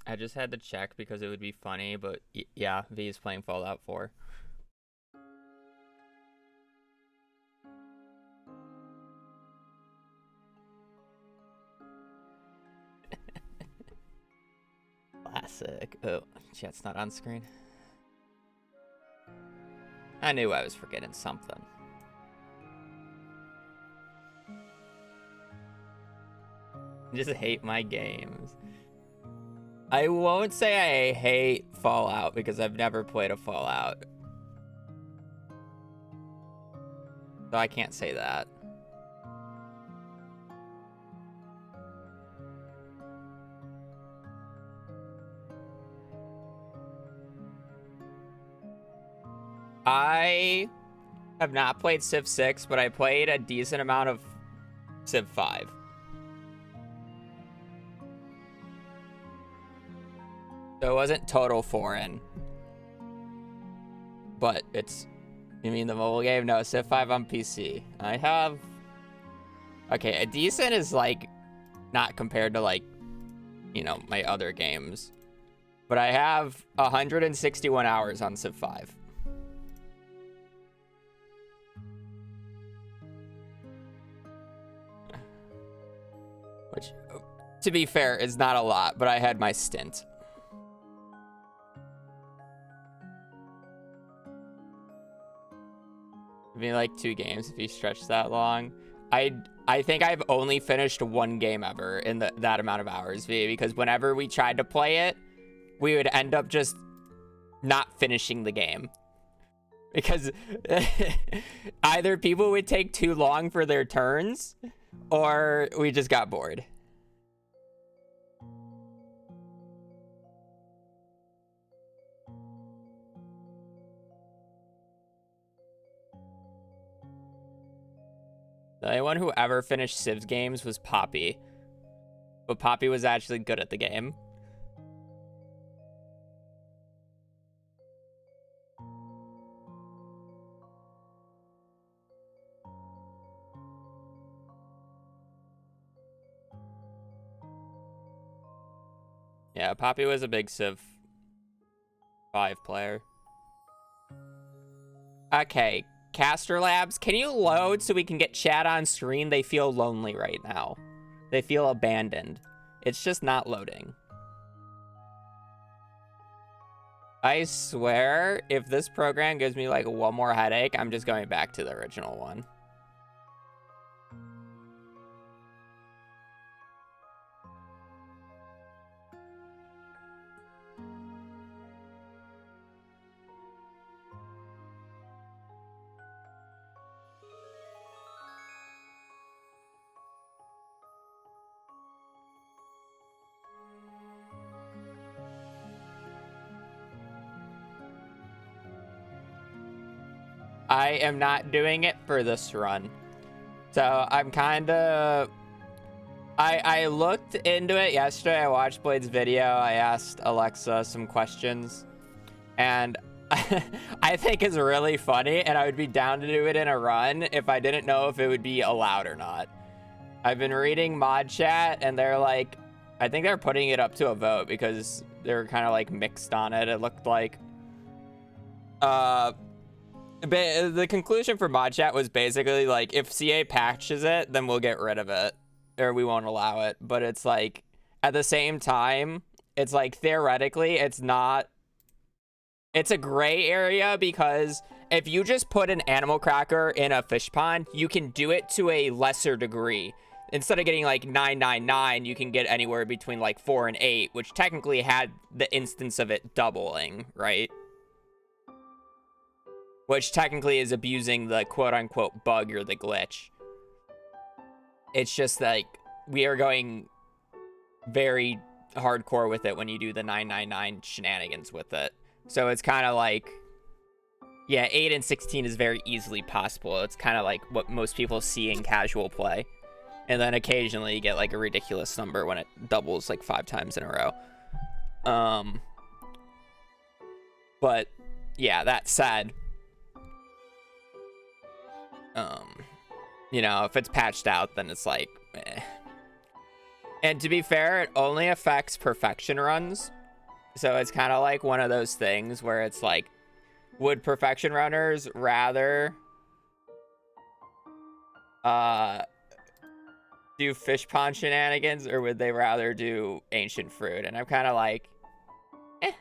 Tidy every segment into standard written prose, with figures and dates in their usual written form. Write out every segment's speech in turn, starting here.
I just had to check because it would be funny, but yeah, V is playing Fallout 4. Classic. Oh, chat's not on screen. I knew I was forgetting something. Just hate my games. I won't say I hate Fallout because I've never played a Fallout. So I can't say that. I have not played Civ 6, but I played a decent amount of Civ 5. So it wasn't total foreign. But it's... You mean the mobile game? No, Civ 5 on PC. I have... Okay, a decent is, like, not compared to, like, you know, my other games. But I have 161 hours on Civ 5. Which, to be fair, is not a lot, but I had my stint. It'd be like 2 games if you stretch that long. I think I've only finished 1 game ever in that amount of hours, V, because whenever we tried to play it, we would end up just not finishing the game. Because either people would take too long for their turns, or we just got bored. The only one who ever finished Civ's games was Poppy. But Poppy was actually good at the game. Yeah, Poppy was a big Civ 5 player. Okay, Caster Labs, can you load so we can get chat on screen? They feel lonely right now. They feel abandoned. It's just not loading. I swear, if this program gives me like one more headache, I'm just going back to the original one. I am not doing it for this run. So I'm kind of... I looked into it yesterday. I watched Blade's video. I asked Alexa some questions. And I think it's really funny. And I would be down to do it in a run if I didn't know if it would be allowed or not. I've been reading mod chat and they're like... I think they're putting it up to a vote because they're kind of like mixed on it. It looked like... the conclusion for mod chat was basically like, if CA patches it, then we'll get rid of it, or we won't allow it. But it's like, at the same time, it's like theoretically it's not, it's a gray area, because if you just put an animal cracker in a fish pond, you can do it to a lesser degree. Instead of getting like 999, you can get anywhere between like 4 and 8, which technically had the instance of it doubling, right? Which technically is abusing the quote-unquote bug or the glitch. It's just like, we are going very hardcore with it when you do the 999 shenanigans with it. So it's kind of like, yeah, 8 and 16 is very easily possible. It's kind of like what most people see in casual play. And then occasionally you get like a ridiculous number when it doubles like 5 times in a row. But yeah, that said, you know, if it's patched out, then it's like, eh. And to be fair, it only affects perfection runs. So it's kind of like one of those things where it's like, would perfection runners rather do fish pond shenanigans, or would they rather do ancient fruit? And I'm kind of like, eh.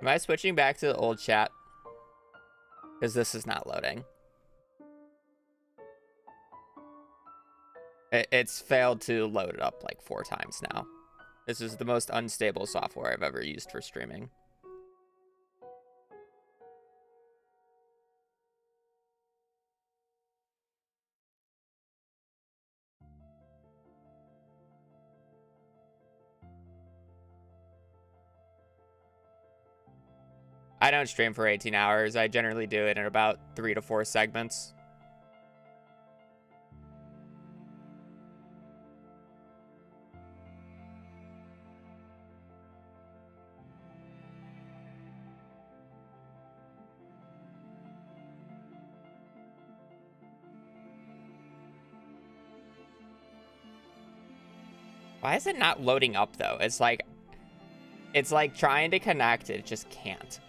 Am I switching back to the old chat? Because this is not loading. It's failed to load it up like 4 times now. This is the most unstable software I've ever used for streaming. I don't stream for 18 hours. I generally do it in about 3 to 4 segments. Why is it not loading up though? It's like trying to connect, it just can't.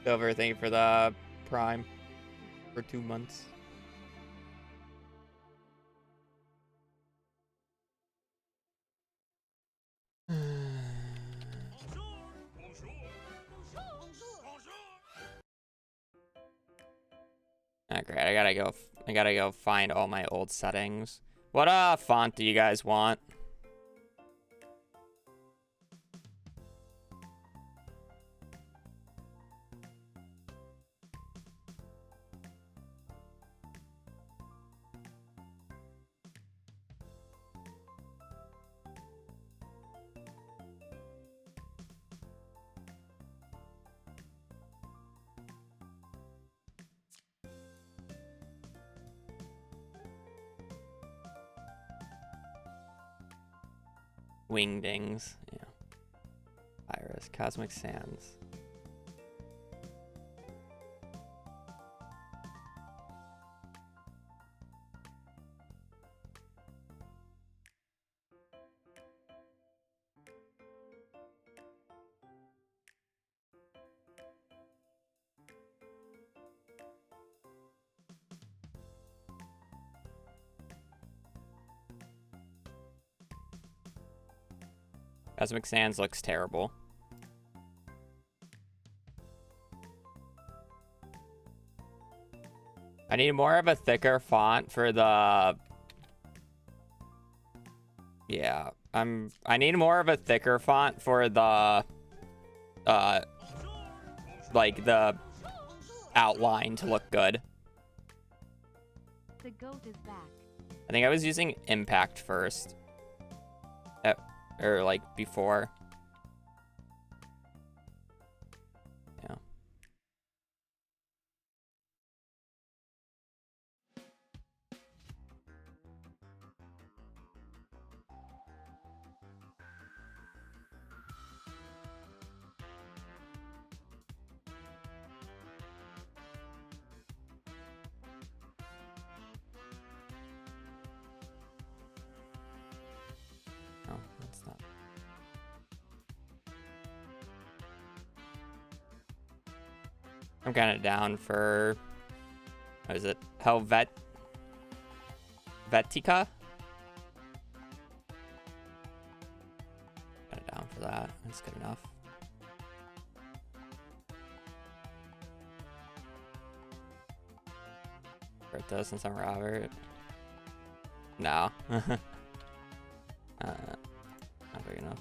Silver, thank you for the Prime for 2 months. Ah, great. I gotta go find all my old settings. What font do you guys want? Wingdings, yeah. Iris, Cosmic Sands. Cosmic Sands looks terrible. I need more of a thicker font for the... Yeah, I need more of a thicker font for the... like the outline to look good. The goat is back. I think I was using Impact first. Or like before. Yeah. No, that's not. I'm kind of down for, what is it? Helvetica? Kind of down for that. That's good enough. Bertha, since I'm Robert. No. Not big enough.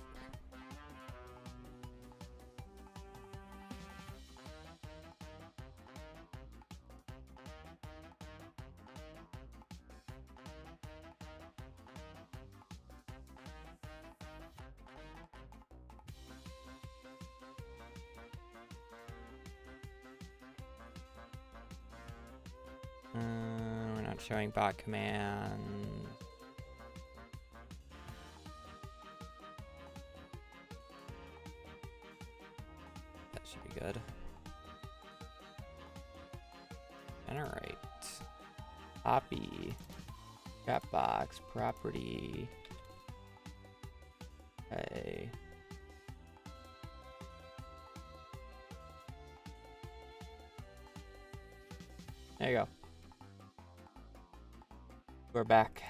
We're not showing bot command. Generate. Copy. Chat box. Property. Okay. There you go. We're back.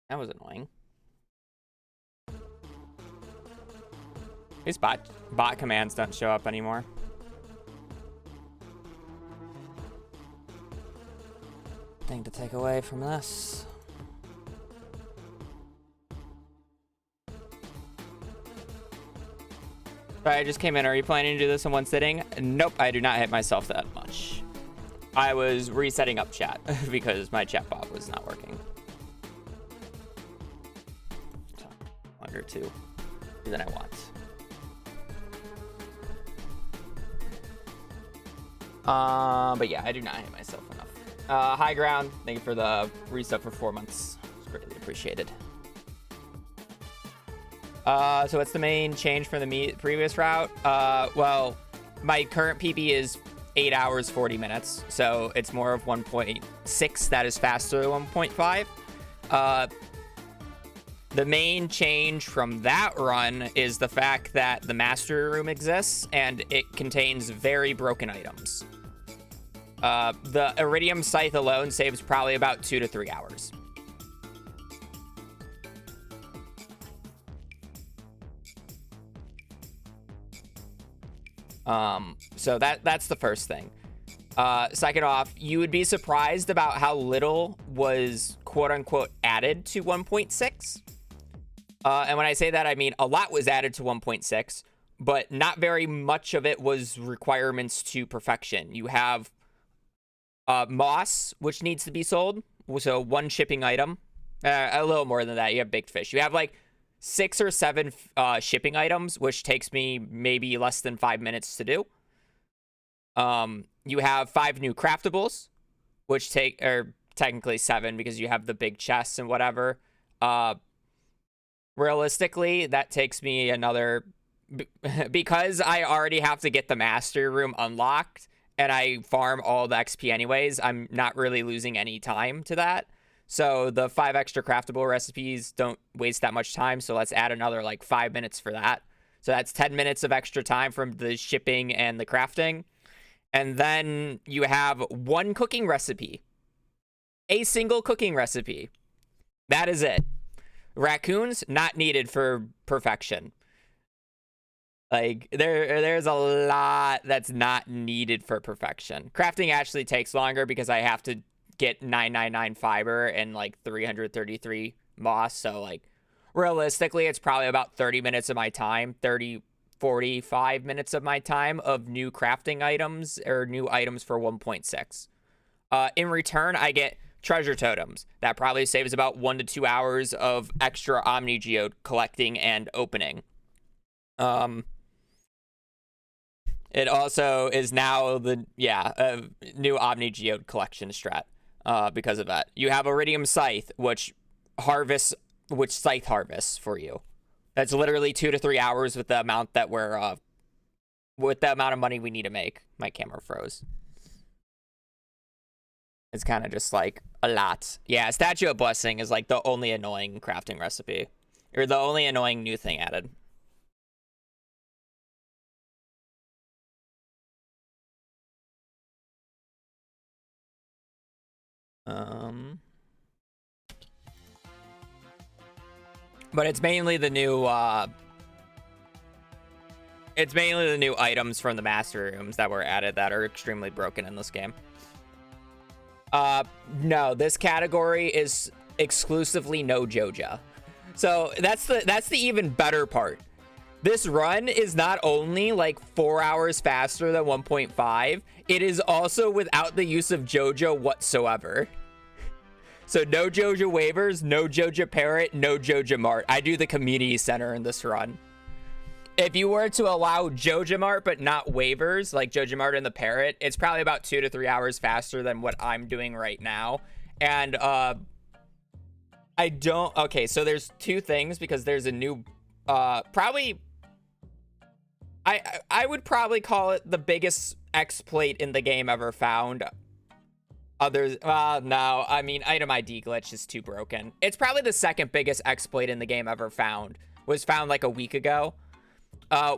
That was annoying. These bot commands don't show up anymore. Thing to take away from this. Sorry, I just came in. Are you planning to do this in one sitting? Nope, I do not hit myself that much. I was resetting up chat because my chat bot was not working. So, 1 or 2 than I want. But yeah, I do not hit myself enough. High ground, thank you for the reset for 4 months. It's greatly appreciated. So what's the main change from the previous route? Well, my current PB is 8 hours, 40 minutes. So it's more of 1.6 that is faster than 1.5. The main change from that run is the fact that the mastery room exists and it contains very broken items. The Iridium Scythe alone saves probably about 2 to 3 hours. So that's the first thing. Second off, you would be surprised about how little was quote unquote added to 1.6. And when I say that, I mean a lot was added to 1.6, but not very much of it was requirements to perfection. You have moss, which needs to be sold. So 1 shipping item. A little more than that. You have baked fish. You have like 6 or 7 shipping items, which takes me maybe less than 5 minutes to do. You have 5 new craftables, which technically 7 because you have the big chests and whatever. Realistically, that takes me another... Because I already have to get the mastery room unlocked and I farm all the XP anyways, I'm not really losing any time to that. So the 5 extra craftable recipes don't waste that much time. So let's add another like 5 minutes for that. So that's 10 minutes of extra time from the shipping and the crafting. And then you have 1 cooking recipe. A single cooking recipe. That is it. Raccoons, not needed for perfection. Like, there's a lot that's not needed for perfection. Crafting actually takes longer because I have to get 999 fiber and like 333 moss. So like realistically, it's probably about 30 minutes of my time, 45 minutes of my time of new crafting items or new items for 1.6. In return, I get treasure totems. That probably saves about 1 to 2 hours of extra Omni Geode collecting and opening. It also is now the new Omni Geode collection strat. Because of that, you have Iridium Scythe, which scythe harvests for you. That's literally 2 to 3 hours with the amount that with the amount of money we need to make. My camera froze. It's kind of just like a lot. Yeah, Statue of Blessing is like the only annoying crafting recipe, or the only annoying new thing added. But it's mainly the new items from the master rooms that were added that are extremely broken in this game. No, this category is exclusively no Joja. So that's the even better part. This run is not only like 4 hours faster than 1.5, it is also without the use of Joja whatsoever. So no Joja waivers, no Joja parrot, no Joja mart. I do the community center in this run. If you were to allow Joja mart but not waivers, like Joja mart and the parrot, it's probably about 2 to 3 hours faster than what I'm doing right now. And okay, so there's 2 things because there's a new Probably, I would probably call it the biggest exploit in the game ever found. Others, no, I mean, item ID glitch is too broken. It's probably the second biggest exploit in the game ever found. Was found like a week ago,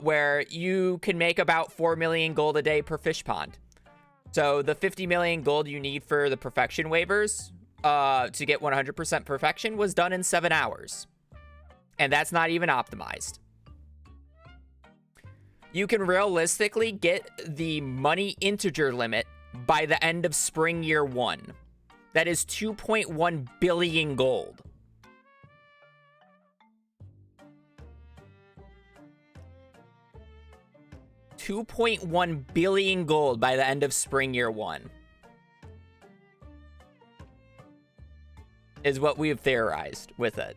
where you can make about 4 million gold a day per fish pond. So the 50 million gold you need for the perfection waivers to get 100% perfection was done in 7 hours. And that's not even optimized. You can realistically get the money integer limit by the end of spring year 1. That is 2.1 billion gold. $2.1 billion gold by the end of spring year 1 is what we've theorized with it.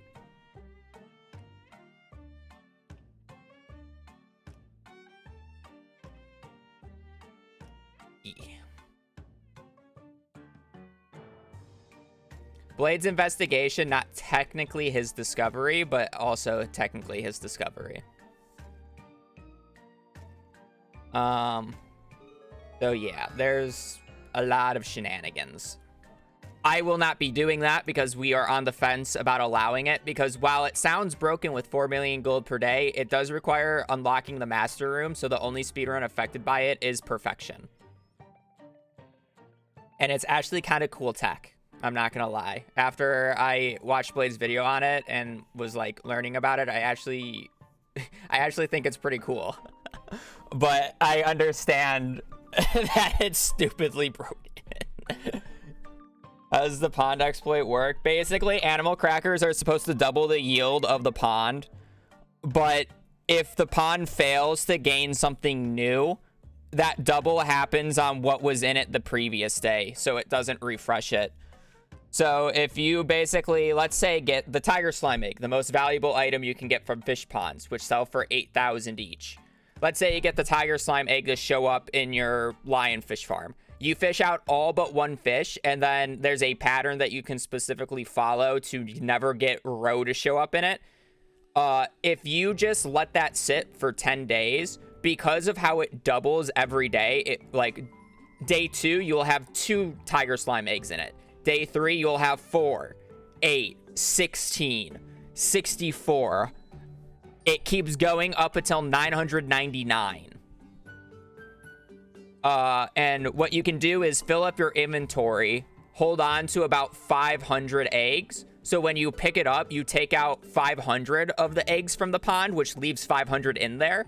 Blade's investigation, not technically his discovery, but also technically his discovery. So yeah, there's a lot of shenanigans. I will not be doing that because we are on the fence about allowing it, because while it sounds broken with 4 million gold per day, it does require unlocking the master room, so the only speedrun affected by it is perfection. And it's actually kind of cool tech. I'm not gonna lie. After I watched Blade's video on it and was like learning about it, I actually think it's pretty cool. But I understand that it's stupidly broken. How does the pond exploit work? Basically, animal crackers are supposed to double the yield of the pond, but if the pond fails to gain something new, that double happens on what was in it the previous day, so it doesn't refresh it. So if you basically, let's say, get the tiger slime egg, the most valuable item you can get from fish ponds, which sell for 8,000 each. Let's say you get the tiger slime egg to show up in your lionfish farm. You fish out all but one fish, and then there's a pattern that you can specifically follow to never get roe to show up in it. If you just let that sit for 10 days, because of how it doubles every day, like day 2, you'll have 2 tiger slime eggs in it. Day 3, you'll have 4, 8, 16, 64. It keeps going up until 999. And what you can do is fill up your inventory, hold on to about 500 eggs. So when you pick it up, you take out 500 of the eggs from the pond, which leaves 500 in there.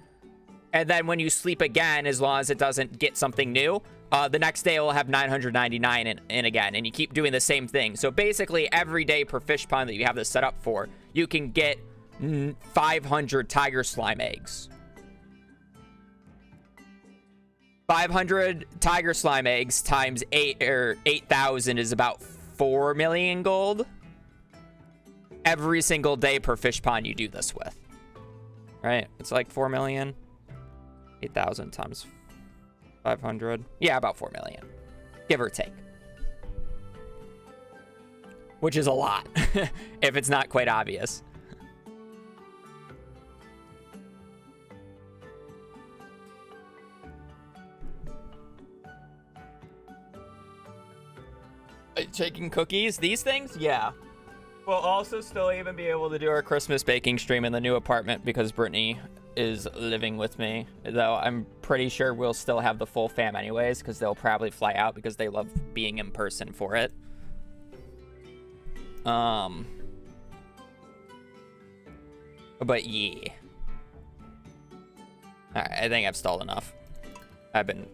And then when you sleep again, as long as it doesn't get something new, the next day it will have 999 in again, and you keep doing the same thing. So basically, every day per fish pond that you have this set up for, you can get 500 tiger slime eggs. 500 tiger slime eggs times 8,000 is about 4 million gold. Every single day per fish pond you do this with. Right? It's like 4 million. 8,000 times 500. Yeah, about 4 million. Give or take. Which is a lot, if it's not quite obvious. Taking cookies? These things? Yeah. We'll also still even be able to do our Christmas baking stream in the new apartment because Brittany is living with me. Though I'm pretty sure we'll still have the full fam anyways because they'll probably fly out because they love being in person for it. But yeah. Alright, I think I've stalled enough. I've been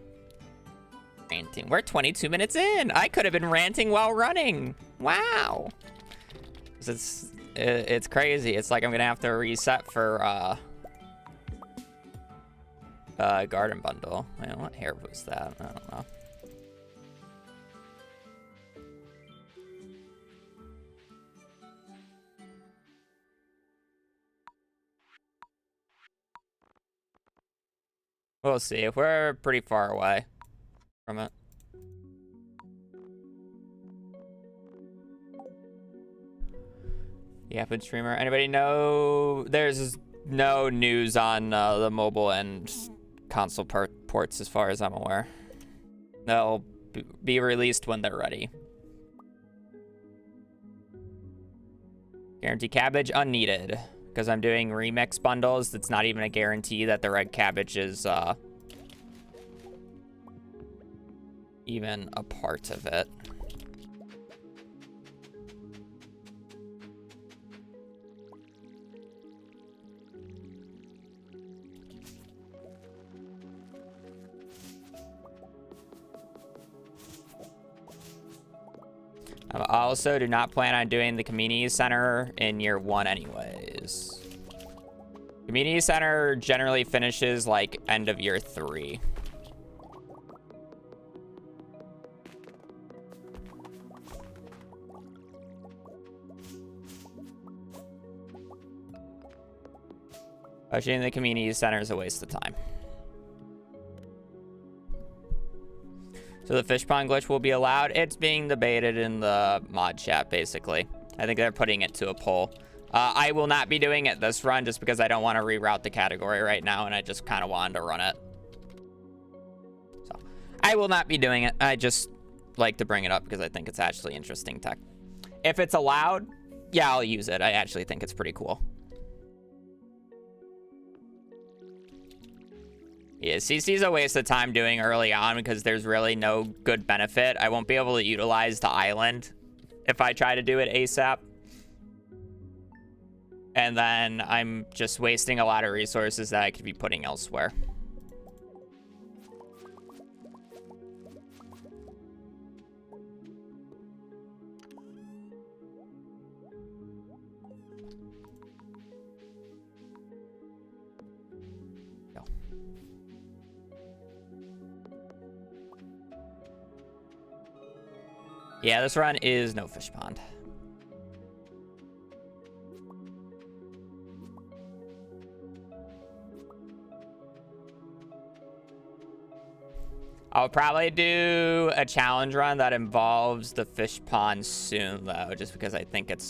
ranting. We're 22 minutes in. I could have been ranting while running. Wow. It's crazy. It's like I'm gonna have to reset for garden bundle. Man, what hair was that? I don't know. We'll see. We're pretty far away from it. Yapid streamer. Anybody know? There's no news on the mobile and console ports as far as I'm aware. They'll be released when they're ready. Guarantee cabbage unneeded. Because I'm doing remix bundles, that's not even a guarantee that the red cabbage is even a part of it. I also do not plan on doing the community center in year 1 anyways. Community center generally finishes like end of year 3. Pushing in the community center is a waste of time. So the fish pond glitch will be allowed. It's being debated in the mod chat, basically. I think they're putting it to a poll. I will not be doing it this run just because I don't want to reroute the category right now, and I just kind of wanted to run it. So I will not be doing it. I just like to bring it up because I think it's actually interesting tech. If it's allowed, yeah, I'll use it. I actually think it's pretty cool. Yeah, CC is a waste of time doing early on because there's really no good benefit. I won't be able to utilize the island if I try to do it ASAP. And then I'm just wasting a lot of resources that I could be putting elsewhere. Yeah, this run is no fish pond. I'll probably do a challenge run that involves the fish pond soon, though, just because I think it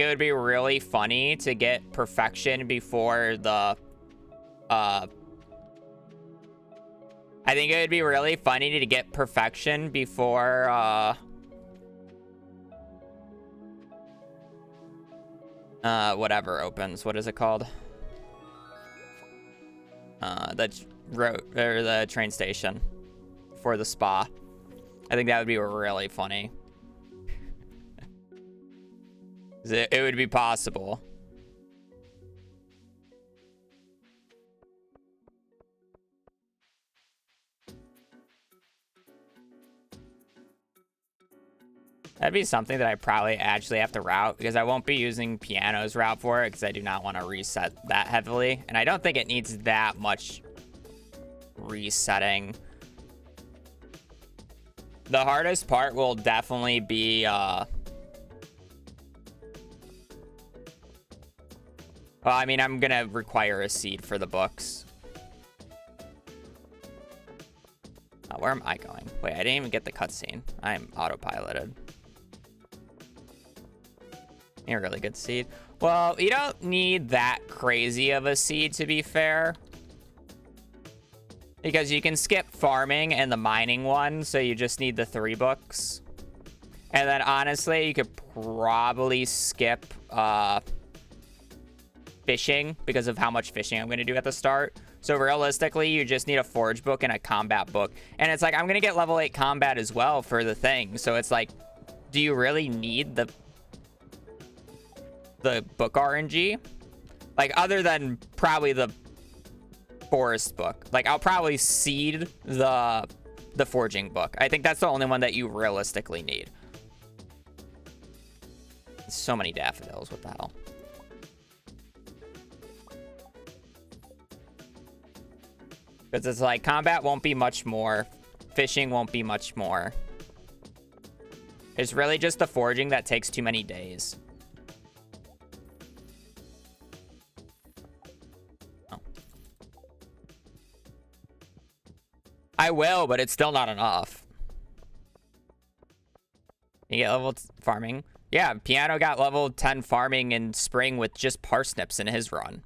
would be really funny to get perfection before the I think it would be really funny to get perfection before whatever opens. What is it called? The road or the train station for the spa. I think that would be really funny. It would be possible. That'd be something that I probably actually have to route because I won't be using Piano's route for it because I do not want to reset that heavily. And I don't think it needs that much resetting. The hardest part will definitely be well, I mean, I'm gonna require a seed for the books. Where am I going? Wait, I didn't even get the cutscene. I'm autopiloted. A really good seed. Well, you don't need that crazy of a seed, to be fair. Because you can skip farming and the mining one, so you just need the 3 books. And then, honestly, you could probably skip fishing because of how much fishing I'm going to do at the start. So realistically, you just need a forage book and a combat book. And it's like, I'm going to get level 8 combat as well for the thing. So it's like, do you really need the book RNG? Like, other than probably the forest book. Like, I'll probably seed the foraging book. I think that's the only one that you realistically need. So many daffodils. What the hell? Because it's like, combat won't be much more. Fishing won't be much more. It's really just the foraging that takes too many days. I will, but it's still not enough. You get level farming. Yeah, Piano got level 10 farming in spring with just parsnips in his run.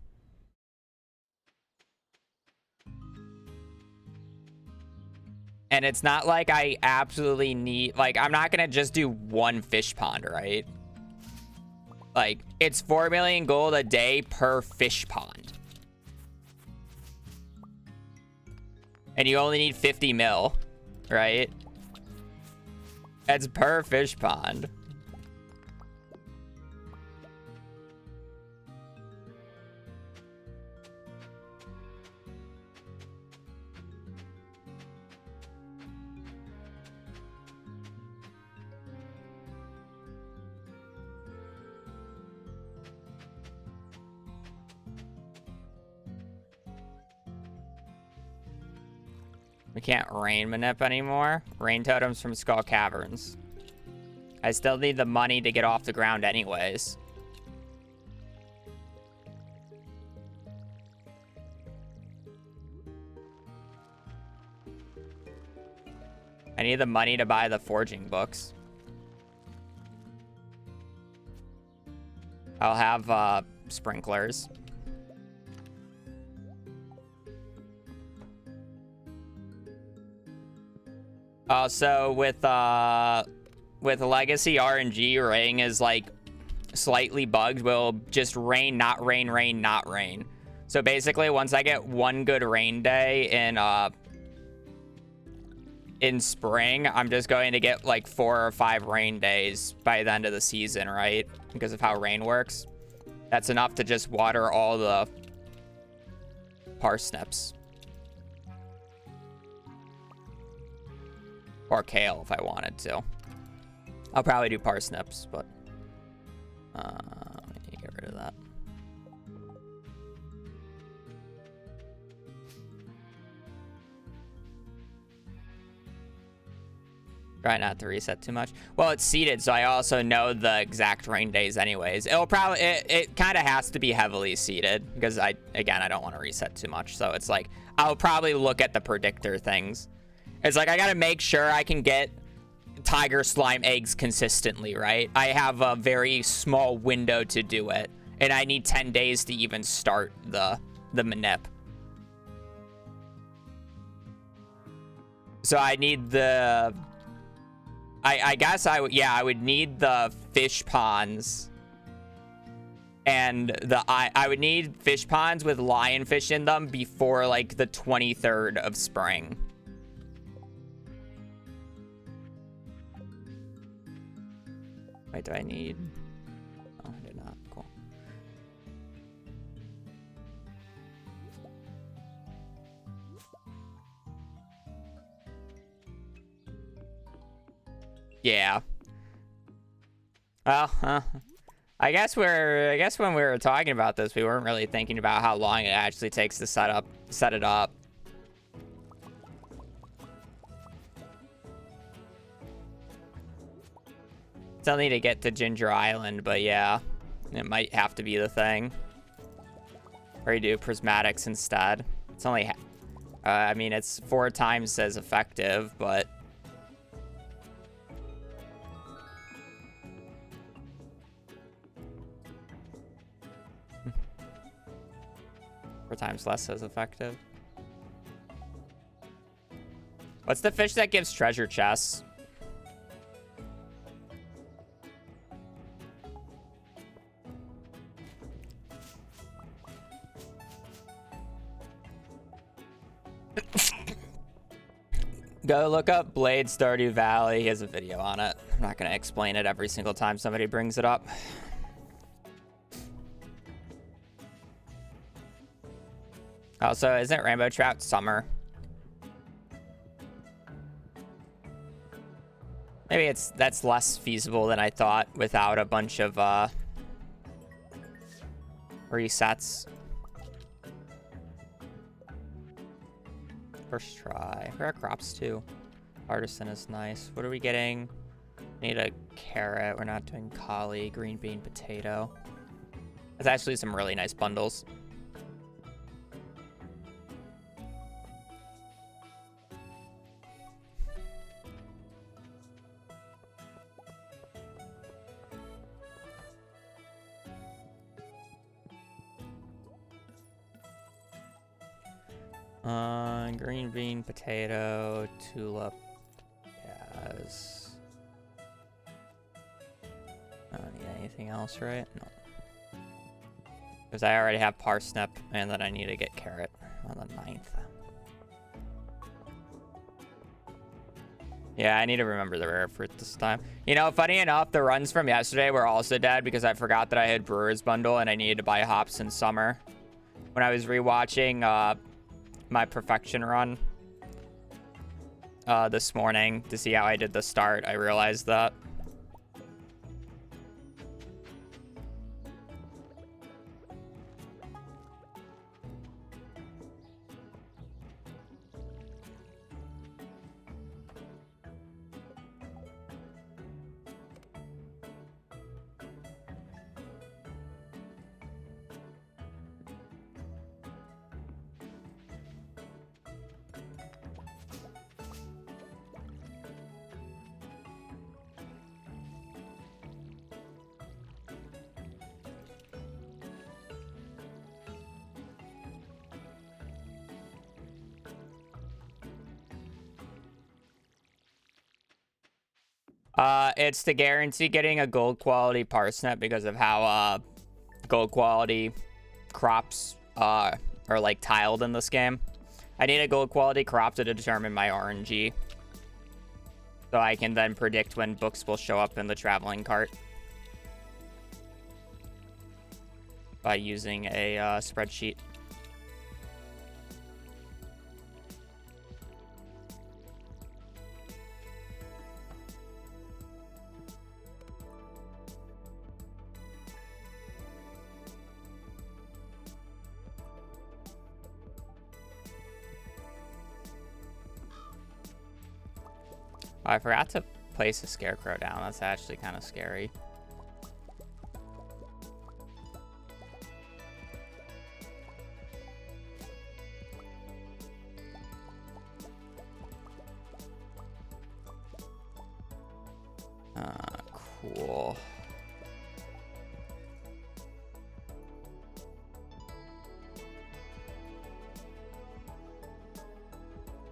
And it's not like I absolutely need, like, I'm not gonna just do one fish pond, right? Like, it's 4 million gold a day per fish pond. And you only need 50 mil, right? That's per fish pond. We can't rain manip anymore. Rain totems from Skull Caverns. I still need the money to get off the ground anyways. I need the money to buy the forging books. I'll have sprinklers. Also, with Legacy RNG, rain is like slightly bugged. Will just rain, not rain, rain, not rain. So basically, once I get one good rain day in spring, I'm just going to get like 4 or 5 rain days by the end of the season, right? Because of how rain works. That's enough to just water all the parsnips. Or kale if I wanted to. I'll probably do parsnips, but let me get rid of that. Try not to reset too much. Well, it's seeded, so I also know the exact rain days anyways. It'll probably, it kind of has to be heavily seeded because again, I don't want to reset too much. So it's like, I'll probably look at the predictor things. It's like, I got to make sure I can get tiger slime eggs consistently, right? I have a very small window to do it, and I need 10 days to even start the manip. So I need the... I guess I would need the fish ponds. And I would need fish ponds with lionfish in them before like the 23rd of spring. Wait, do I need... Oh, I did not. Cool. Yeah. Well, I guess when we were talking about this, we weren't really thinking about how long it actually takes to set it up. Still need to get to Ginger Island, but yeah, it might have to be the thing. Or you do prismatics instead. It's only, I mean, it's 4 times as effective, but. 4 times less as effective. What's the fish that gives treasure chests? Go look up Blade Stardew Valley. He has a video on it. I'm not going to explain it every single time somebody brings it up. Also, isn't Rainbow Trout summer? Maybe that's less feasible than I thought without a bunch of resets. First try. Where are crops too? Artisan is nice. What are we getting? Need a carrot. We're not doing collie, green bean, potato. That's actually some really nice bundles. Green bean, potato, tulip, yes. I don't need anything else, right? No. Because I already have parsnip, and then I need to get carrot on the 9th. Yeah, I need to remember the rare fruit this time. You know, funny enough, the runs from yesterday were also dead because I forgot that I had Brewer's Bundle and I needed to buy hops in summer. When I was rewatching my perfection run this morning to see how I did the start, I realized that. It's to guarantee getting a gold quality parsnip because of how gold quality crops are like tiled in this game. I need a gold quality crop to determine my RNG, so I can then predict when books will show up in the traveling cart by using a spreadsheet. Oh, I forgot to place a scarecrow down. That's actually kind of scary. Cool.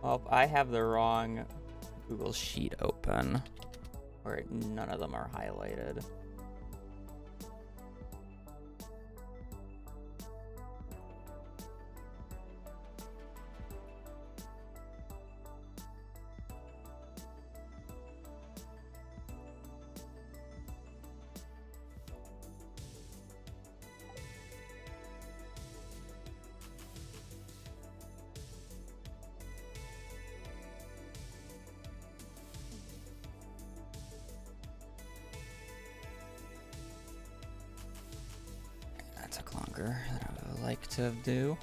Oh, I have the wrong Google Sheet open, where none of them are highlighted. Took longer than I would like to do.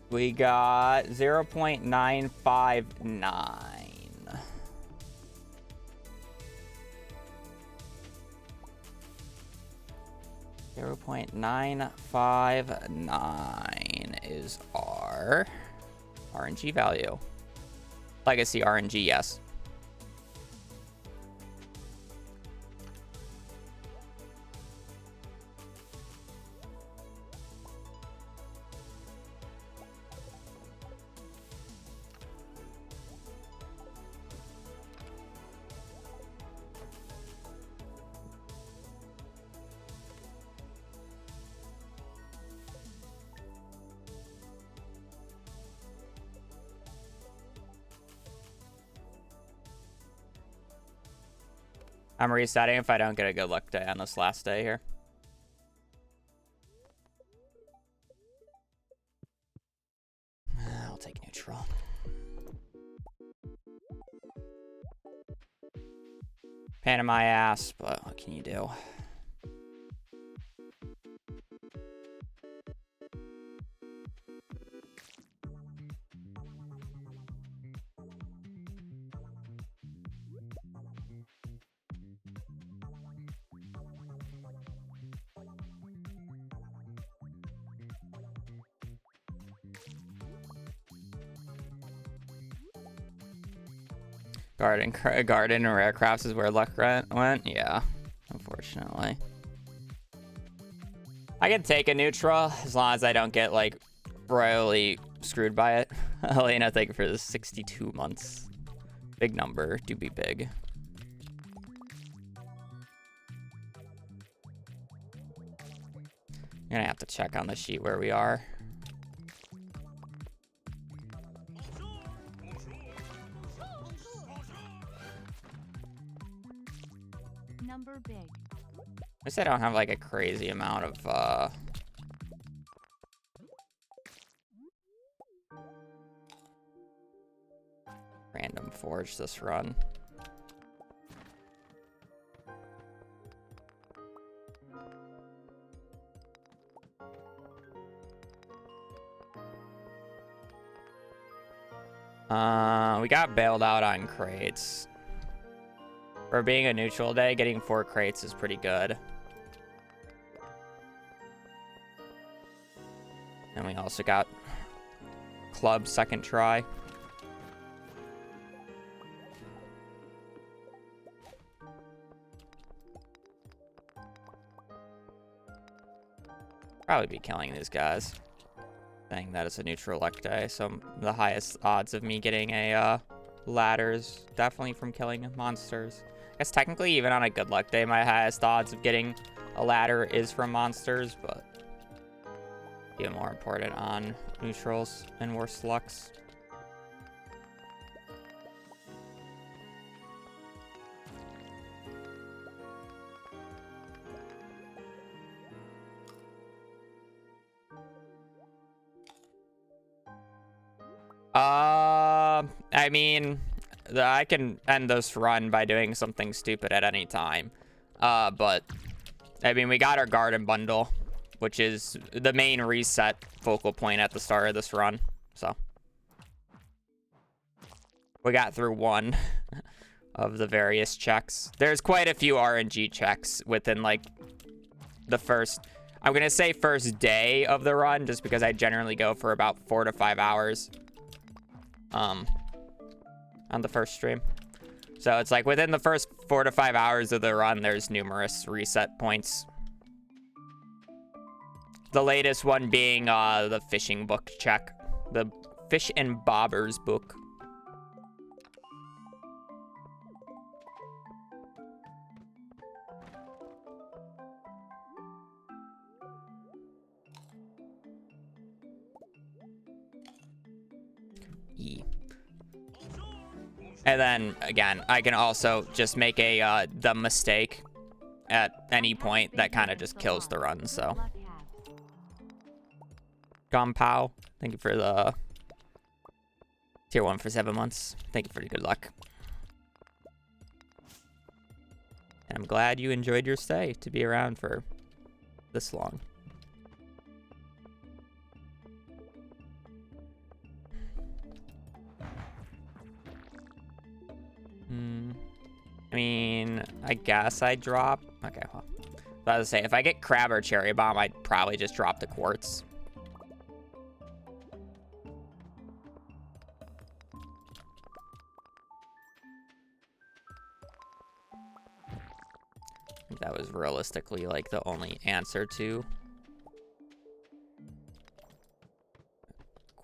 We got 0.959. .959 is our RNG value. Legacy RNG, yes. I'm resetting if I don't get a good luck day on this last day here. I'll take neutral. Pain in my ass, but what can you do? Garden or aircrafts is where luck went. Yeah, unfortunately. I can take a neutral as long as I don't get like royally screwed by it. Elena, thank you for the 62 months. Big number, do be big. I'm gonna have to check on the sheet where we are. Number big. At least I don't have like a crazy amount of random forge this run. We got bailed out on crates. For being a neutral day, getting 4 crates is pretty good. And we also got club second try. Probably be killing these guys. Saying that it's a neutral luck day, so the highest odds of me getting a ladder is definitely from killing monsters. I guess technically even on a good luck day, my highest odds of getting a ladder is from monsters, but be more important on neutrals and worse lucks. I mean, I can end this run by doing something stupid at any time. But, I mean, we got our garden bundle, which is the main reset focal point at the start of this run. So, we got through one of the various checks. There's quite a few RNG checks within, like, the first... I'm going to say first day of the run, just because I generally go for about 4 to 5 hours. On the first stream. So it's like within the first 4 to 5 hours of the run, there's numerous reset points. The latest one being the fishing book check. The Fish and Bobbers book. And then, again, I can also just make a dumb mistake at any point that kind of just kills the run, so. Gompow, thank you for the tier 1 for 7 months. Thank you for the good luck. And I'm glad you enjoyed your stay to be around for this long. I mean, I guess I'd drop... Okay, well. I was about to say, if I get crab or cherry bomb, I'd probably just drop the quartz. I think that was realistically, like, the only answer to...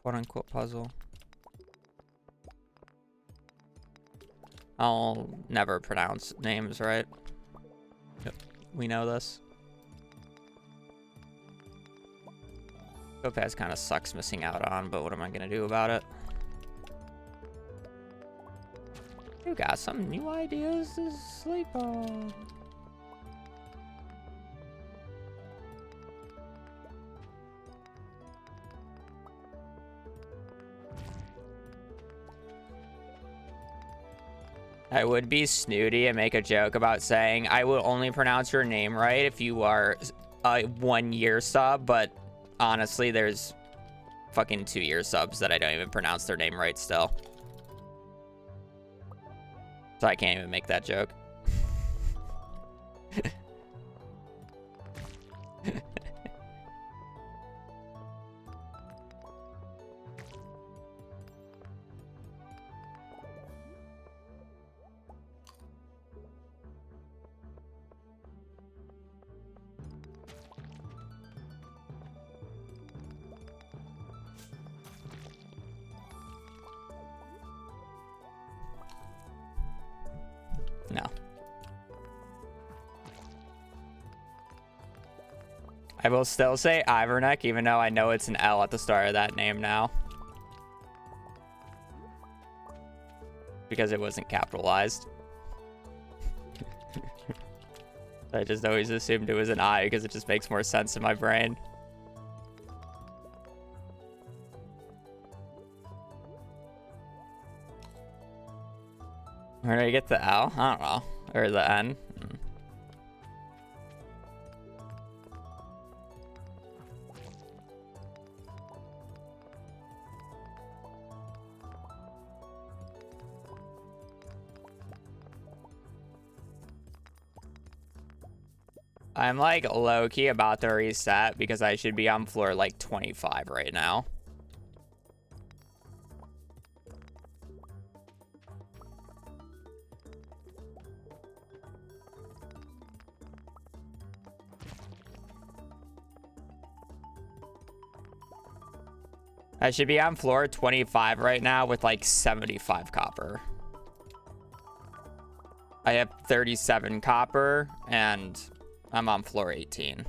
quote-unquote puzzle. I'll never pronounce names right. Yep, we know this. Topaz kind of sucks missing out on, but what am I gonna do about it? You got some new ideas to sleep on. I would be snooty and make a joke about saying I will only pronounce your name right if you are a 1-year sub, but honestly, there's fucking 2-year subs that I don't even pronounce their name right still. So I can't even make that joke. No. I will still say Iverneck, even though I know it's an L at the start of that name now. Because it wasn't capitalized. I just always assumed it was an I because it just makes more sense in my brain. Where did I get the L? I don't know. Or the N. I'm like low-key about to reset because I should be on floor like 25 right now. I should be on floor 25 right now with like 75 copper. I have 37 copper and I'm on floor 18.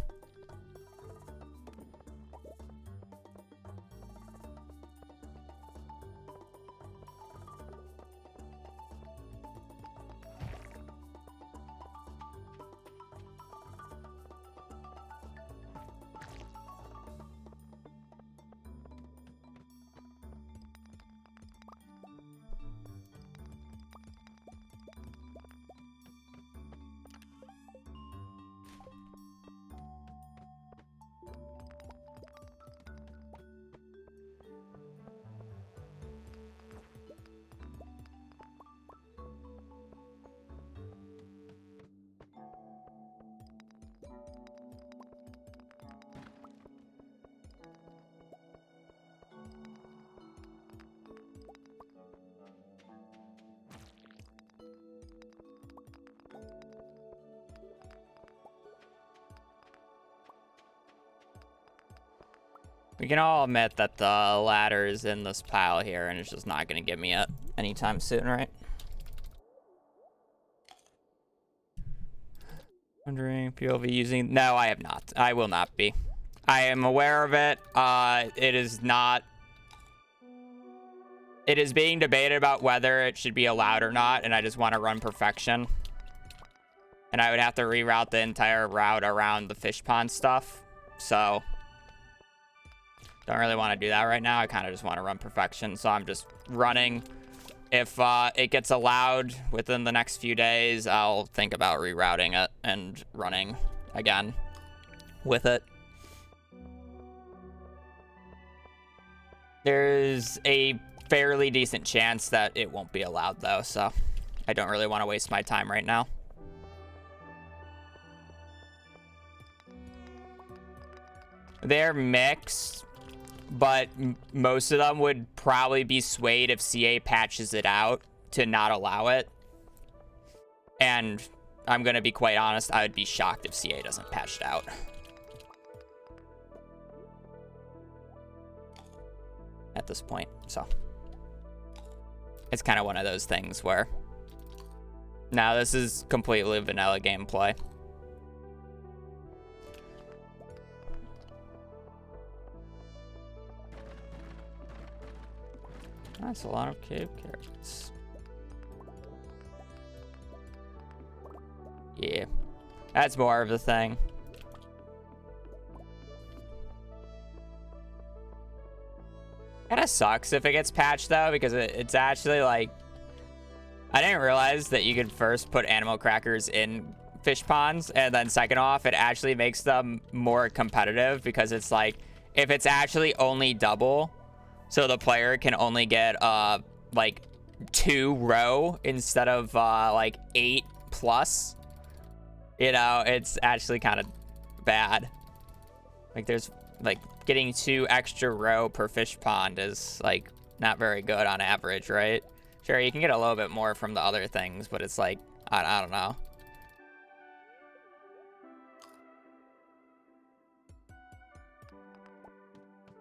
We can all admit that the ladder is in this pile here, and it's just not going to get me up anytime soon, right? Wondering if you'll be using... No, I have not. I will not be. I am aware of it. It is not... It is being debated about whether it should be allowed or not, and I just want to run perfection. And I would have to reroute the entire route around the fish pond stuff, so... Don't really want to do that right now. I kind of just want to run perfection, so I'm just running. If it gets allowed within the next few days, I'll think about rerouting it and running again with it. There's a fairly decent chance that it won't be allowed, though, so I don't really want to waste my time right now. They're mixed. But most of them would probably be swayed if CA patches it out to not allow it. And I'm going to be quite honest, I would be shocked if CA doesn't patch it out. At this point, so. It's kind of one of those things where... Now this is completely vanilla gameplay. That's a lot of cave carrots. Yeah, that's more of the thing. Kinda sucks if it gets patched though, because it's actually like... I didn't realize that you could first put animal crackers in fish ponds, and then second off, it actually makes them more competitive, because it's like, if it's actually only double... So the player can only get, like, 2 row instead of, like, 8 plus. You know, it's actually kind of bad. Like, there's, like, getting 2 extra row per fish pond is, like, not very good on average, right? Sure, you can get a little bit more from the other things, but it's like, I don't know.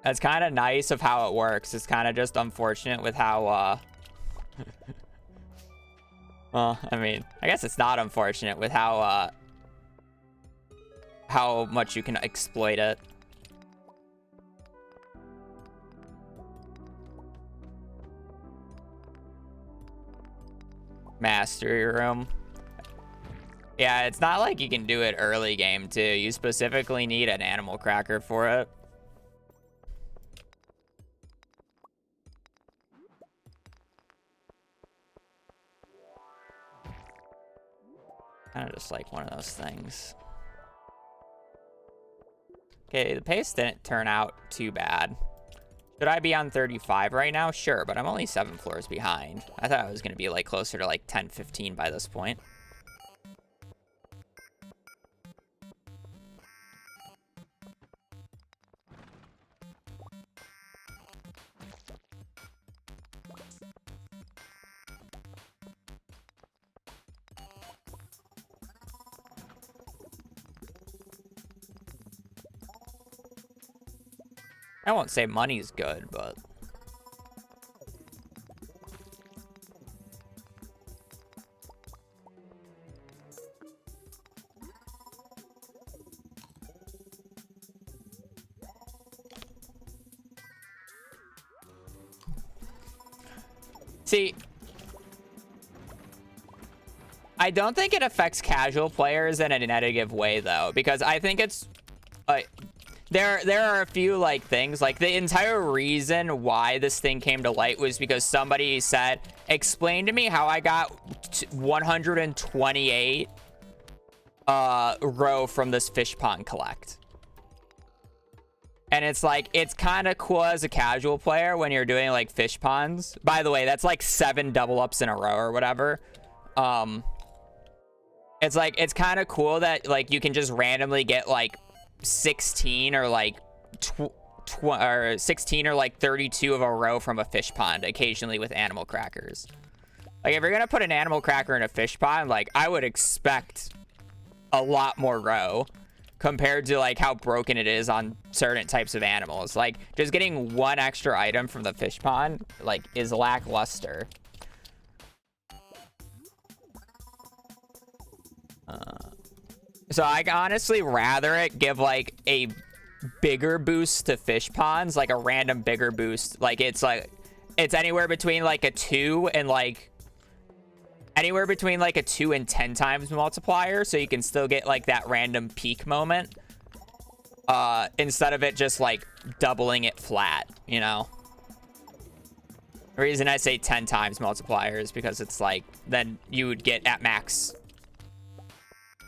It's kind of nice of how it works. It's kind of just unfortunate with how Well, I mean, I guess it's not unfortunate with how much you can exploit it. Mastery room. Yeah, it's not like you can do it early game too. You specifically need an animal cracker for it. Kind of just like one of those things. Okay, the pace didn't turn out too bad. Should I be on 35 right now? Sure, but I'm only 7 floors behind. I thought I was going to be like closer to like 10, 15 by this point. I won't say money's good, but... See, I don't think it affects casual players in a negative way, though, because I think it's... There are a few, like, things, like, the entire reason why this thing came to light was because somebody said, explain to me how I got 128 row from this fish pond collect. And it's like, it's kind of cool as a casual player when you're doing, like, fish ponds. By the way, that's, like, 7 double ups in a row or whatever. It's, like, it's kind of cool that, like, you can just randomly get, like, 16 or like 16 or like 32 of a row from a fish pond, occasionally with animal crackers. Like, if you're gonna put an animal cracker in a fish pond, like, I would expect a lot more row compared to like how broken it is on certain types of animals. Like, just getting 1 extra item from the fish pond, like, is lackluster. So I honestly rather it give like a bigger boost to fish ponds, like a random bigger boost. Like, it's anywhere between like a 2 and like anywhere between like a 2 and 10 times multiplier, so you can still get like that random peak moment instead of it just like doubling it flat, you know. The reason I say 10 times multiplier is because it's like then you would get at max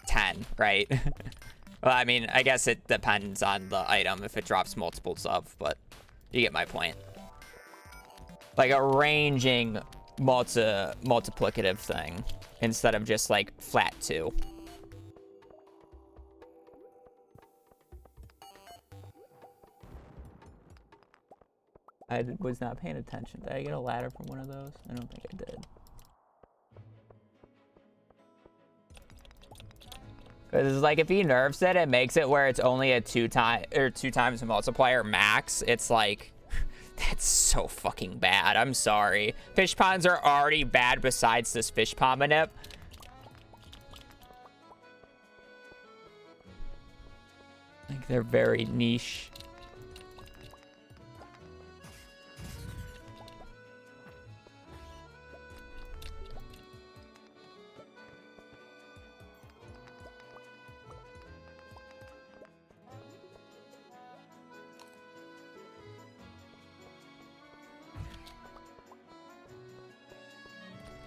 10, right? Well, I mean, I guess it depends on the item if it drops multiples of, but you get my point. Like a ranging multiplicative thing instead of just like flat 2. I was not paying attention. Did I get a ladder from one of those? I don't think I did. Because like, if he nerfs it, it makes it where it's only a 2 times multiplier max. It's like, that's so fucking bad. I'm sorry. Fish ponds are already bad besides this fish pond manip. Like, they're very niche.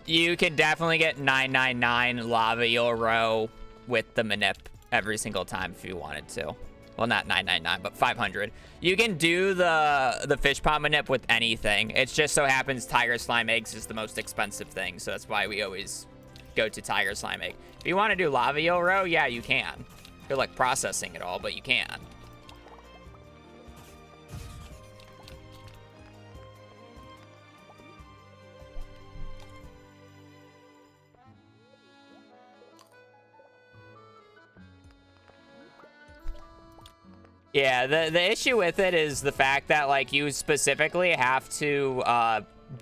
You can definitely get 999 lava eel row with the manip every single time if you wanted to. Well, not 999, but 500. You can do the fish pond manip with anything. It just so happens tiger slime eggs is the most expensive thing, so that's why we always go to tiger slime egg. If you want to do lava eel row, yeah, you can. Good luck processing it all, but you can. Yeah, the issue with it is the fact that, like, you specifically have to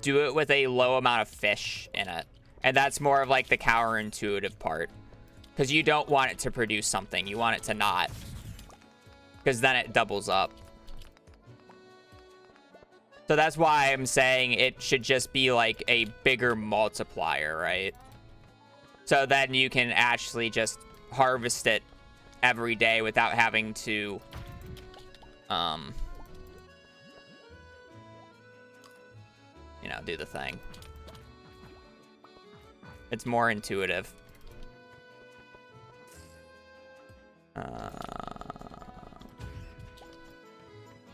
do it with a low amount of fish in it. And that's more of like the counterintuitive part. Because you don't want it to produce something. You want it to not. Because then it doubles up. So that's why I'm saying it should just be like a bigger multiplier, right? So then you can actually just harvest it every day without having to you know, do the thing. It's more intuitive.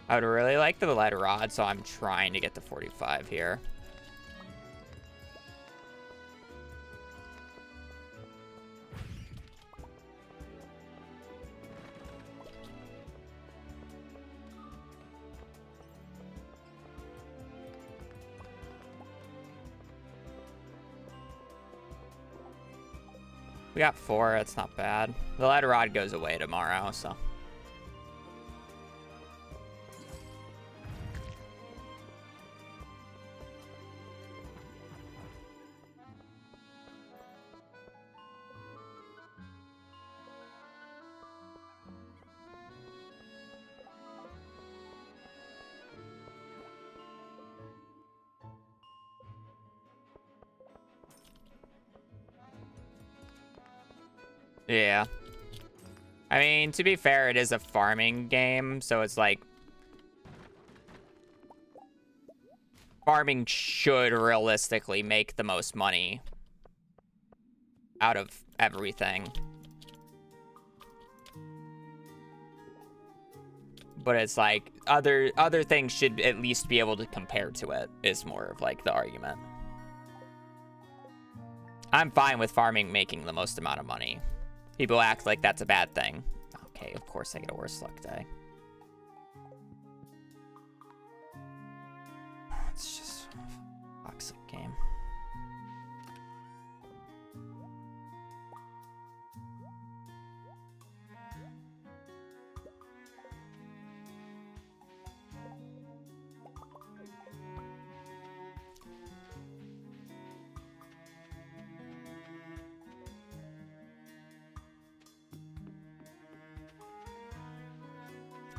I would really like the lead rod, so I'm trying to get to 45 here. We got 4, that's not bad. The lead rod goes away tomorrow, so. Yeah. I mean, to be fair, it is a farming game, so it's like... farming should realistically make the most money out of everything. But it's like, other things should at least be able to compare to it, is more of like the argument. I'm fine with farming making the most amount of money. People act like that's a bad thing. Okay, of course I get a worse luck day. It's just a toxic game.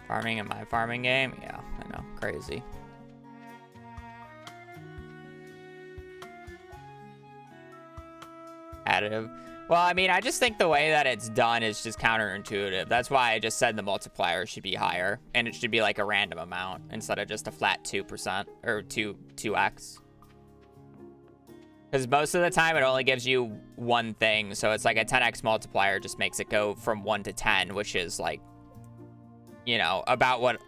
Farming in my farming game? Yeah, I know. Crazy. Additive. Well, I mean, I just think the way that it's done is just counterintuitive. That's why I just said the multiplier should be higher. And it should be like a random amount instead of just a flat 2% or 2x. Because most of the time it only gives you one thing. So it's like a 10x multiplier just makes it go from 1 to 10, which is like, you know, about what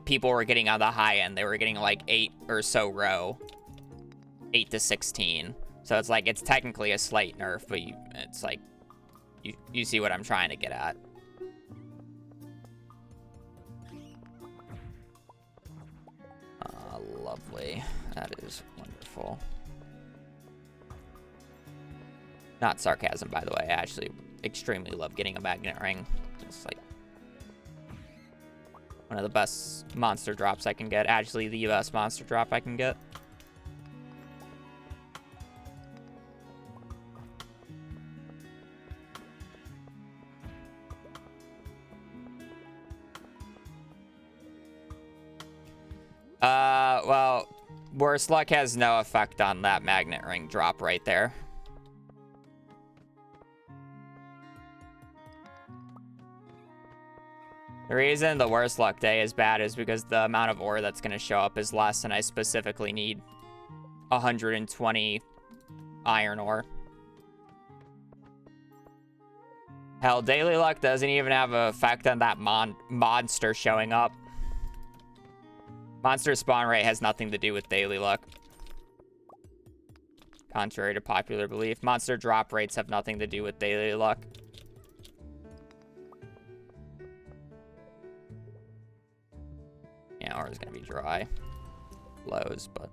people were getting on the high end. They were getting like 8 or so row. 8 to 16. So it's like, it's technically a slight nerf, but it's like, you see what I'm trying to get at. Lovely. That is wonderful. Not sarcasm, by the way. I actually extremely love getting a magnet ring. It's like one of the best monster drops I can get. Actually, the best monster drop I can get. Well, worse luck has no effect on that magnet ring drop right there. The reason the worst luck day is bad is because the amount of ore that's going to show up is less, and I specifically need 120 iron ore. Hell, daily luck doesn't even have an effect on that monster showing up. Monster spawn rate has nothing to do with daily luck. Contrary to popular belief, monster drop rates have nothing to do with daily luck. Yeah, ore is gonna be dry. Lows, but...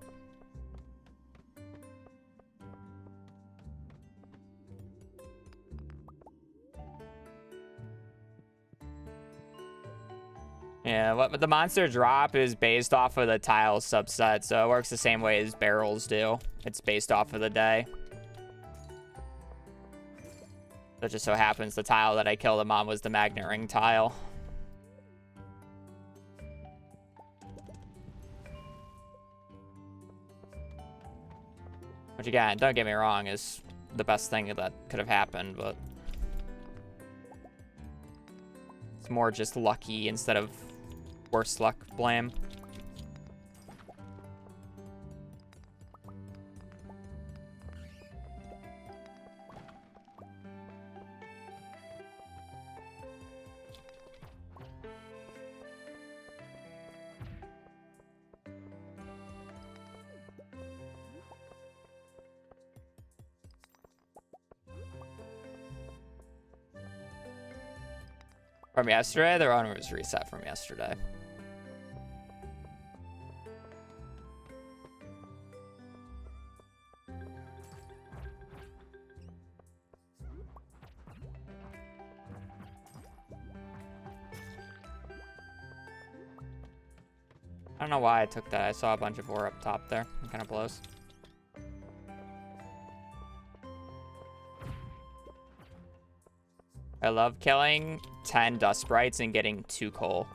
yeah, what the monster drop is based off of the tile subset, so it works the same way as barrels do. It's based off of the day. It just so happens the tile that I killed him on was the magnet ring tile. Which again, don't get me wrong, is the best thing that could have happened, but it's more just lucky instead of worse luck blame. From yesterday? The run was reset from yesterday. I don't know why I took that. I saw a bunch of ore up top there. It kind of blows. I love killing 10 dust sprites and getting 2 coal.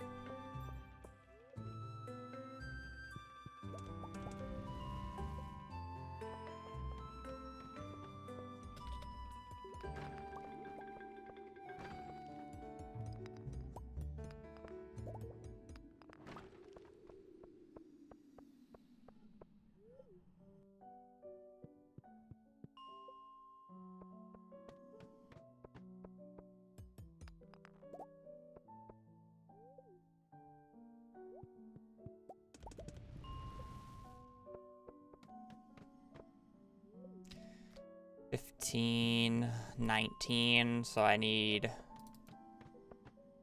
$15, $19, so I need,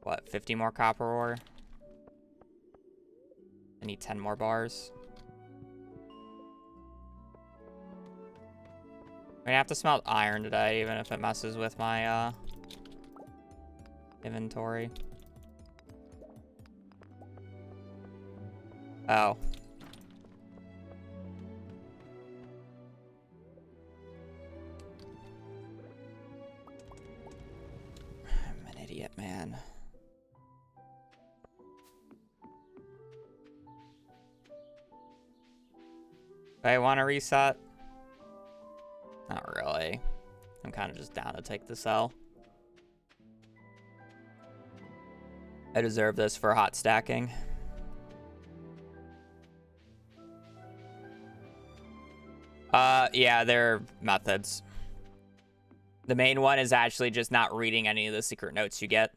what, 50 more copper ore? I need 10 more bars. I'm gonna have to smelt iron today, even if it messes with my inventory. Oh. I'm an idiot, man. Do I want to reset? Not really. I'm kind of just down to take this L. I deserve this for hot stacking. Yeah, they're methods. The main one is actually just not reading any of the secret notes you get.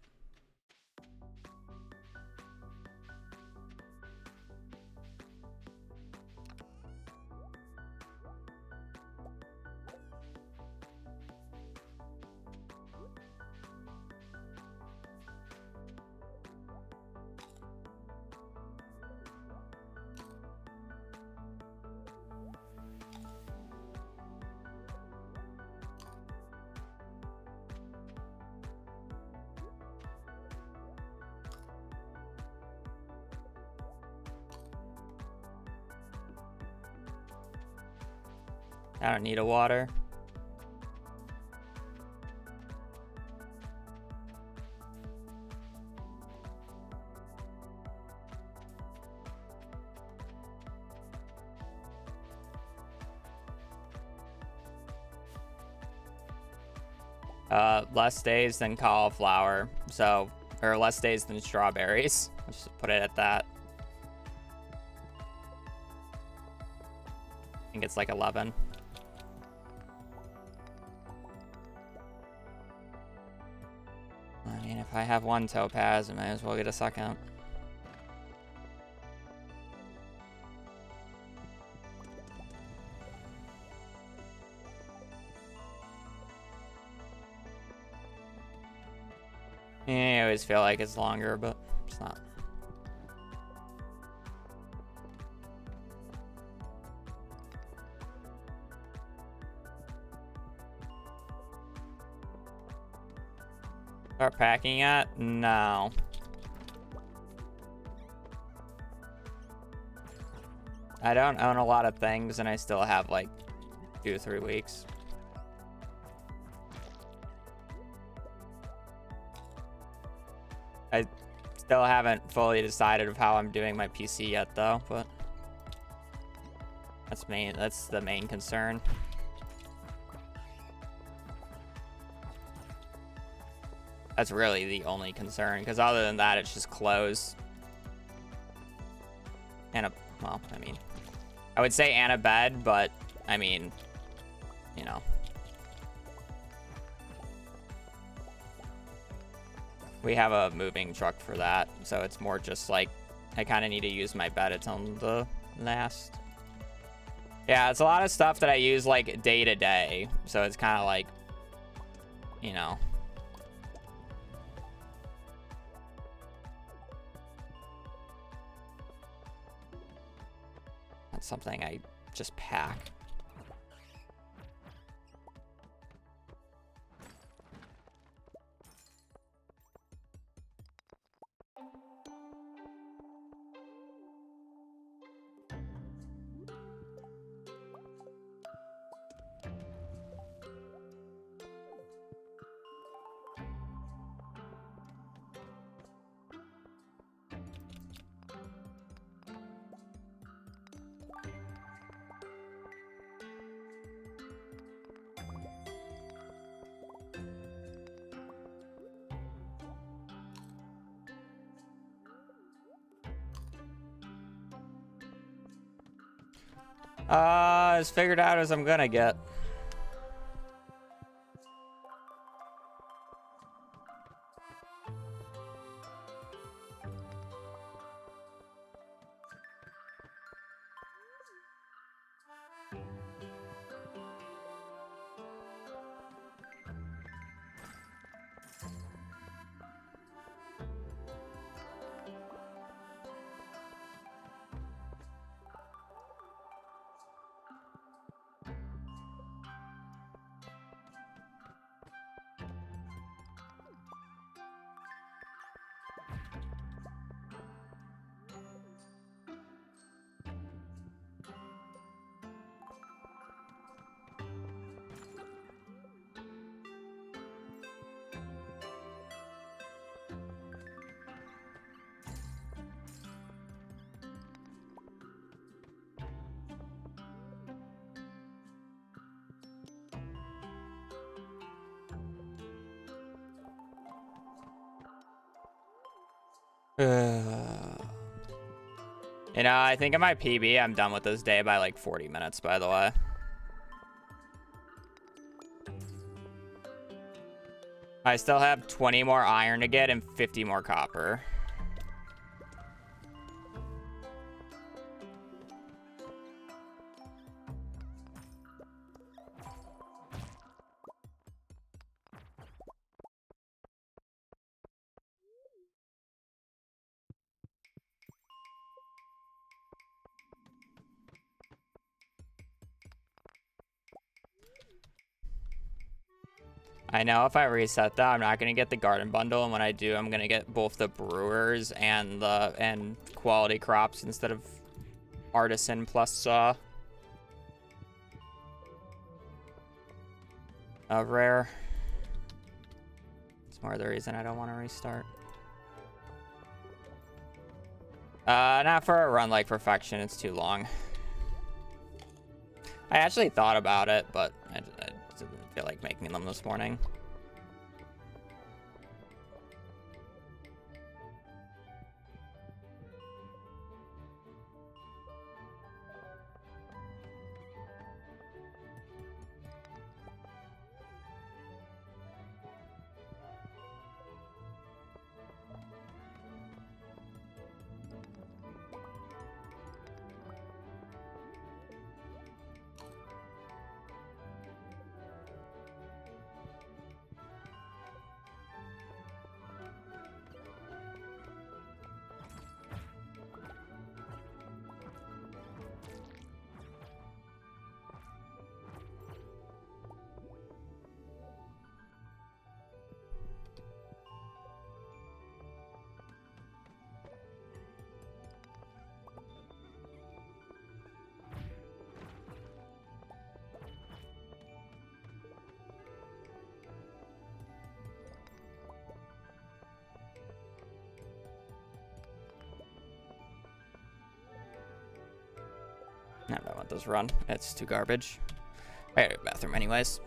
I don't need a water. Less days than cauliflower, so, or less days than strawberries. Let's just put it at that. I think it's like 11. I mean, if I have one topaz, I might as well get a second. Yeah, I always feel like it's longer, but it's not. Start packing it? No. I don't own a lot of things, and I still have like 2 to 3 weeks. I still haven't fully decided of how I'm doing my PC yet, though, but that's the main concern. That's really the only concern, because other than that, it's just clothes. And well, I mean, I would say and a bed, but I mean, you know. We have a moving truck for that, so it's more just like, I kind of need to use my bed until the last. Yeah, it's a lot of stuff that I use like day to day, so it's kind of like, you know. That's something I just pack. As figured out as I'm gonna get. You know, I think in my PB, I'm done with this day by like 40 minutes, by the way. I still have 20 more iron to get and 50 more copper. I know if I reset that, I'm not gonna get the garden bundle, and when I do, I'm gonna get both the brewers and the quality crops instead of artisan plus rare. It's more the reason I don't want to restart. Not for a run like perfection. It's too long. I actually thought about it, but I didn't feel like making them this morning. just run. It's too garbage. I gotta go to the bathroom anyways.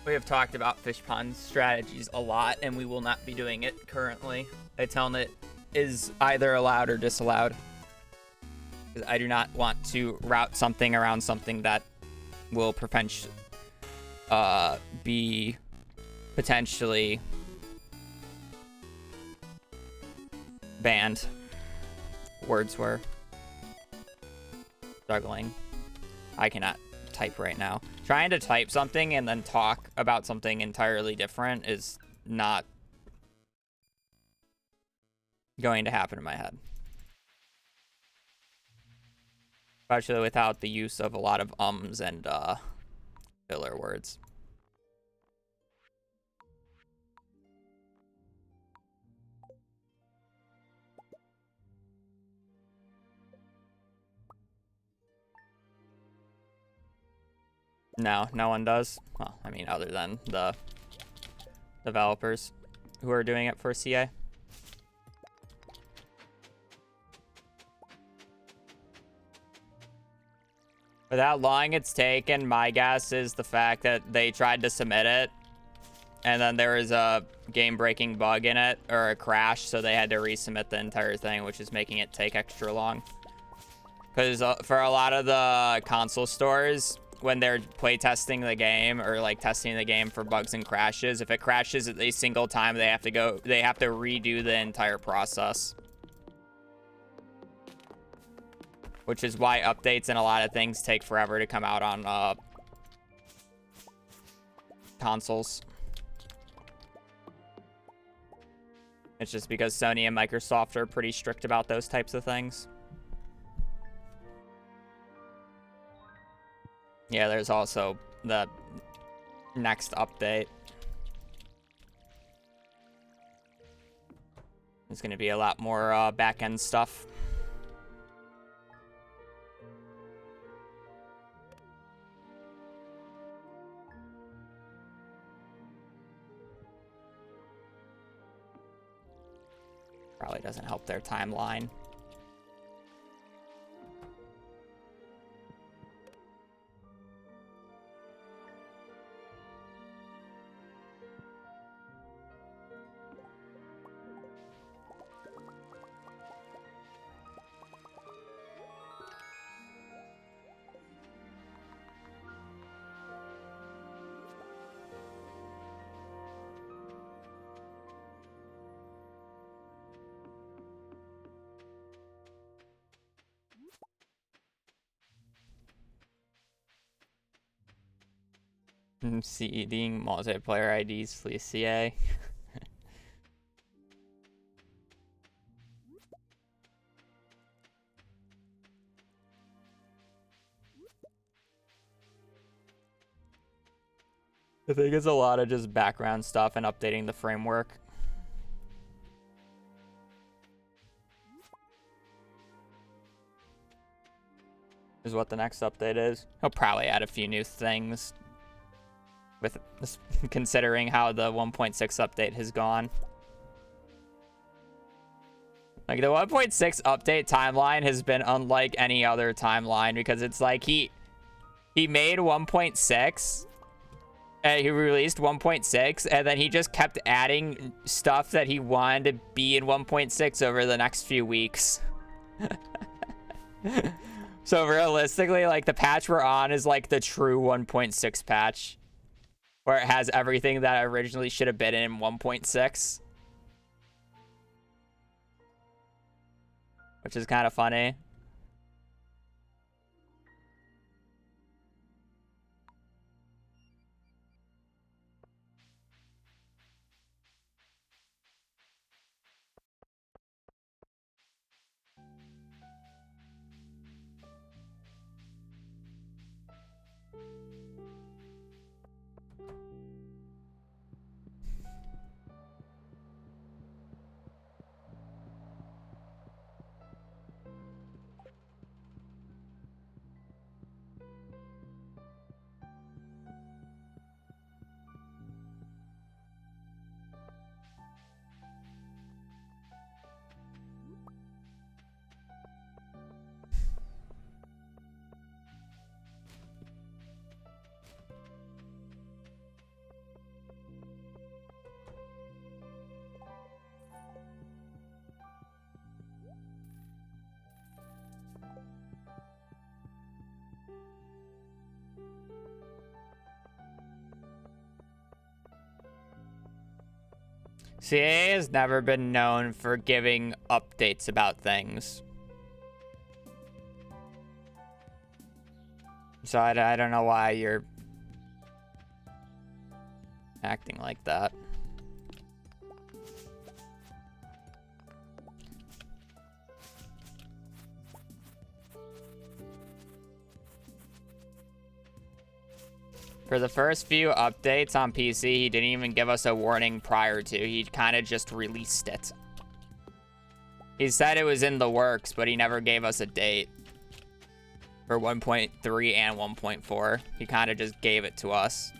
We have talked about fish pond strategies a lot, and we will not be doing it currently. A telnet is either allowed or disallowed. I do not want to route something around something that will be potentially banned. Words were struggling. I cannot type right now. Trying to type something and then talk about something entirely different is not going to happen in my head. Especially without the use of a lot of ums and filler words. No, no one does. Well, I mean, other than the developers who are doing it for CA. With how long it's taken, my guess is the fact that they tried to submit it, and then there was a game-breaking bug in it, or a crash, so they had to resubmit the entire thing, which is making it take extra long. Because for a lot of the console stores, when they're playtesting the game or like testing the game for bugs and crashes, if it crashes at a single time, they have to redo the entire process. which is why updates and a lot of things take forever to come out on consoles. It's just because Sony and Microsoft are pretty strict about those types of things. Yeah, there's also the next update. There's going to be a lot more back-end stuff. Probably doesn't help their timeline. Seeding multiplayer IDs, please, CA. I think it's a lot of just background stuff and updating the framework. Is what the next update is. He'll probably add a few new things with considering how the 1.6 update has gone. Like the 1.6 update timeline has been unlike any other timeline because it's like he made 1.6, he released 1.6, and then he just kept adding stuff that he wanted to be in 1.6 over the next few weeks. So realistically, like the patch we're on is like the true 1.6 patch, where it has everything that originally should have been in 1.6. Which is kind of funny. CA has never been known for giving updates about things. So I don't know why you're acting like that. For the first few updates on PC, he didn't even give us a warning prior to. He kind of just released it. He said it was in the works, but he never gave us a date. For 1.3 and 1.4. He kind of just gave it to us.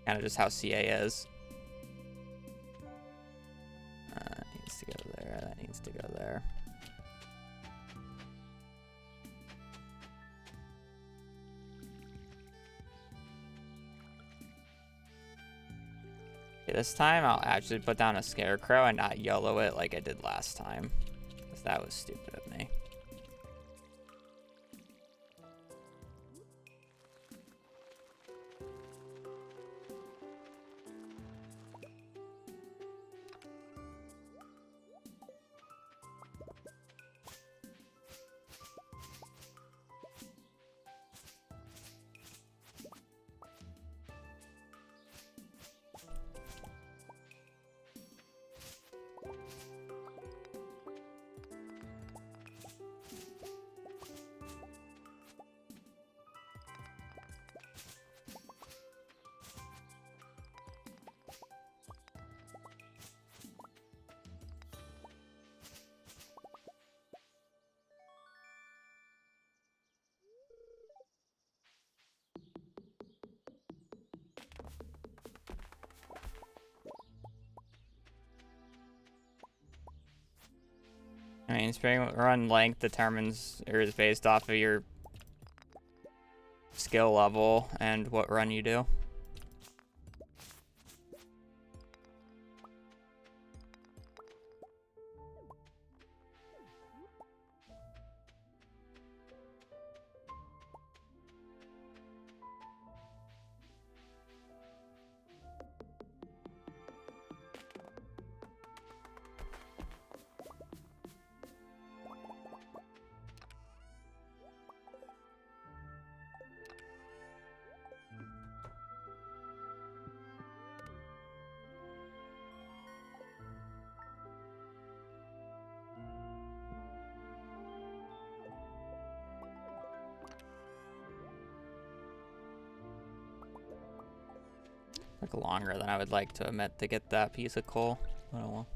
Kind of just how CA is. That needs to go there. That needs to go there. This time, I'll actually put down a scarecrow and not YOLO it like I did last time. Because that was stupid of me. mean, speedrun length determines or is based off of your skill level and what run you do. Took longer than I would like to admit to get that piece of coal. Oh well.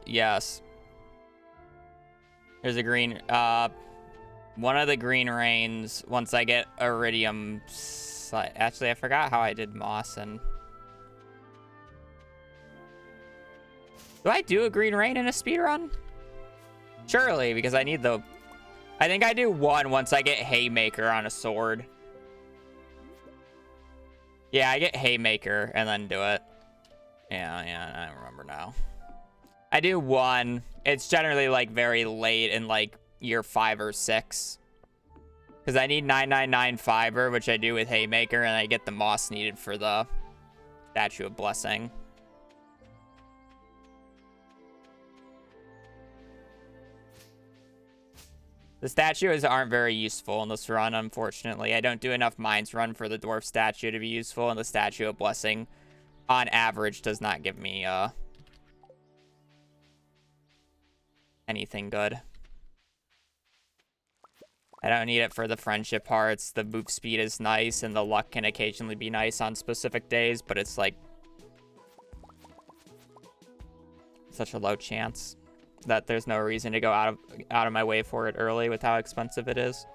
Yes. There's a green, one of the green rains, once I get iridium, actually, I forgot how I did moss and... Do I do a green rain in a speedrun? Surely, because I need the... I think I do one once I get haymaker on a sword. Yeah, I get haymaker and then do it. Yeah, I remember now. I do one. It's generally like very late in like year 5 or 6. Because I need 999 fiber, which I do with haymaker, and I get the moss needed for the Statue of Blessing. The statues aren't very useful in this run, unfortunately. I don't do enough mines run for the dwarf statue to be useful, and the Statue of Blessing, on average, does not give me anything good. I don't need it for the friendship hearts. The move speed is nice, and the luck can occasionally be nice on specific days, but it's like such a low chance that there's no reason to go out of my way for it early with how expensive it is.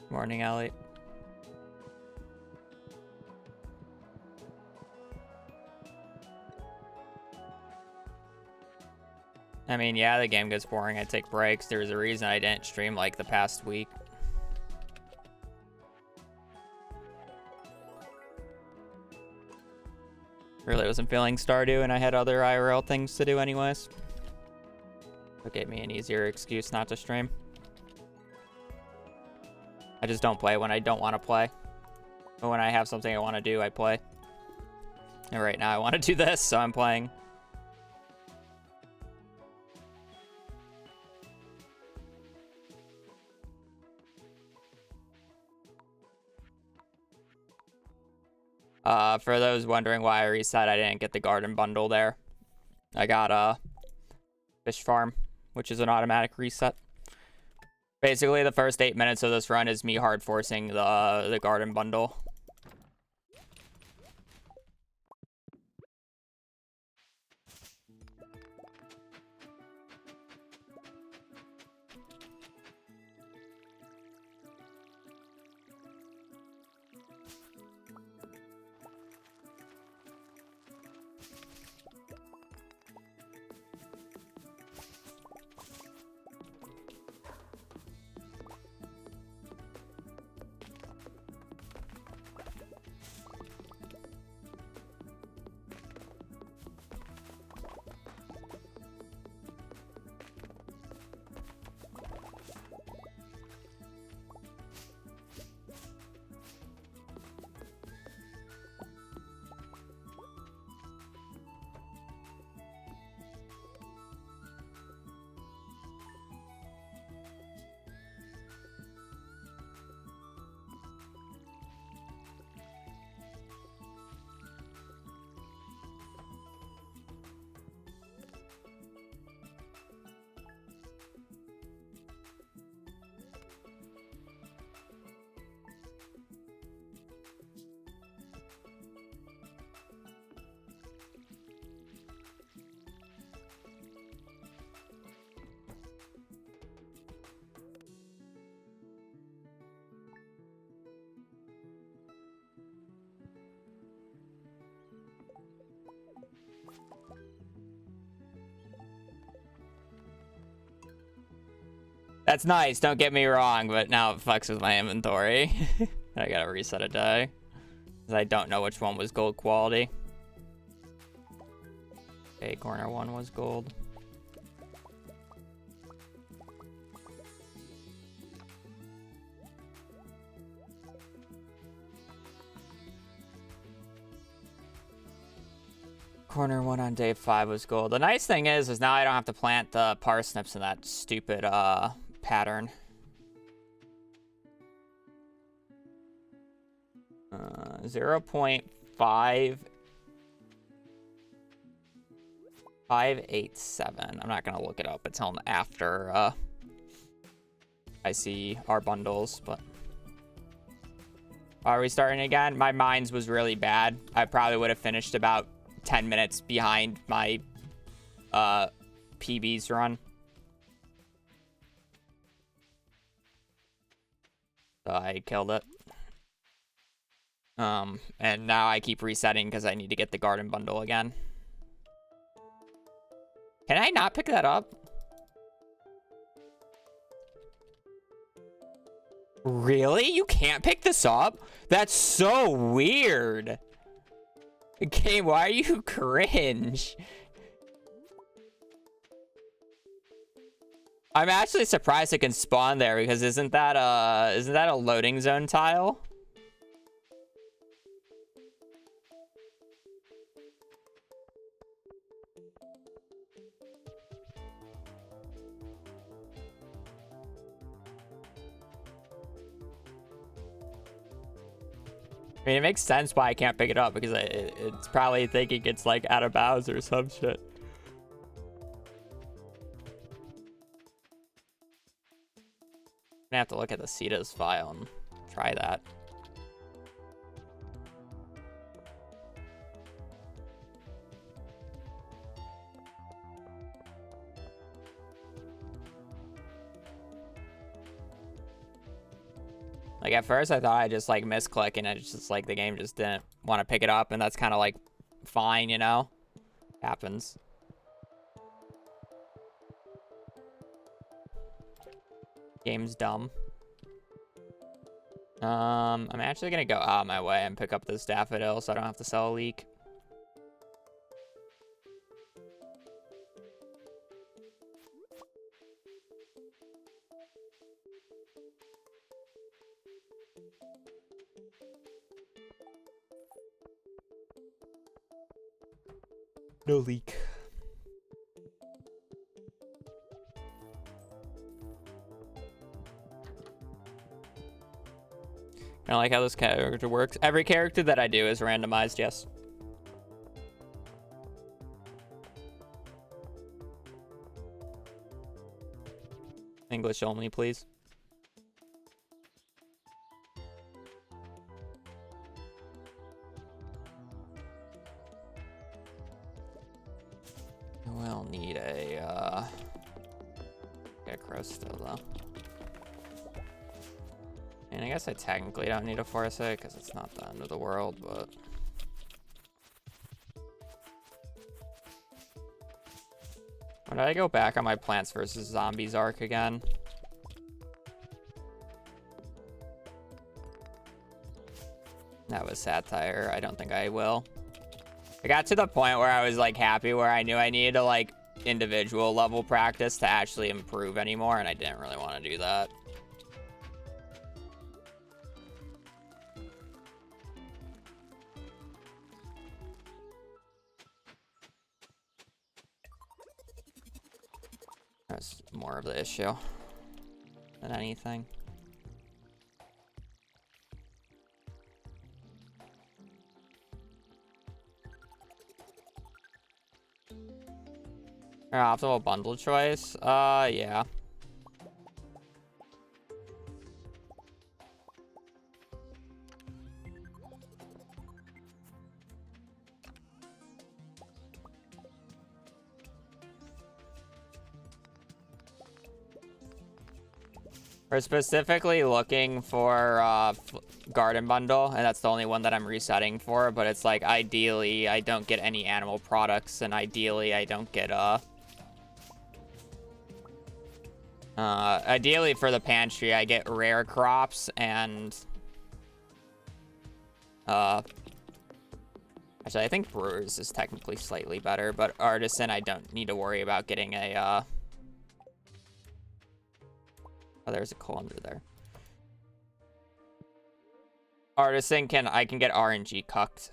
Morning, Ellie. I mean, yeah, the game gets boring. I take breaks. There's a reason I didn't stream like the past week. Really wasn't feeling Stardew, and I had other IRL things to do anyways. It gave me an easier excuse not to stream. I just don't play when I don't want to play. But when I have something I want to do, I play. And right now I want to do this, so I'm playing. For those wondering why I reset, I didn't get the garden bundle there. I got a fish farm, which is an automatic reset. Basically, the first 8 minutes of this run is me hard forcing the garden bundle. That's nice, don't get me wrong, but now it fucks with my inventory. I gotta reset a die. Because I don't know which one was gold quality. Okay, corner 1 was gold. Corner 1 on day 5 was gold. The nice thing is now I don't have to plant the parsnips in that stupid pattern. 0.587. I'm not gonna look it up until after I see our bundles, but are we starting again? My mines was really bad. I probably would have finished about 10 minutes behind my PB's run. So I killed it. And now I keep resetting because I need to get the garden bundle again. Can I not pick that up? Really? You can't pick this up? That's so weird. Okay, why are you cringe? I'm actually surprised it can spawn there because isn't that a loading zone tile? I mean, it makes sense why I can't pick it up because it's probably thinking it's like out of bounds or some shit. I'm gonna have to look at the CETA's file and try that. Like at first I thought I just like misclick and it's just like the game just didn't want to pick it up, and that's kind of like fine, you know? Happens. Game's dumb. I'm actually gonna go out of my way and pick up this daffodil so I don't have to sell a leak. No leak. I don't like how this character works. Every character that I do is randomized, yes. English only, please. We'll need a crystal though. And I guess I technically don't need to force it because it's not the end of the world, but when did I go back on my Plants vs. Zombies arc again? That was satire. I don't think I will. I got to the point where I was like happy where I knew I needed to like individual level practice to actually improve anymore, and I didn't really want to do that. That's more of the issue than anything. Optimal bundle choice? Yeah. We're specifically looking for garden bundle, and that's the only one that I'm resetting for, but it's like ideally I don't get any animal products, and ideally I don't get Ideally for the pantry, I get rare crops and actually I think brewers is technically slightly better, but artisan I don't need to worry about getting a oh, there's a coal under there. Artisan I can get RNG cucked.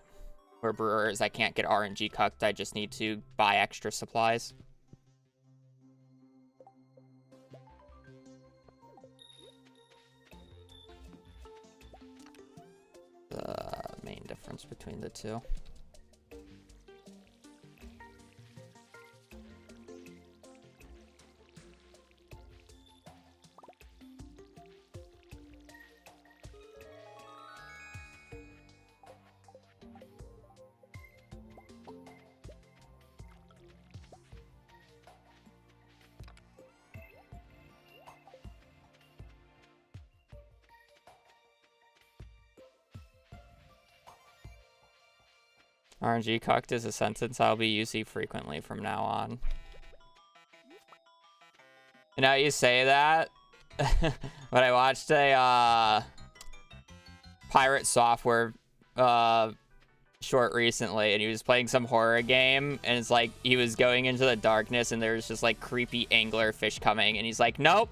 For brewers, I can't get RNG cucked. I just need to buy extra supplies. The main difference between the two. RNG cucked is a sentence I'll be using frequently from now on. You know, you say that, but I watched a pirate software short recently, and he was playing some horror game, and it's like he was going into the darkness, and there's just like creepy angler fish coming, and he's like, nope,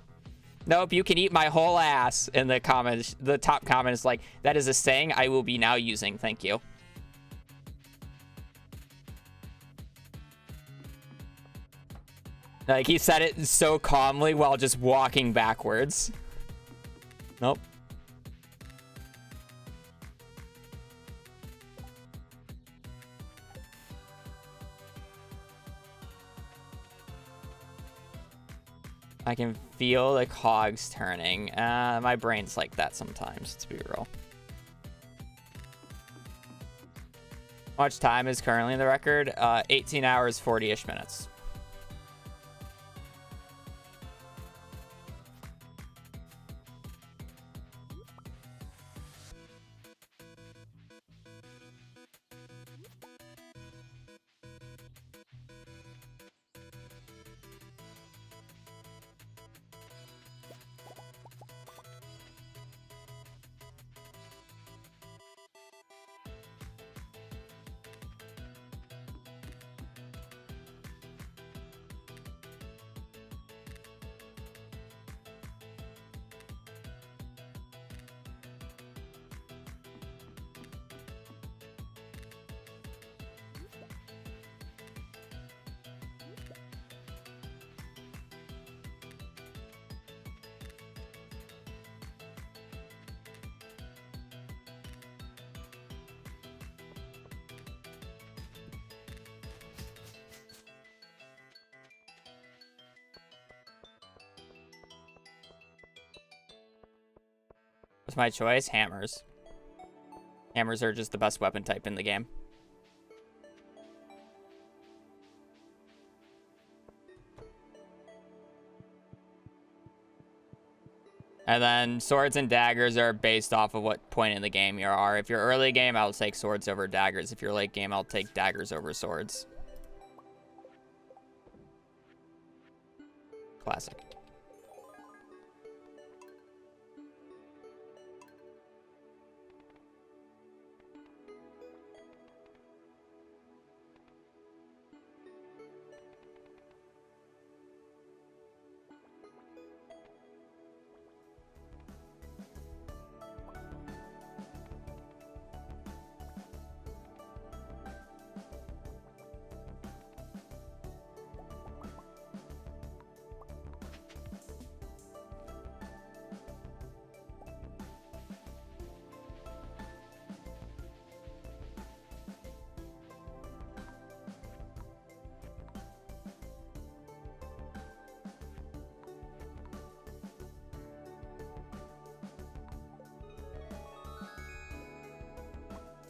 you can eat my whole ass. And the comments, the top comment is like, that is a saying I will be now using, thank you. Like, he said it so calmly while just walking backwards. Nope. I can feel the cogs turning. My brain's like that sometimes, let's be real. How much time is currently in the record? 18 hours, 40-ish minutes. What's my choice? Hammers. Hammers are just the best weapon type in the game. And then swords and daggers are based off of what point in the game you are. If you're early game, I'll take swords over daggers. If you're late game, I'll take daggers over swords. Classic.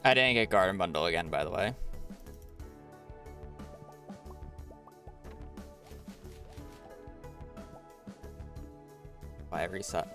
I didn't get garden bundle again, by the way. Why reset?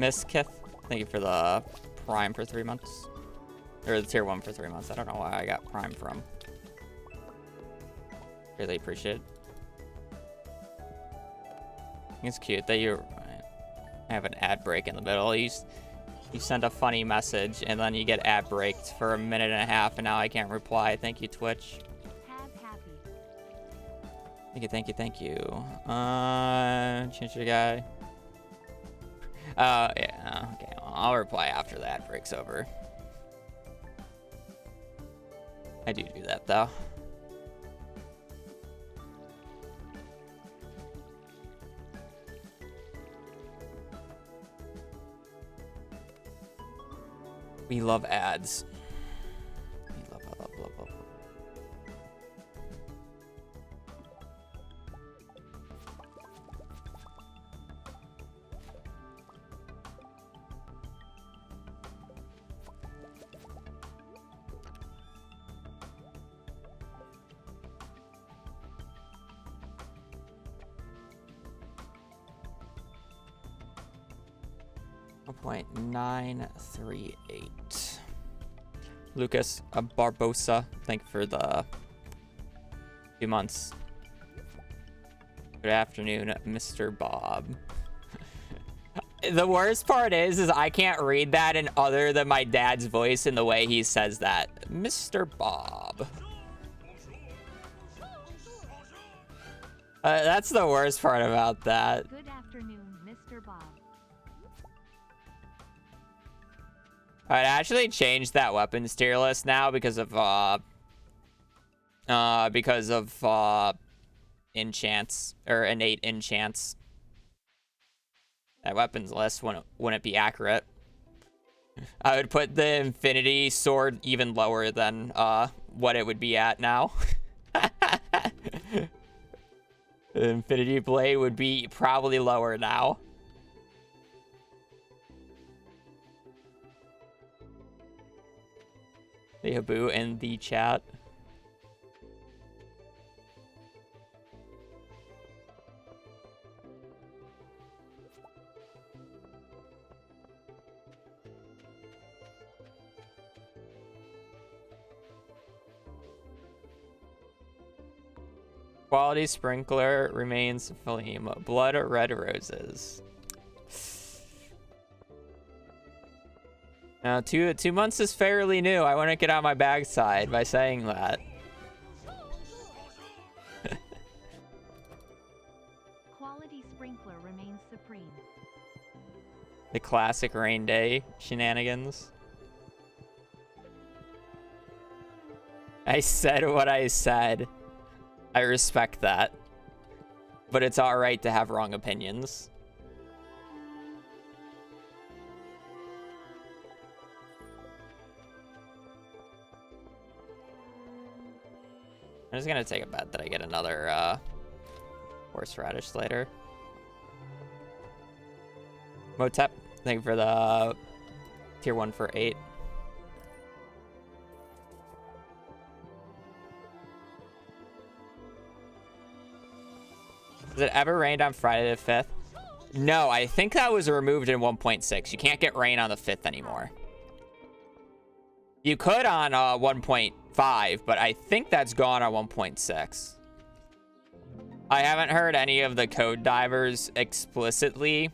Miss Kith, thank you for the Prime for 3 months. Or the tier 1 for 3 months. I don't know why I got Prime from. Really appreciate it. It's cute that you have an ad break in the middle. You send a funny message and then you get ad breaked for a minute and a half and now I can't reply. Thank you, Twitch. Thank you. Change the guy. Yeah, okay. I'll reply after the ad break's over. I do that though. We love ads. We love. 0.938. Lucas Barbosa, thank you for the 2 months. Good afternoon, Mr. Bob. The worst part is I can't read that in other than my dad's voice and the way he says that. Mr. Bob. That's the worst part about that. Good afternoon, Mr. Bob. I'd actually changed that weapons tier list now because of enchants or innate enchants. That weapons list wouldn't be accurate. I would put the infinity sword even lower than what it would be at now. The infinity blade would be probably lower now. The Habu in the chat. Quality sprinkler remains flame. Blood red roses. Now, two months is fairly new. I want to get on my backside by saying that. Quality sprinkler remains supreme. The classic rain day shenanigans. I said what I said. I respect that. But it's alright to have wrong opinions. I'm just gonna take a bet that I get another horseradish later. Motep, thank you for the tier 1 for 8. Has it ever rained on Friday the 5th? No, I think that was removed in 1.6. You can't get rain on the 5th anymore. You could on 1.5, but I think that's gone on 1.6. I haven't heard any of the code divers explicitly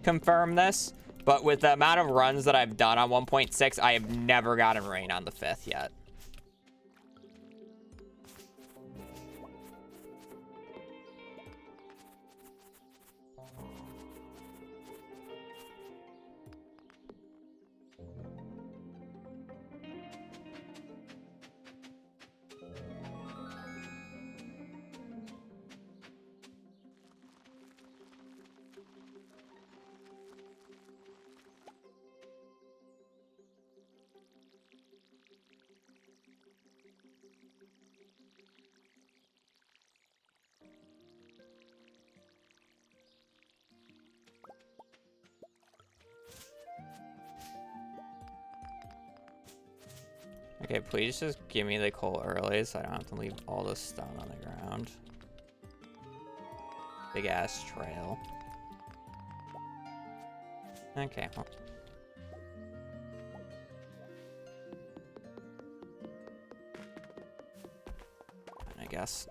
confirm this, but with the amount of runs that I've done on 1.6, I have never gotten rain on the 5th yet. Okay, please just give me the coal early so I don't have to leave all this stone on the ground. Big ass trail. Okay, well. I guess.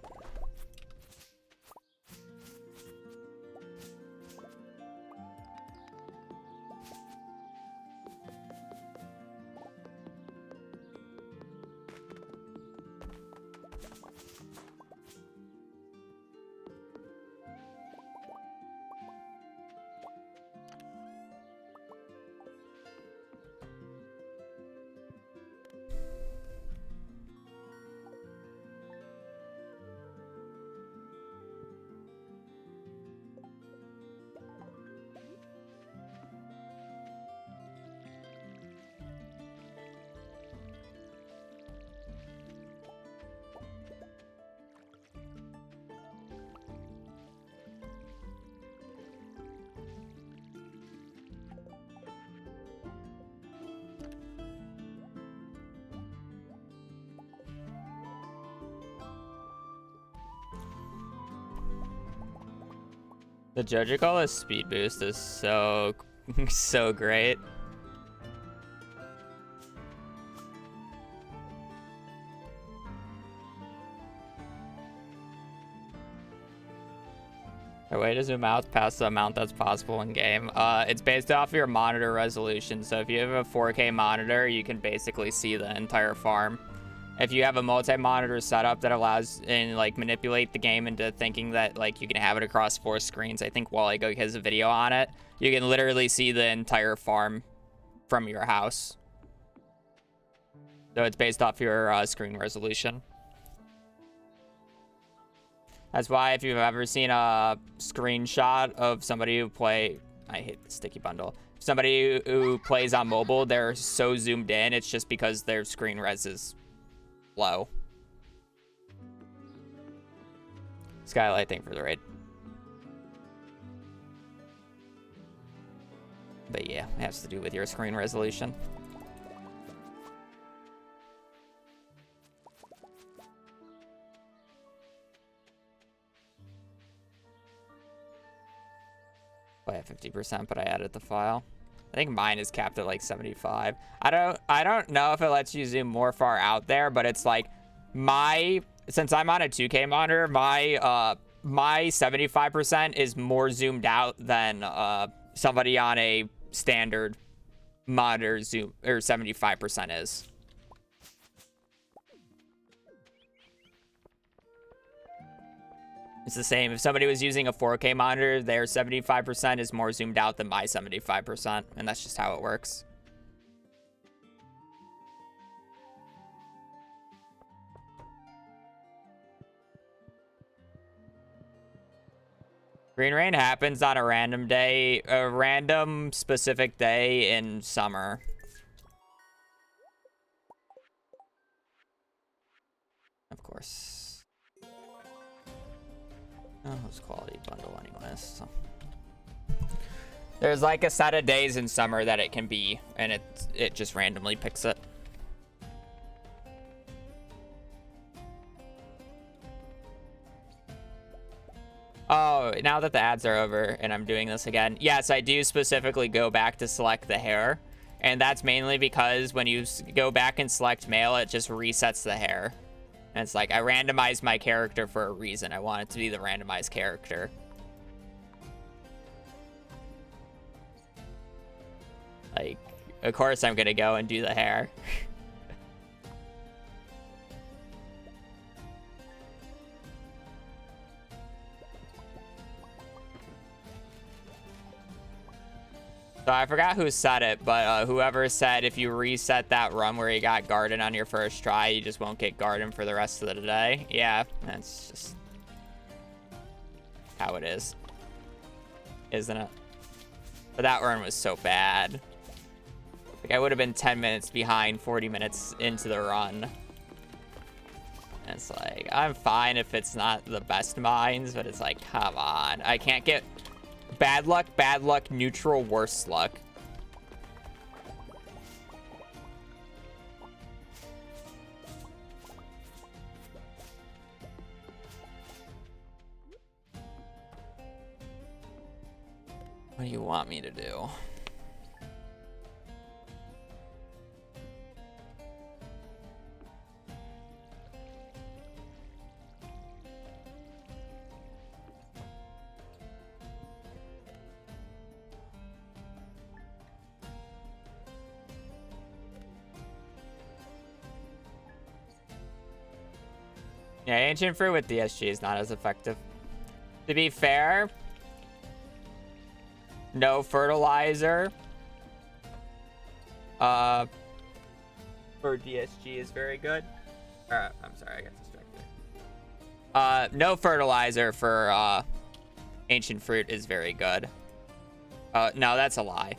The Jojicola speed boost is so, so great. A way to zoom out past the amount that's possible in game. It's based off your monitor resolution. So if you have a 4K monitor, you can basically see the entire farm. If you have a multi-monitor setup that allows and like manipulate the game into thinking that like you can have it across 4 screens, I think Wally Go has a video on it. You can literally see the entire farm from your house. So it's based off your screen resolution. That's why if you've ever seen a screenshot of somebody who I hate the sticky bundle. Somebody who plays on mobile, they're so zoomed in, it's just because their screen res is low. Skylight thing for the raid. But yeah, it has to do with your screen resolution. At 50%, but I added the file. I think mine is capped at like 75. I don't know if it lets you zoom more far out there, but it's like since I'm on a 2K monitor, my 75% is more zoomed out than somebody on a standard monitor zoom or 75% is. It's the same. If somebody was using a 4K monitor, their 75% is more zoomed out than my 75%, and that's just how it works. Green rain happens on a random day, a random specific day in summer. Of course. Oh, it's quality bundle anyways. So. There's like a set of days in summer that it can be, and it just randomly picks it. Oh, now that the ads are over and I'm doing this again, yes, I do specifically go back to select the hair, and that's mainly because when you go back and select male, it just resets the hair. And it's like, I randomized my character for a reason. I want it to be the randomized character. Like, of course I'm gonna go and do the hair. So I forgot who said it, but whoever said if you reset that run where you got Garden on your first try, you just won't get Garden for the rest of the day. Yeah, that's just how it is, isn't it? But that run was so bad. Like, I would have been 10 minutes behind 40 minutes into the run. And it's like, I'm fine if it's not the best mines, but it's like, come on. I can't get... Bad luck, neutral, worst luck. What do you want me to do? Yeah, ancient fruit with DSG is not as effective. To be fair, no fertilizer for DSG is very good. I'm sorry, I got distracted. No fertilizer for ancient fruit is very good. No, that's a lie.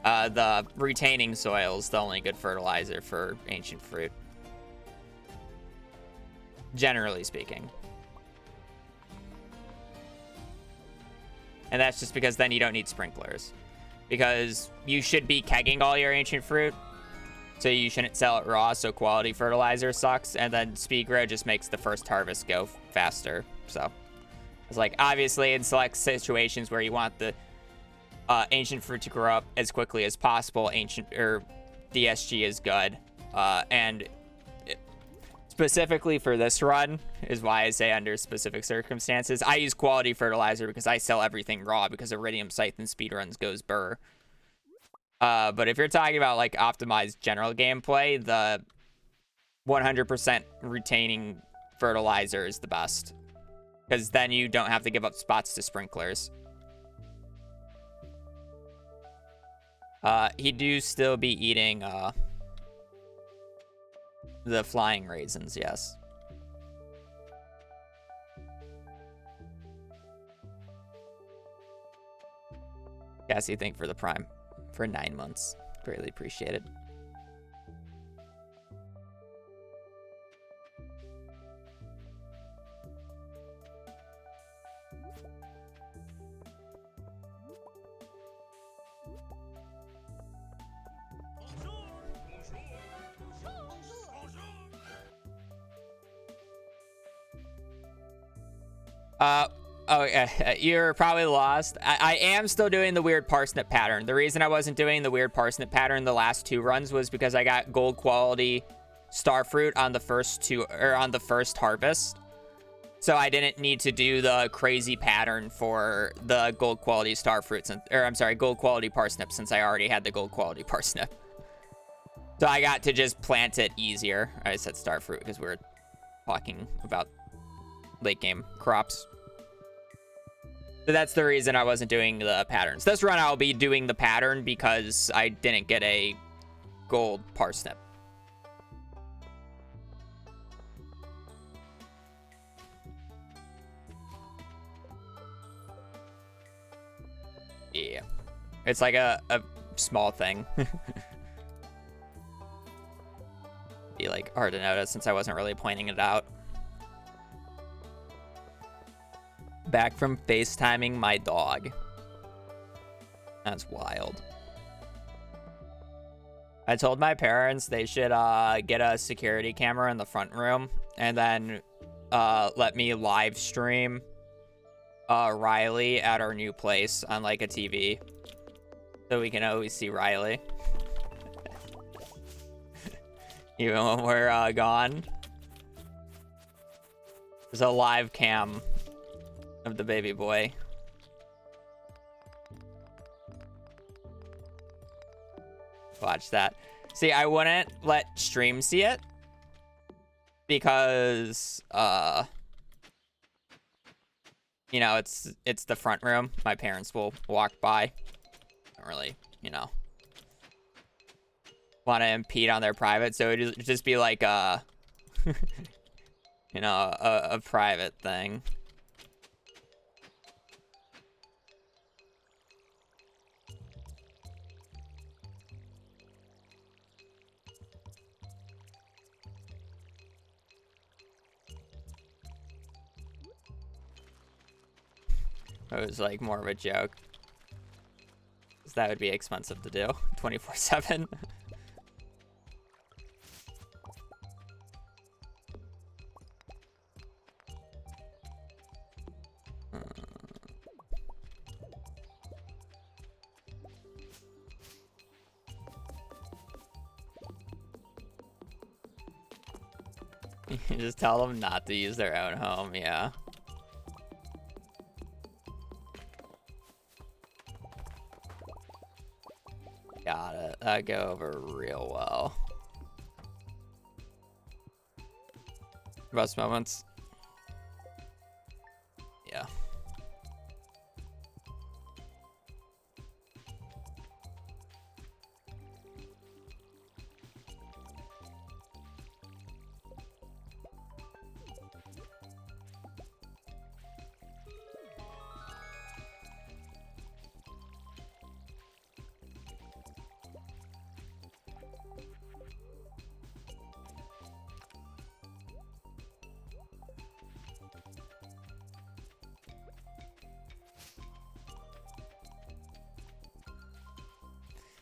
The retaining soil is the only good fertilizer for ancient fruit. Generally speaking. And that's just because then you don't need sprinklers. Because you should be kegging all your ancient fruit. So you shouldn't sell it raw, so quality fertilizer sucks. And then speed grow just makes the first harvest go faster. So it's like, obviously in select situations where you want the ancient fruit to grow up as quickly as possible, DSG is good. And specifically for this run is why I say under specific circumstances. I use quality fertilizer because I sell everything raw because Iridium Scythe and speedruns goes burr. But if you're talking about like optimized general gameplay, the 100% retaining fertilizer is the best. Because then you don't have to give up spots to sprinklers. He do still be eating the flying raisins, yes. Cassie, thank for the prime for 9 months. Greatly appreciated. Oh, you're probably lost. I am still doing the weird parsnip pattern. The reason I wasn't doing the weird parsnip pattern the last 2 runs was because I got gold quality starfruit on the first harvest. So I didn't need to do the crazy pattern for the gold quality starfruit, gold quality parsnip, since I already had the gold quality parsnip. So I got to just plant it easier. I said starfruit because we're talking about late game crops. So that's the reason I wasn't doing the patterns. This run I'll be doing the pattern because I didn't get a gold parsnip. Yeah. It's like a small thing. Be like hard to notice since I wasn't really pointing it out. Back from FaceTiming my dog. That's wild. I told my parents they should get a security camera in the front room and then let me live stream Riley at our new place on like a TV. So we can always see Riley. Even when we're gone. There's a live cam of the baby boy. Watch that. See, I wouldn't let stream see it because you know, it's the front room. My parents will walk by. Don't really, you know, want to impede on their private, so it'd just be like a you know, a private thing. It was like more of a joke. Because that would be expensive to do 24/7. You just tell them not to use their own home, yeah. Got it. That'd go over real well. Best moments. Yeah.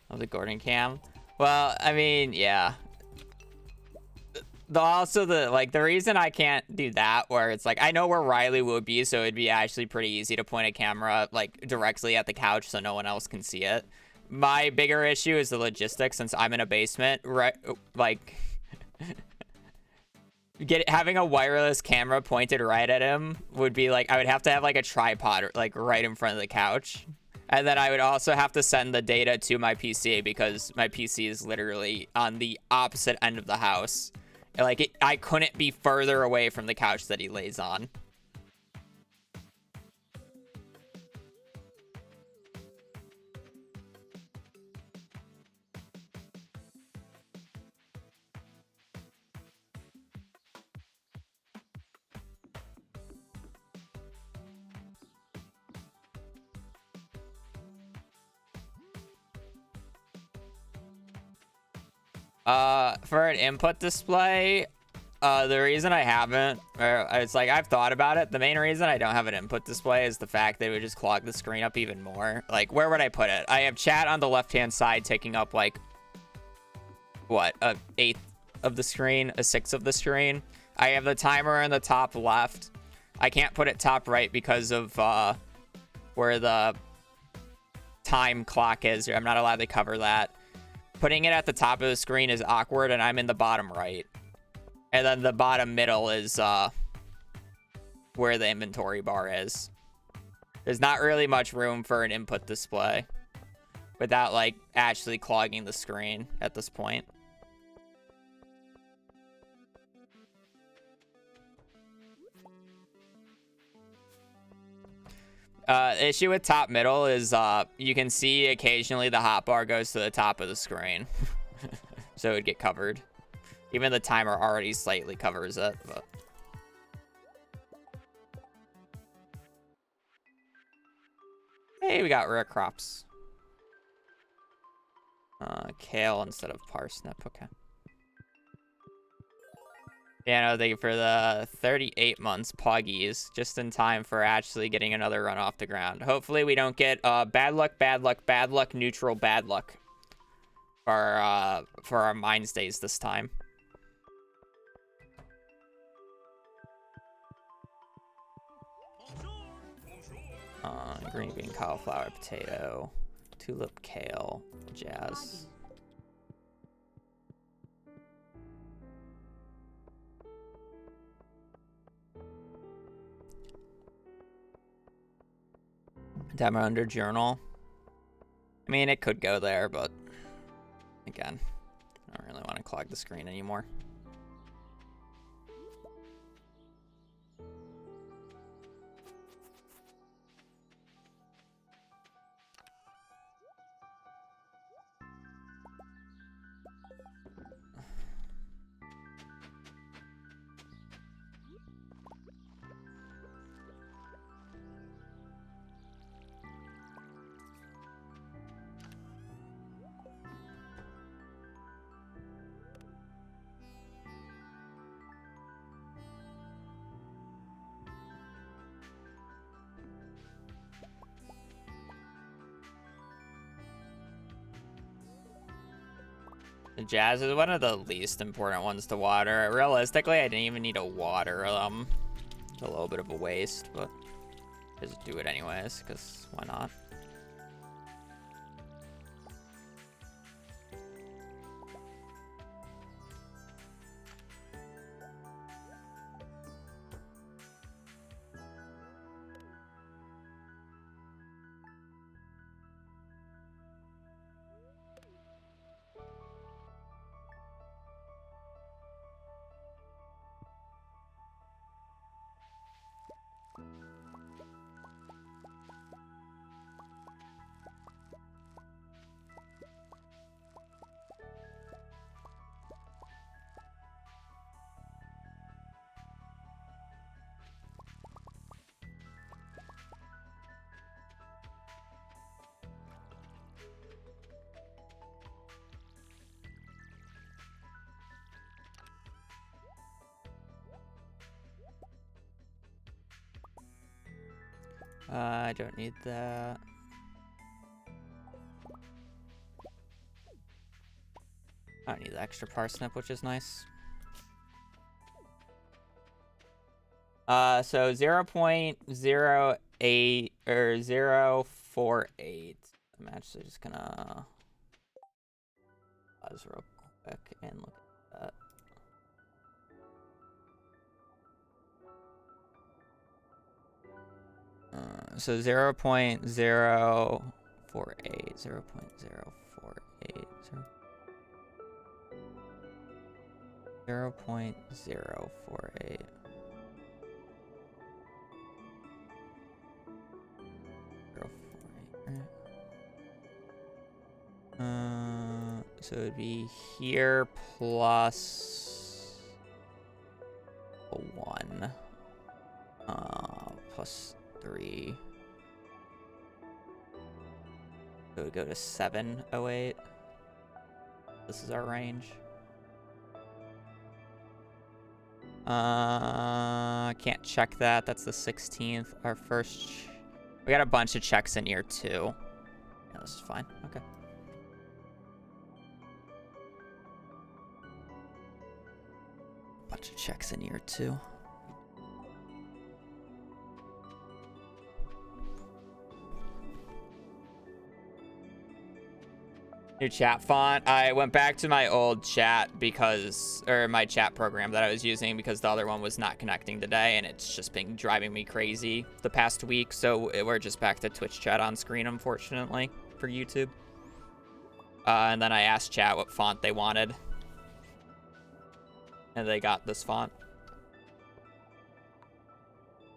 Of the Gordon cam. Well, I mean, yeah. The reason I can't do that, where it's like I know where Riley would be, so it'd be actually pretty easy to point a camera like directly at the couch so no one else can see it. My bigger issue is the logistics, since I'm in a basement, right? Like having a wireless camera pointed right at him would be like, I would have to have like a tripod like right in front of the couch. And then I would also have to send the data to my PC because my PC is literally on the opposite end of the house. Like, I couldn't be further away from the couch that he lays on. For an input display, the reason I haven't, or it's like I've thought about it. The main reason I don't have an input display is the fact that it would just clog the screen up even more. Like, where would I put it? I have chat on the left-hand side taking up like, what, a eighth of the screen, a sixth of the screen. I have the timer in the top left. I can't put it top right because of where the time clock is. I'm not allowed to cover that. Putting it at the top of the screen is awkward, and I'm in the bottom right. And then the bottom middle is where the inventory bar is. There's not really much room for an input display without, like, actually clogging the screen at this point. Issue with top middle is you can see occasionally the hotbar goes to the top of the screen. So it would get covered. Even the timer already slightly covers it. But... Hey, we got rare crops. Kale instead of parsnip. Okay. Yeah, no, thank you for the 38 months, Poggies, just in time for actually getting another run off the ground. Hopefully we don't get bad luck, bad luck, bad luck, neutral, bad luck for our mines days this time. Green bean, cauliflower, potato, tulip, kale, jazz. Demo under journal. I mean, it could go there, but again, I don't really want to clog the screen anymore. The jazz is one of the least important ones to water. Realistically, I didn't even need to water them. It's a little bit of a waste, but just do it anyways, because why not? I don't need that. I don't need the extra parsnip, which is nice. So 0.08 or 0.48. I'm actually just gonna pause real quick and look at that. So 0.048, 0.048, 0.048. So it'd be here plus 1, plus 3. So it would go to 708. This is our range. Can't check that. That's the 16th. Our first. We got a bunch of checks in year 2. Yeah, this is fine. Okay. Bunch of checks in year 2. New chat font. I went back to my old chat or my chat program that I was using because the other one was not connecting today, and it's just been driving me crazy the past week. So we're just back to Twitch chat on screen, unfortunately, for YouTube. And then I asked chat what font they wanted, and they got this font.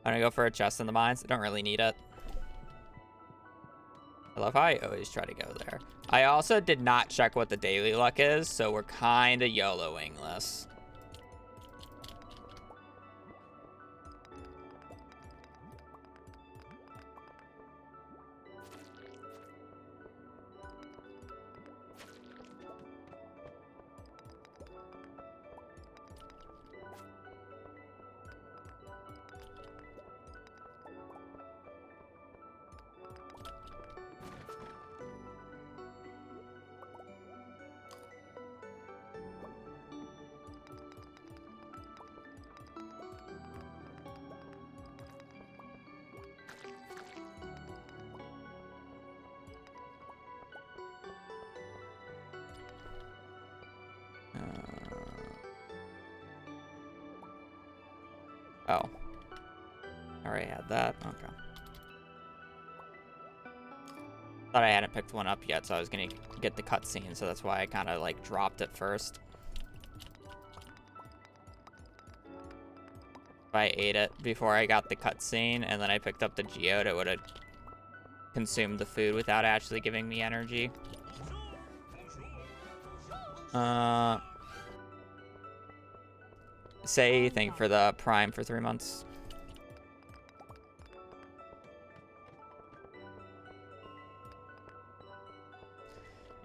I'm gonna go for a chest in the mines. I don't really need it. I love how I always try to go there. I also did not check what the daily luck is, so we're kind of YOLOing this. Oh. Already had that. Okay. Thought I hadn't picked one up yet, so I was gonna get the cutscene, so that's why I kind of like dropped it first. If I ate it before I got the cutscene, and then I picked up the geode, it would have consumed the food without actually giving me energy. Say anything for the Prime for 3 months.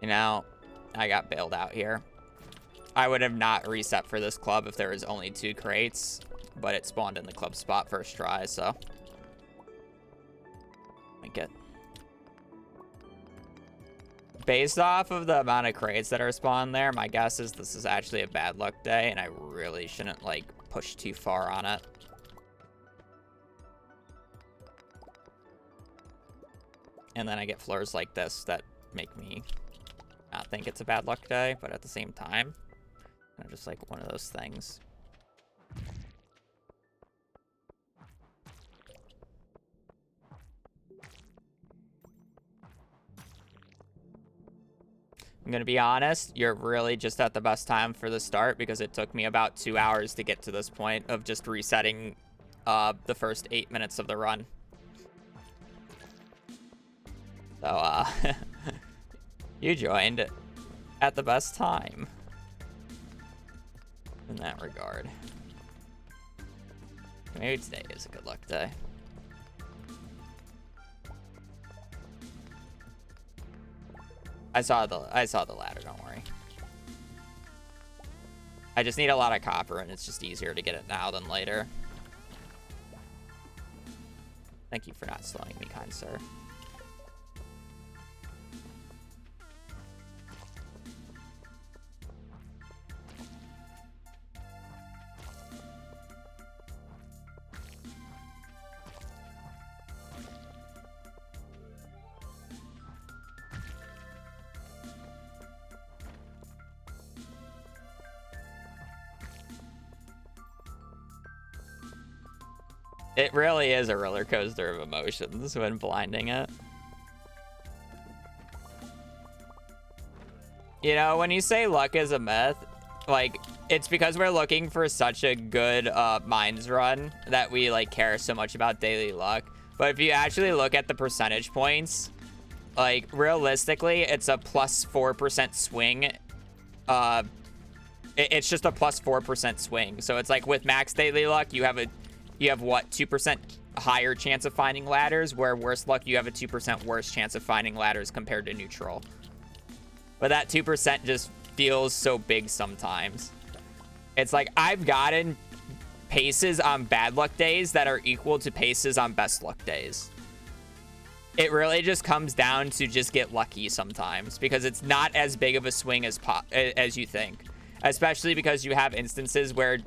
You know, I got bailed out here. I would have not reset for this club if there was only 2 crates, but it spawned in the club spot first try, so. I get. Based off of the amount of crates that are spawned there, my guess is this is actually a bad luck day, and I really shouldn't, like, push too far on it. And then I get floors like this that make me not think it's a bad luck day, but at the same time, kind of just like one of those things. I'm gonna be honest, you're really just at the best time for the start because it took me about 2 hours to get to this point of just resetting the first 8 minutes of the run. So, you joined at the best time in that regard. Maybe today is a good luck day. I saw the ladder, don't worry. I just need a lot of copper, and it's just easier to get it now than later. Thank you for not slowing me, kind sir. It really is a roller coaster of emotions when blinding it. You know, when you say luck is a myth, like, it's because we're looking for such a good mines run that we, like, care so much about daily luck. But if you actually look at the percentage points, like, realistically, it's a plus 4% swing. It's just a plus 4% swing. So it's like with max daily luck, you have what, 2% higher chance of finding ladders, where worse luck, you have a 2% worse chance of finding ladders compared to neutral. But that 2% just feels so big sometimes. It's like, I've gotten paces on bad luck days that are equal to paces on best luck days. It really just comes down to just get lucky sometimes, because it's not as big of a swing as you think. Especially because you have instances where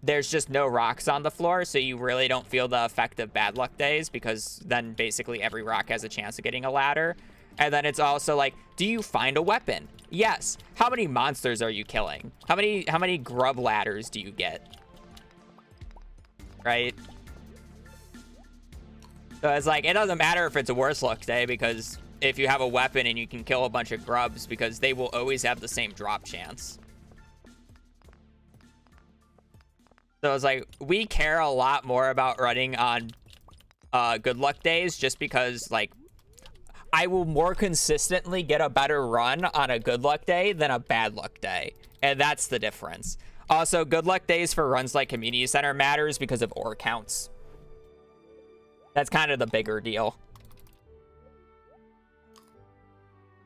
there's just no rocks on the floor, so you really don't feel the effect of bad luck days, because then basically every rock has a chance of getting a ladder. And then it's also like, do you find a weapon? Yes. How many monsters are you killing? How many grub ladders do you get? Right? So it's like, it doesn't matter if it's a worse luck day, because if you have a weapon and you can kill a bunch of grubs, because they will always have the same drop chance. So it's like, we care a lot more about running on good luck days, just because, like, I will more consistently get a better run on a good luck day than a bad luck day. And that's the difference. Also, good luck days for runs like Community Center matters because of ore counts. That's kind of the bigger deal.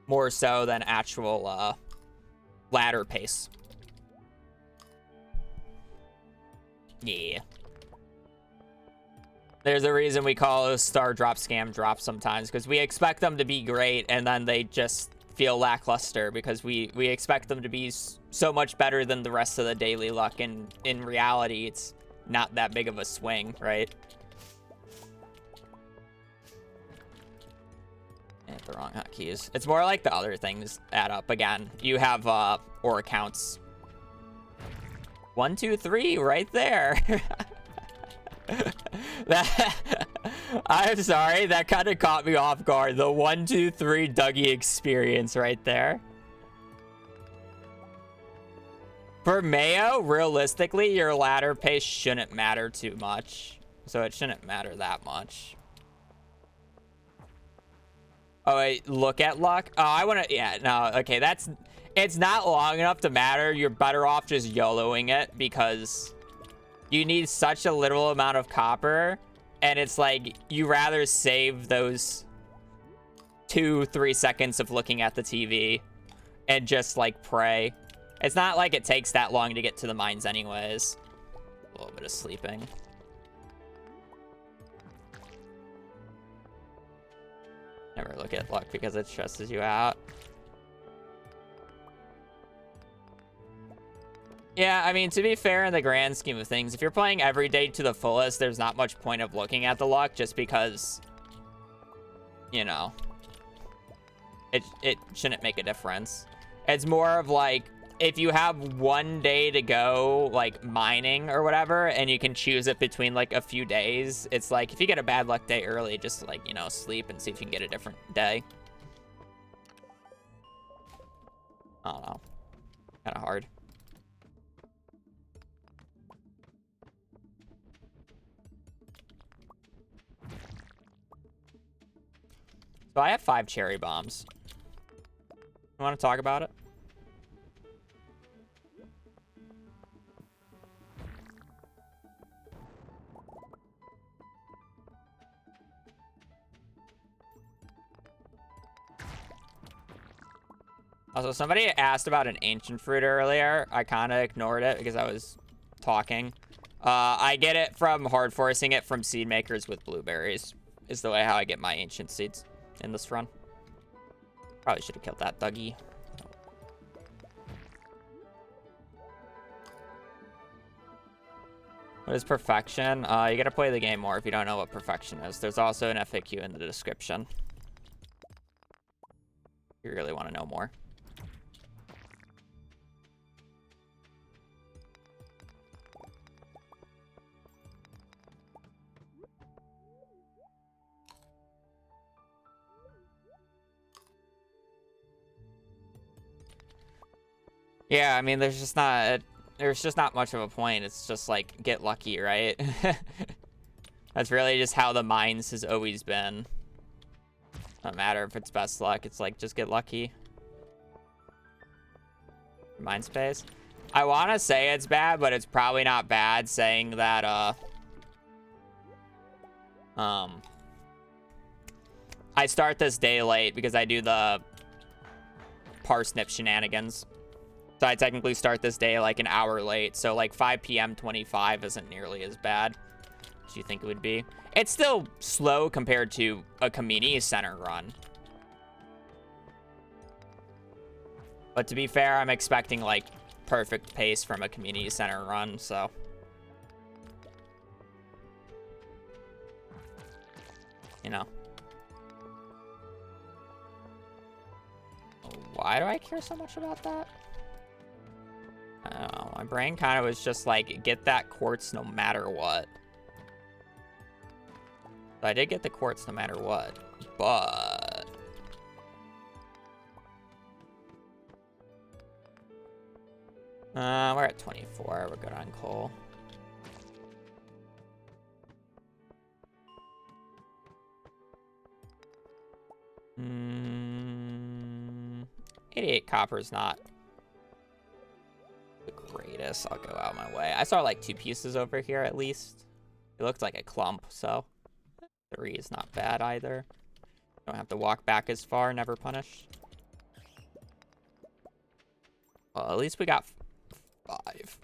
More so than actual ladder pace. Yeah. There's a reason we call those star drop scam drops sometimes, because we expect them to be great and then they just feel lackluster, because we expect them to be so much better than the rest of the daily luck, and in reality it's not that big of a swing, right? Hit the wrong hotkeys. It's more like the other things add up. Again, you have ore counts. 1, 2, 3 right there. I'm sorry, that kind of caught me off guard. The 1, 2, 3 Dougie experience right there. For Mayo, realistically, your ladder pace shouldn't matter too much. So it shouldn't matter that much. Oh, wait, look at luck? Oh, I want to... Yeah, no, okay, that's... It's not long enough to matter. You're better off just YOLOing it, because you need such a little amount of copper, and it's like, you rather save those 2-3 seconds of looking at the TV and just, like, pray. It's not like it takes that long to get to the mines anyways. A little bit of sleeping. Never look at luck because it stresses you out. Yeah, I mean, to be fair, in the grand scheme of things, if you're playing every day to the fullest, there's not much point of looking at the luck, just because, you know, it shouldn't make a difference. It's more of like, if you have one day to go, like, mining or whatever, and you can choose it between, like, a few days, it's like, if you get a bad luck day early, just, like, you know, sleep and see if you can get a different day. I don't know. Kind of hard. So I have 5 cherry bombs. You want to talk about it? Also, somebody asked about an ancient fruit earlier. I kind of ignored it because I was talking. I get it from hard forcing it from seed makers with blueberries. Is the way how I get my ancient seeds in this run. Probably should have killed that Dougie. What is perfection? You gotta play the game more if you don't know what perfection is. There's also an FAQ in the description. If you really want to know more. Yeah, I mean, there's just not much of a point. It's just like get lucky, right? That's really just how the mines has always been. Doesn't matter if it's best luck. It's like just get lucky. Mine space. I want to say it's bad, but it's probably not bad saying that I start this day late because I do the parsnip shenanigans. So I technically start this day like an hour late. So like 5 p.m. 25 isn't nearly as bad as you think it would be. It's still slow compared to a community center run. But to be fair, I'm expecting like perfect pace from a community center run, so. You know. Why do I care so much about that? I don't know. My brain kind of was just like, get that quartz no matter what. So I did get the quartz no matter what, but... we're at 24. We're good on coal. 88 copper is not the greatest. I'll go out my way. I saw like 2 pieces over here at least. It looked like a clump, so 3 is not bad either. Don't have to walk back as far, never punished. Well, at least we got 5.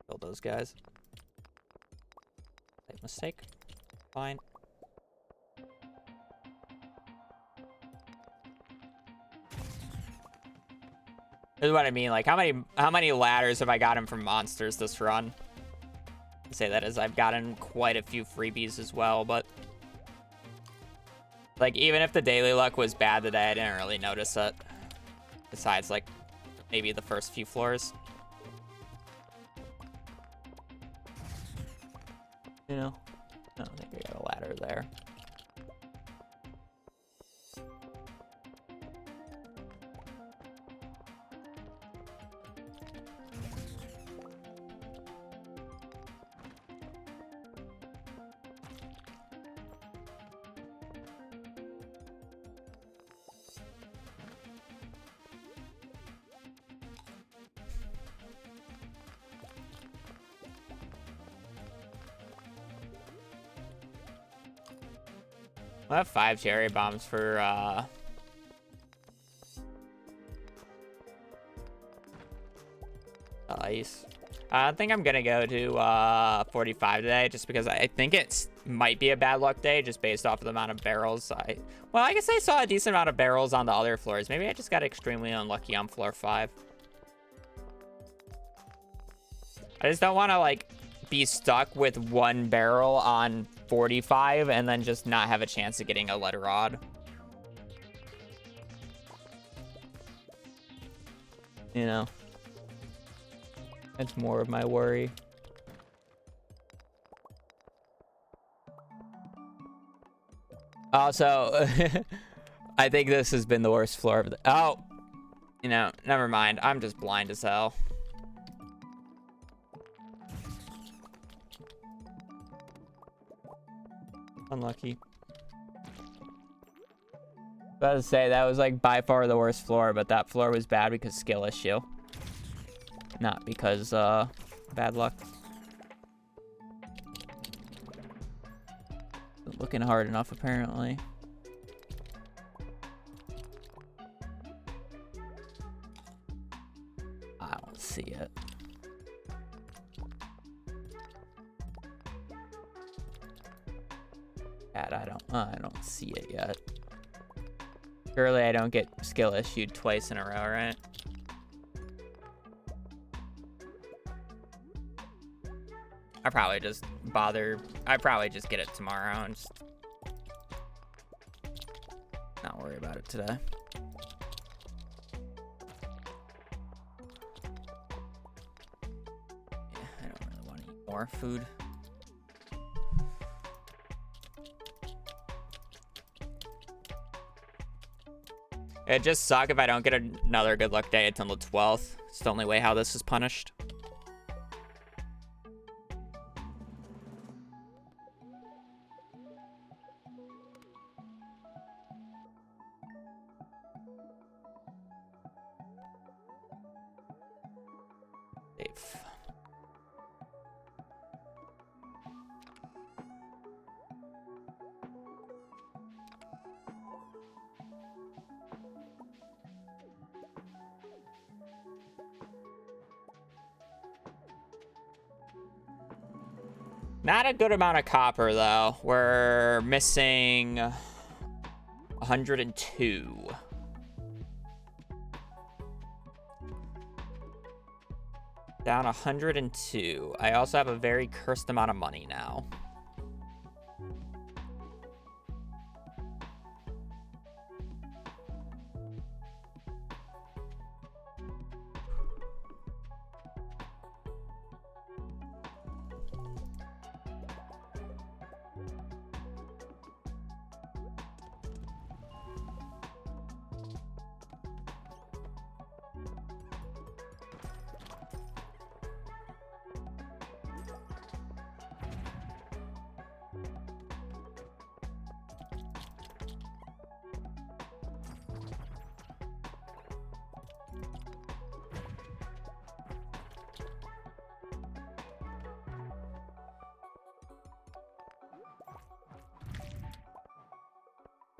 Kill those guys. Mistake. Fine. This is what I mean. Like, how many ladders have I gotten from monsters this run? I say that as I've gotten quite a few freebies as well, but like, even if the daily luck was bad today, I didn't really notice it. Besides, like, maybe the first few floors. You know, I don't think we got a ladder there. I have 5 cherry bombs for ice. I think I'm gonna go to 45 today, just because I think it might be a bad luck day, just based off of the amount of barrels. Well, I guess I saw a decent amount of barrels on the other floors. Maybe I just got extremely unlucky on floor 5. I just don't want to like be stuck with 1 barrel on 45 and then just not have a chance of getting a lead rod. You know, that's more of my worry. Also, I think this has been the worst floor of the... Oh, you know, never mind. I'm just blind as hell. Unlucky. I was about to say, that was like by far the worst floor, but that floor was bad because skill issue. Not because bad luck. Not looking hard enough, apparently. I don't see it. That I don't see it yet. Surely I don't get skill issued twice in a row, right? I probably just get it tomorrow and just not worry about it today. Yeah, I don't really want to eat more food. It just sucks if I don't get another good luck day until the 12th. It's the only way how this is punished. Safe. Not a good amount of copper, though. We're missing 102. Down 102. I also have a very cursed amount of money now.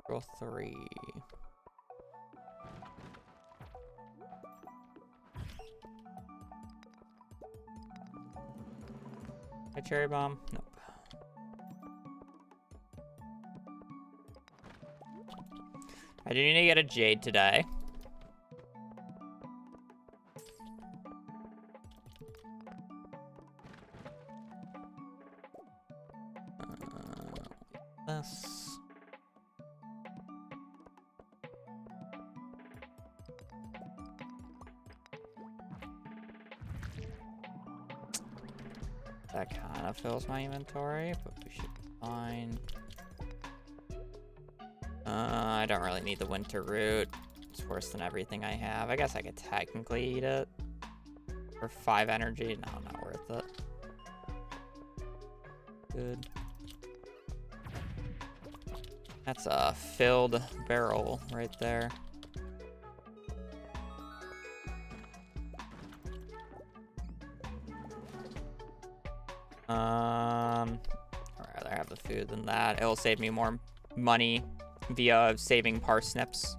Roll 3. A cherry bomb? Nope. I do need to get a jade today. This. That kind of fills my inventory, but we should be fine. I don't really need the winter root. It's worse than everything I have. I guess I could technically eat it. For 5 energy. No, not worth it. Good. That's a filled barrel right there. I'd rather have the food than that. It'll save me more money via saving parsnips.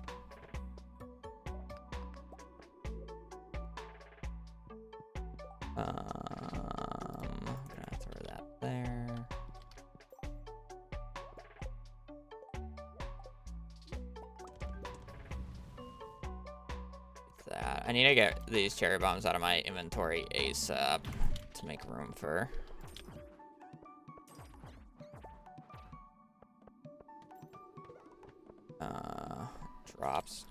I'm gonna throw that there. That. I need to get these cherry bombs out of my inventory ASAP to make room for drops.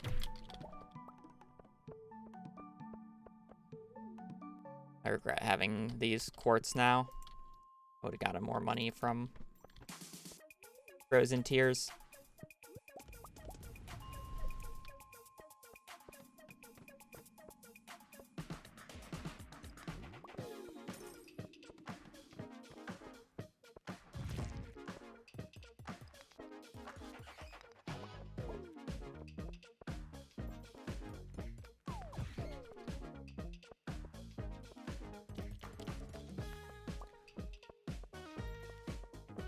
I regret having these quartz now. Would have gotten more money from Frozen Tears.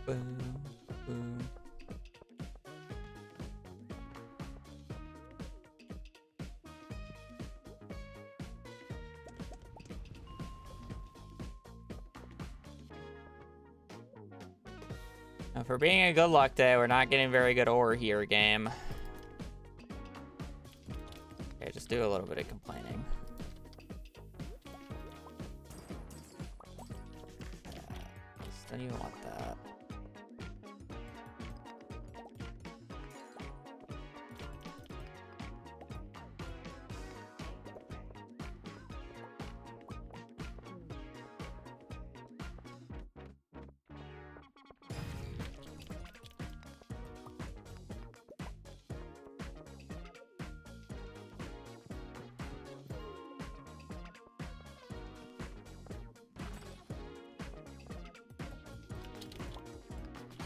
Boom, boom. For being a good luck day, we're not getting very good ore here, game. Okay, just do a little bit of complaining. Just don't even want that.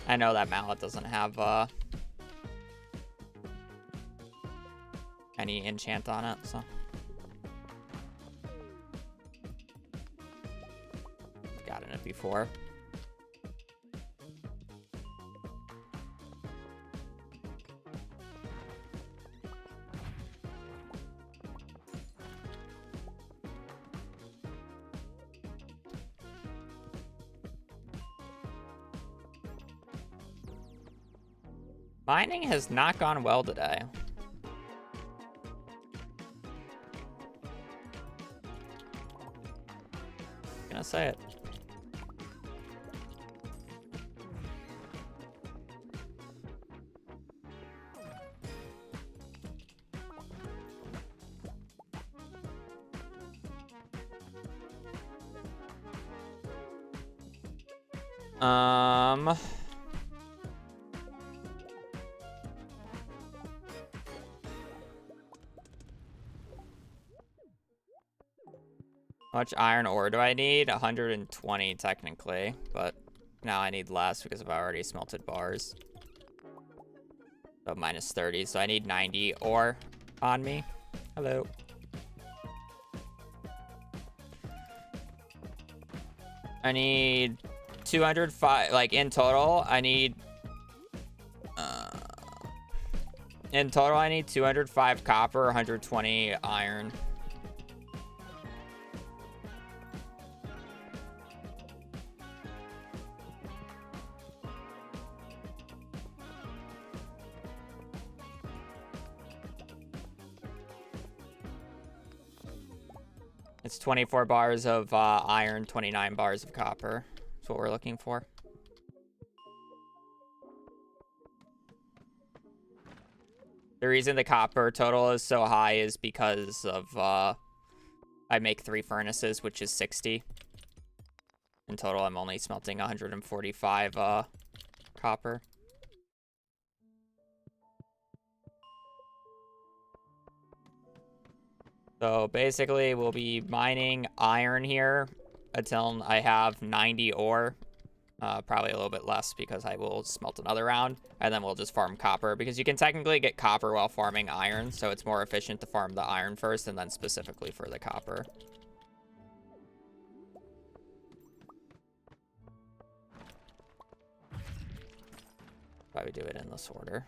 I know that mallet doesn't have any enchant on it, so. I've gotten it before. Mining has not gone well today. Gonna say it. How much iron ore do I need? 120 technically, but now I need less because I've already smelted bars. So minus 30, so I need 90 ore on me. Hello. I need 205, like in total, I need, in total I need 205 copper, 120 iron. It's 24 bars of iron, 29 bars of copper. That's what we're looking for. The reason the copper total is so high is because of I make 3 furnaces, which is 60. In total, I'm only smelting 145 copper. So basically, we'll be mining iron here until I have 90 ore. Probably a little bit less because I will smelt another round. And then we'll just farm copper because you can technically get copper while farming iron. So it's more efficient to farm the iron first and then specifically for the copper. Probably do it in this order.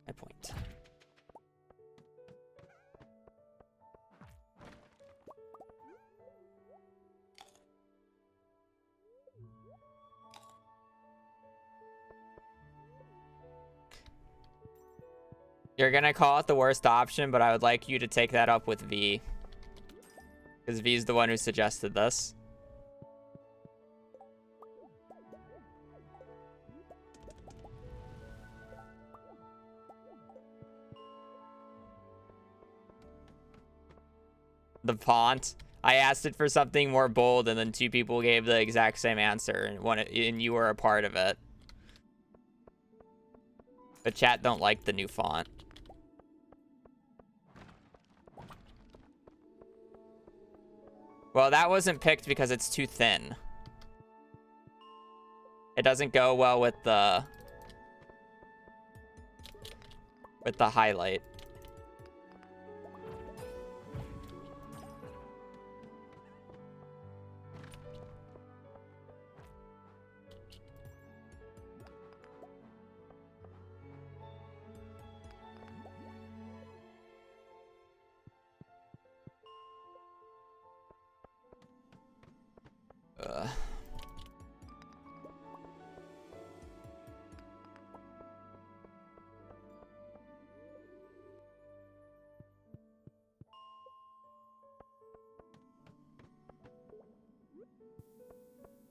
My point. You're gonna call it the worst option, but I would like you to take that up with V. Because V is the one who suggested this. The font. I asked it for something more bold, and then 2 people gave the exact same answer, and you were a part of it. But chat don't like the new font. Well, that wasn't picked because it's too thin. It doesn't go well with the highlight.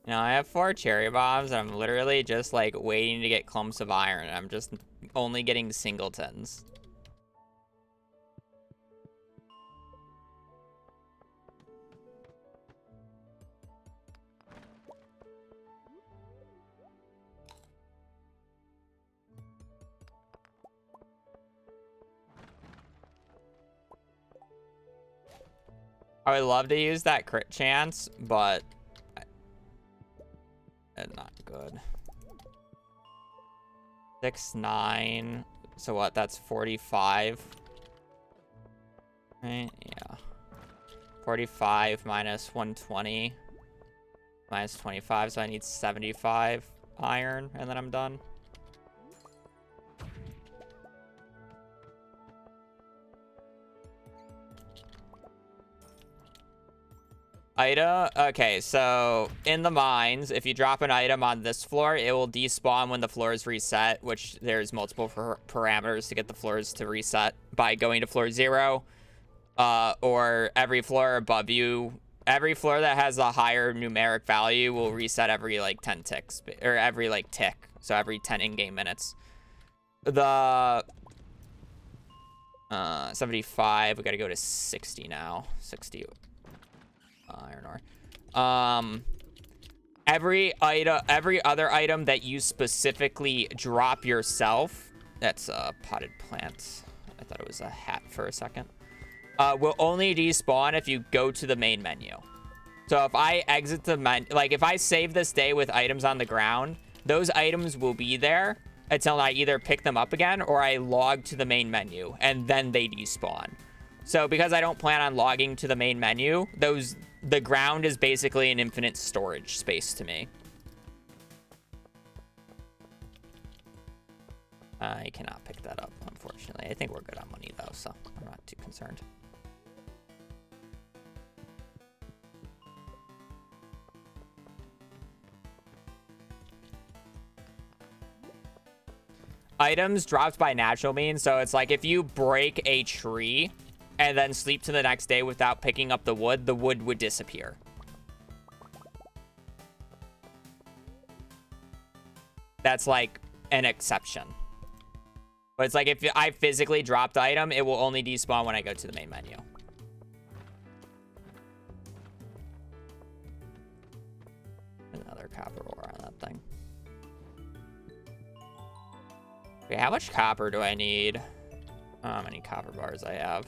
Now I have 4 cherry bombs, and I'm literally just like waiting to get clumps of iron. I'm just only getting singletons. I would love to use that crit chance, but not good. 6, 9. So what? That's 45. Right? Yeah. 45 minus 120 minus 25. So I need 75 iron, and then I'm done. Item. Okay, so in the mines, if you drop an item on this floor, it will despawn when the floors reset, which there's multiple parameters to get the floors to reset by going to floor 0, or every floor above you. Every floor that has a higher numeric value will reset every like 10 ticks, or every like tick, so every 10 in-game minutes. The 75, we gotta go to 60 now. 60 iron ore. Every other item that you specifically drop yourself, that's a potted plant. I thought it was a hat for a second. Will only despawn if you go to the main menu. So if I exit the menu, like if I save this day with items on the ground, those items will be there until I either pick them up again or I log to the main menu, and then they despawn. So because I don't plan on logging to the main menu, the ground is basically an infinite storage space to me. I cannot pick that up, unfortunately. I think we're good on money, though, so I'm not too concerned. Items dropped by natural means. So it's like if you break a tree and then sleep to the next day without picking up the wood would disappear. That's like an exception. But it's like if I physically dropped the item, it will only despawn when I go to the main menu. Another copper ore on that thing. Okay, how much copper do I need? How many copper bars I have?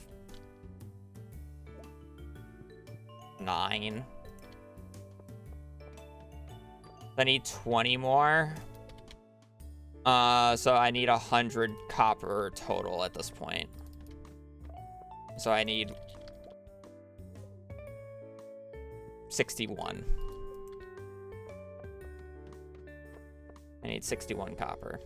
9. I need 20 more. So I need 100 copper total at this point. So I need 61. I need 61 copper.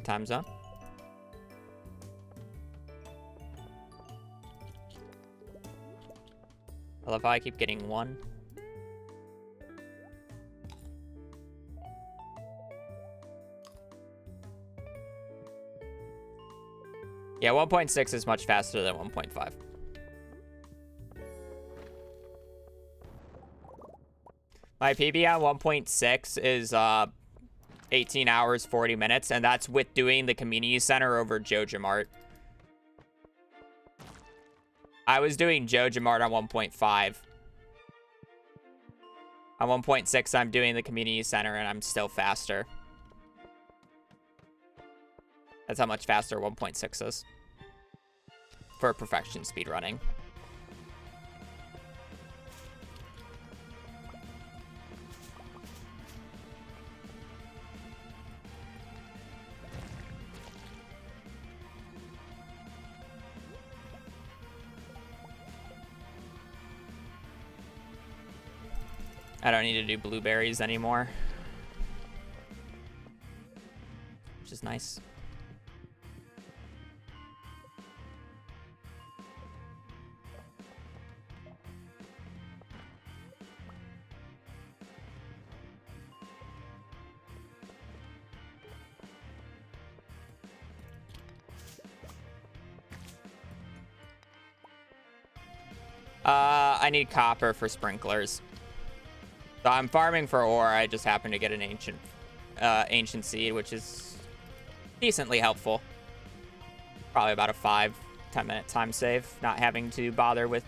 Time zone. I love how I keep getting 1. Yeah, 1.6 is much faster than 1.5. My PB on 1.6 is 18 hours, 40 minutes, and that's with doing the community center over JojaMart. I was doing JojaMart on 1.5. On 1.6, I'm doing the community center, and I'm still faster. That's how much faster 1.6 is for perfection speedrunning. I don't need to do blueberries anymore, which is nice. I need copper for sprinklers. So I'm farming for ore. I just happen to get an ancient seed, which is decently helpful. Probably about a 5-10 minute time save, not having to bother with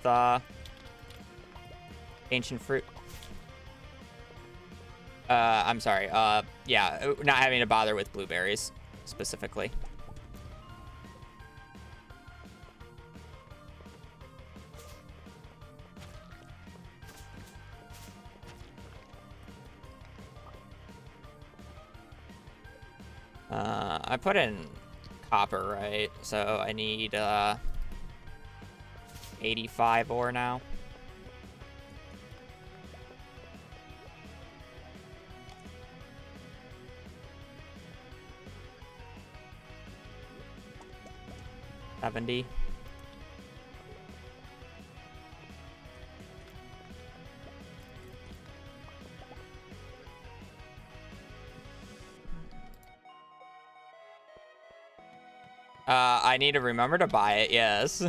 ancient fruit. I'm sorry. Yeah, not having to bother with blueberries specifically. I put in copper, right? So I need 85 ore now. $70. I need to remember to buy it, yes.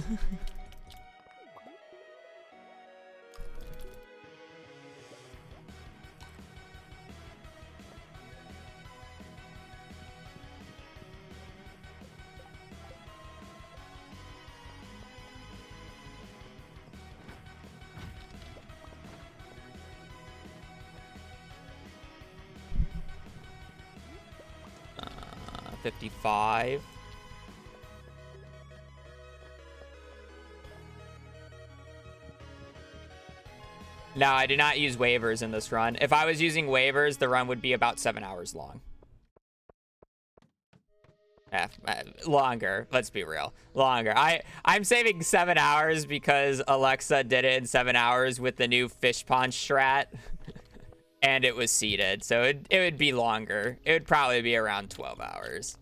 Uh, 55. No, I do not use waivers in this run. If I was using waivers, the run would be about 7 hours long. Longer. Let's be real. Longer. I'm saving 7 hours because Alexa did it in 7 hours with the new fish pond strat. And it was seeded. So it would be longer. It would probably be around 12 hours.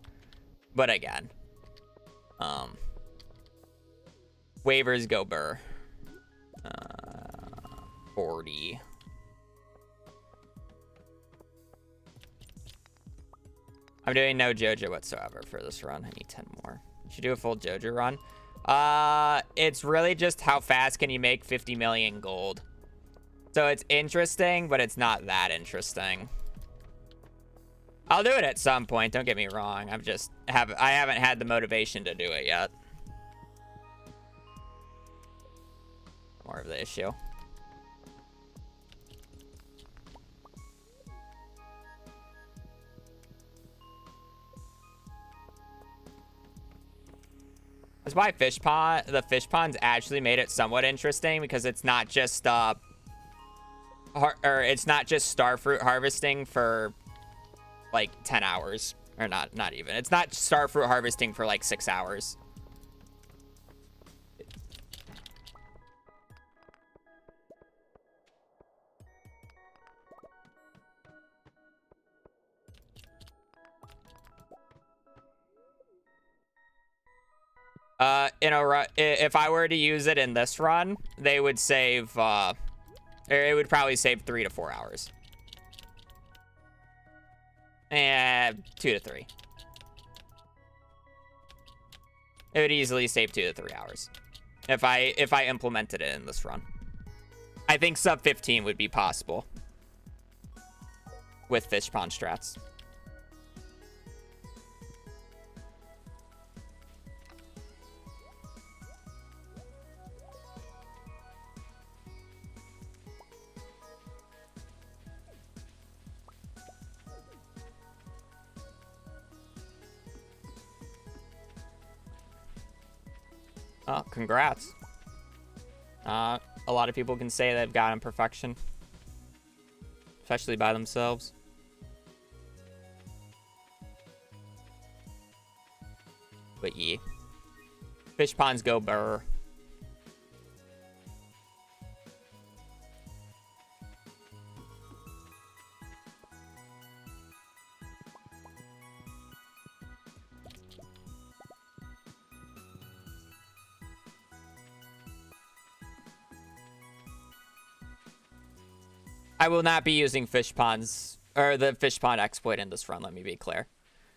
But again. Waivers go burr. 40. I'm doing no Jojo whatsoever for this run. I need 10 more. Should do a full Jojo run. It's really just how fast can you make 50 million gold. So it's interesting, but it's not that interesting. I'll do it at some point, don't get me wrong. I haven't had the motivation to do it yet. More of the issue. That's why the fish ponds actually made it somewhat interesting, because it's not just it's not just starfruit harvesting for like 10 hours, or not even. It's not starfruit harvesting for like 6 hours. If I were to use it in this run, they would save, it would probably save 3 to 4 hours. 2 to 3. It would easily save 2 to 3 hours if I implemented it in this run. I think sub 15 would be possible with fish pond strats. Oh, congrats. A lot of people can say they've gotten perfection. Especially by themselves. But yeah. Fish ponds go burr. I will not be using fish ponds or the fish pond exploit in this run, let me be clear.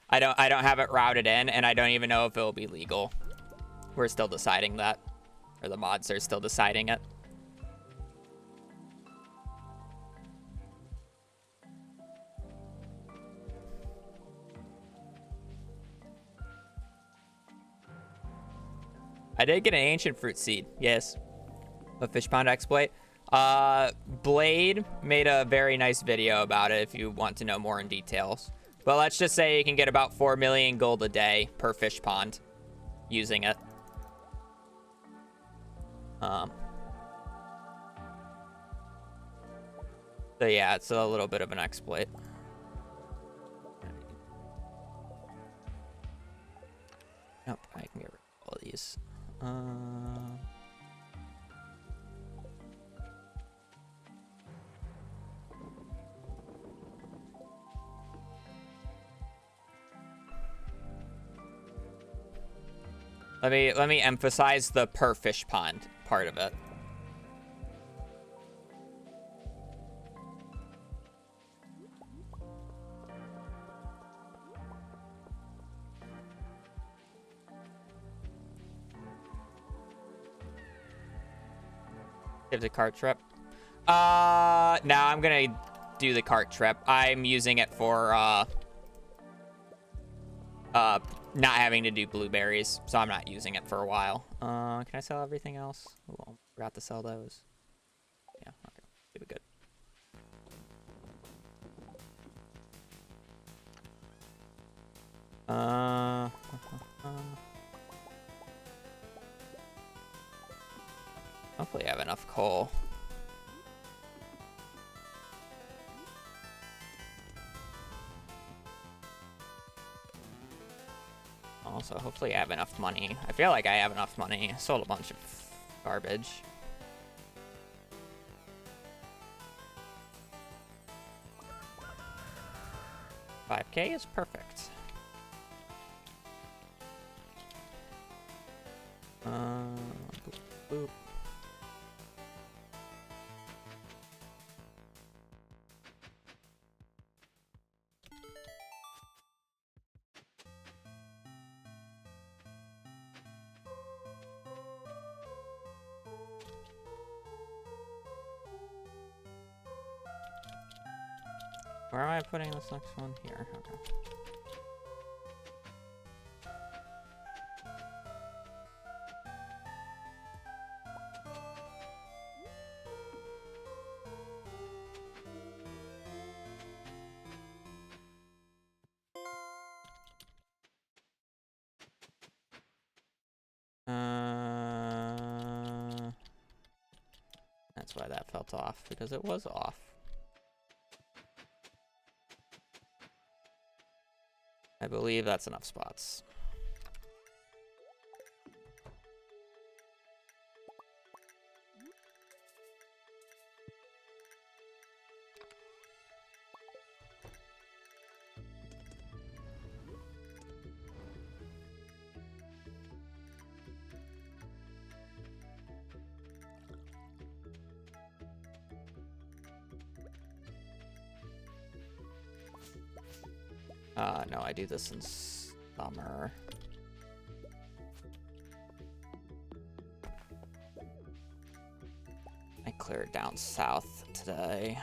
I don't have it routed in, and I don't even know if it will be legal. We're still deciding that. Or the mods are still deciding it. I did get an ancient fruit seed. Yes. A fish pond exploit. Blade made a very nice video about it if you want to know more in details. But let's just say you can get about 4 million gold a day per fish pond using it. So yeah, it's a little bit of an exploit. Nope, I can get rid of all these. Let me emphasize the per fish pond part of it. Give the cart trip. Now I'm gonna do the cart trip. I'm using it for not having to do blueberries, so I'm not using it for a while. Can I sell everything else? Oh, I forgot to sell those. Yeah, okay, keep it good. Hopefully I have enough coal. Also, hopefully I have enough money. I feel like I have enough money. I sold a bunch of garbage. $5K is perfect. Boop, boop. Where am I putting this next one? Here, okay. That's why that felt off, because it was off. I believe that's enough spots. No, I do this in summer. I cleared down south today.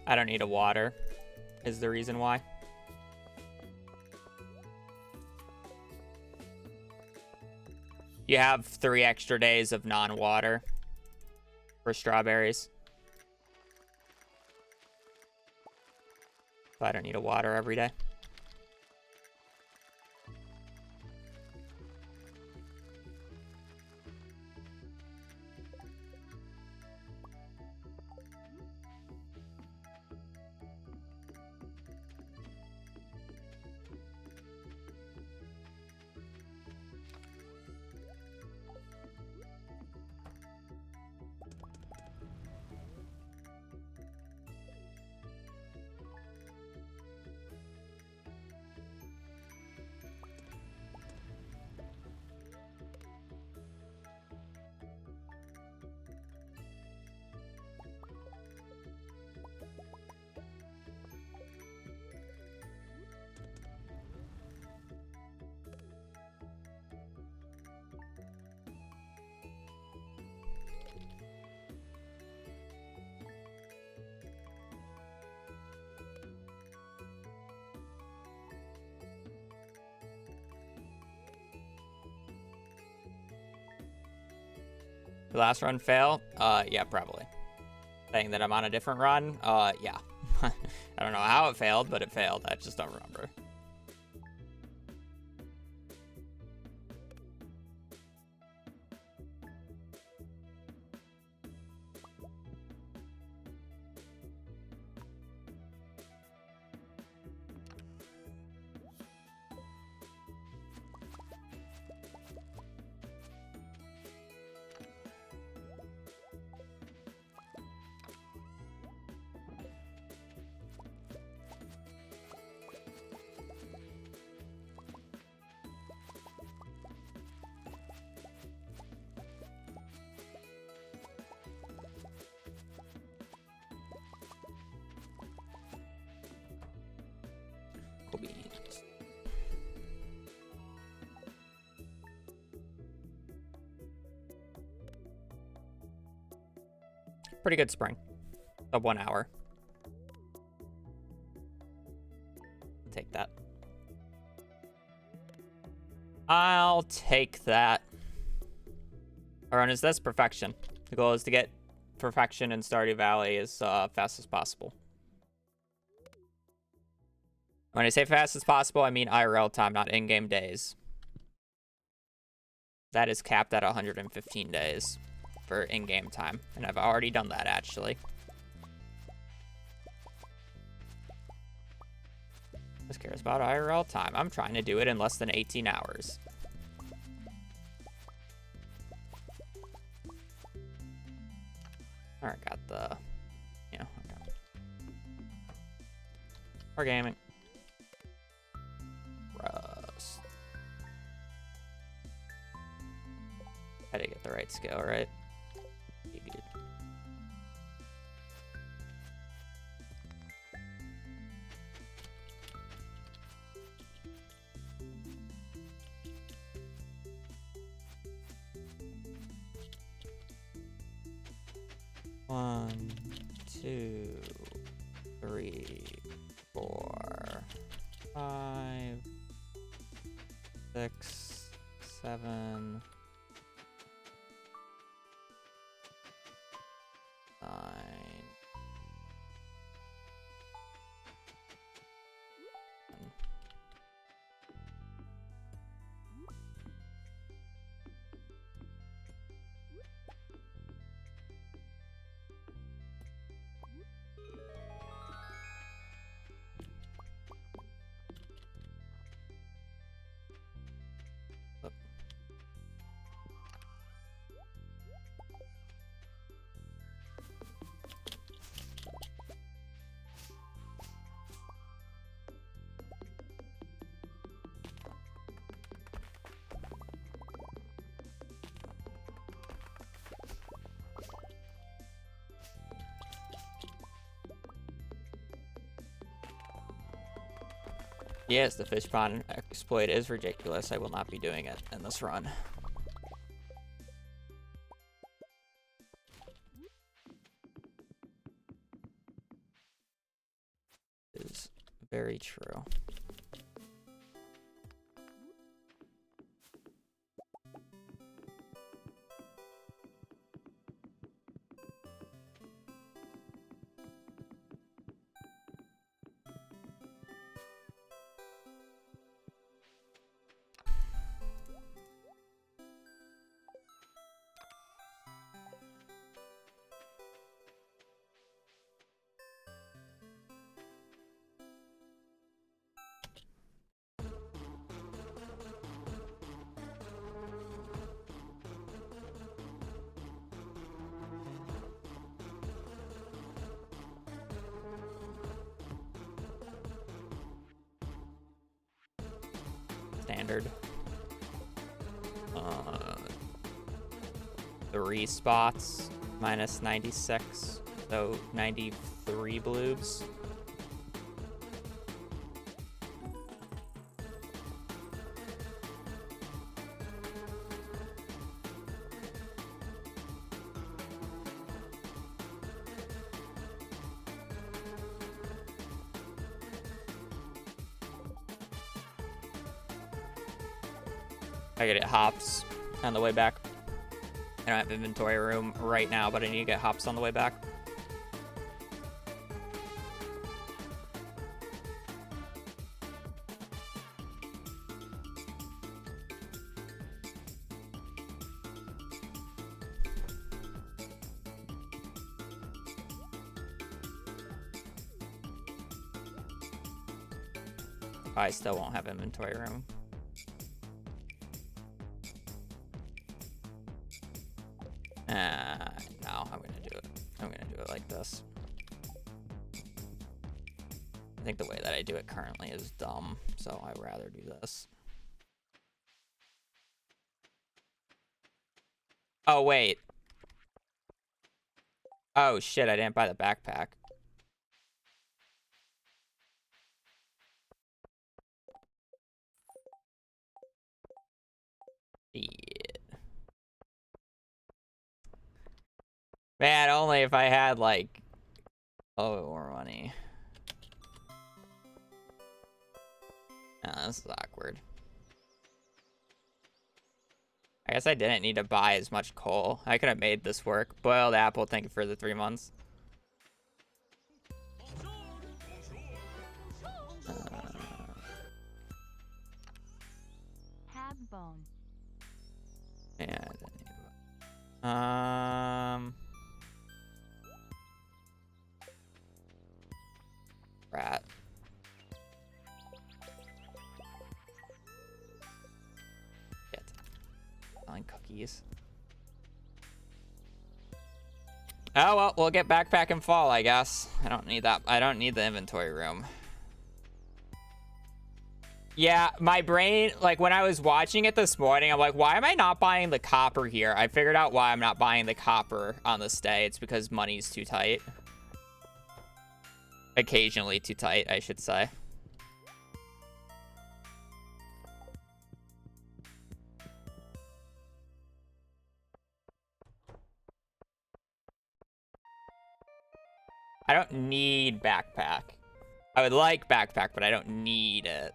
I don't need a water, is the reason why. You have 3 extra days of non-water for strawberries. So I don't need a water every day. Your last run fail? Yeah, probably. Saying that I'm on a different run? Yeah. I don't know how it failed, but it failed. I just don't remember. Beans. Pretty good spring. Of 1 hour. Take that. I'll take that. Our run is this perfection. The goal is to get perfection in Stardew Valley as fast as possible. When I say fast as possible, I mean IRL time, not in-game days. That is capped at 115 days for in-game time, and I've already done that, actually. Who cares about IRL time? I'm trying to do it in less than 18 hours. Alright, got the... Yeah, okay. Or gaming. Rust. Had to get the right scale, right? Good. One, 2, 3, 4, 5, 6, 7, 9. Yes, the fish pond exploit is ridiculous. I will not be doing it in this run. It is very true. Standard. 3 spots, minus 96, so 93 bloobs. I get it hops on the way back. I don't have inventory room right now, but I need to get hops on the way back. I still won't have inventory room. No, I'm gonna do it. I'm gonna do it like this. I think the way that I do it currently is dumb, so I'd rather do this. Oh, wait. Oh, shit, I didn't buy the backpack. Shit. Man, only if I had, like, more money. This is awkward. I guess I didn't need to buy as much coal. I could have made this work. Boiled apple, thank you for the 3 months. Tab bone. Yeah, I didn't need to rat. Shit. Selling cookies. Oh, well, we'll get backpack and fall, I guess. I don't need that. I don't need the inventory room. Yeah, my brain, like, when I was watching it this morning, I'm like, why am I not buying the copper here? I figured out why I'm not buying the copper on this day. It's because money's too tight. Occasionally too tight, I should say. I don't need backpack. I would like backpack, but I don't need it.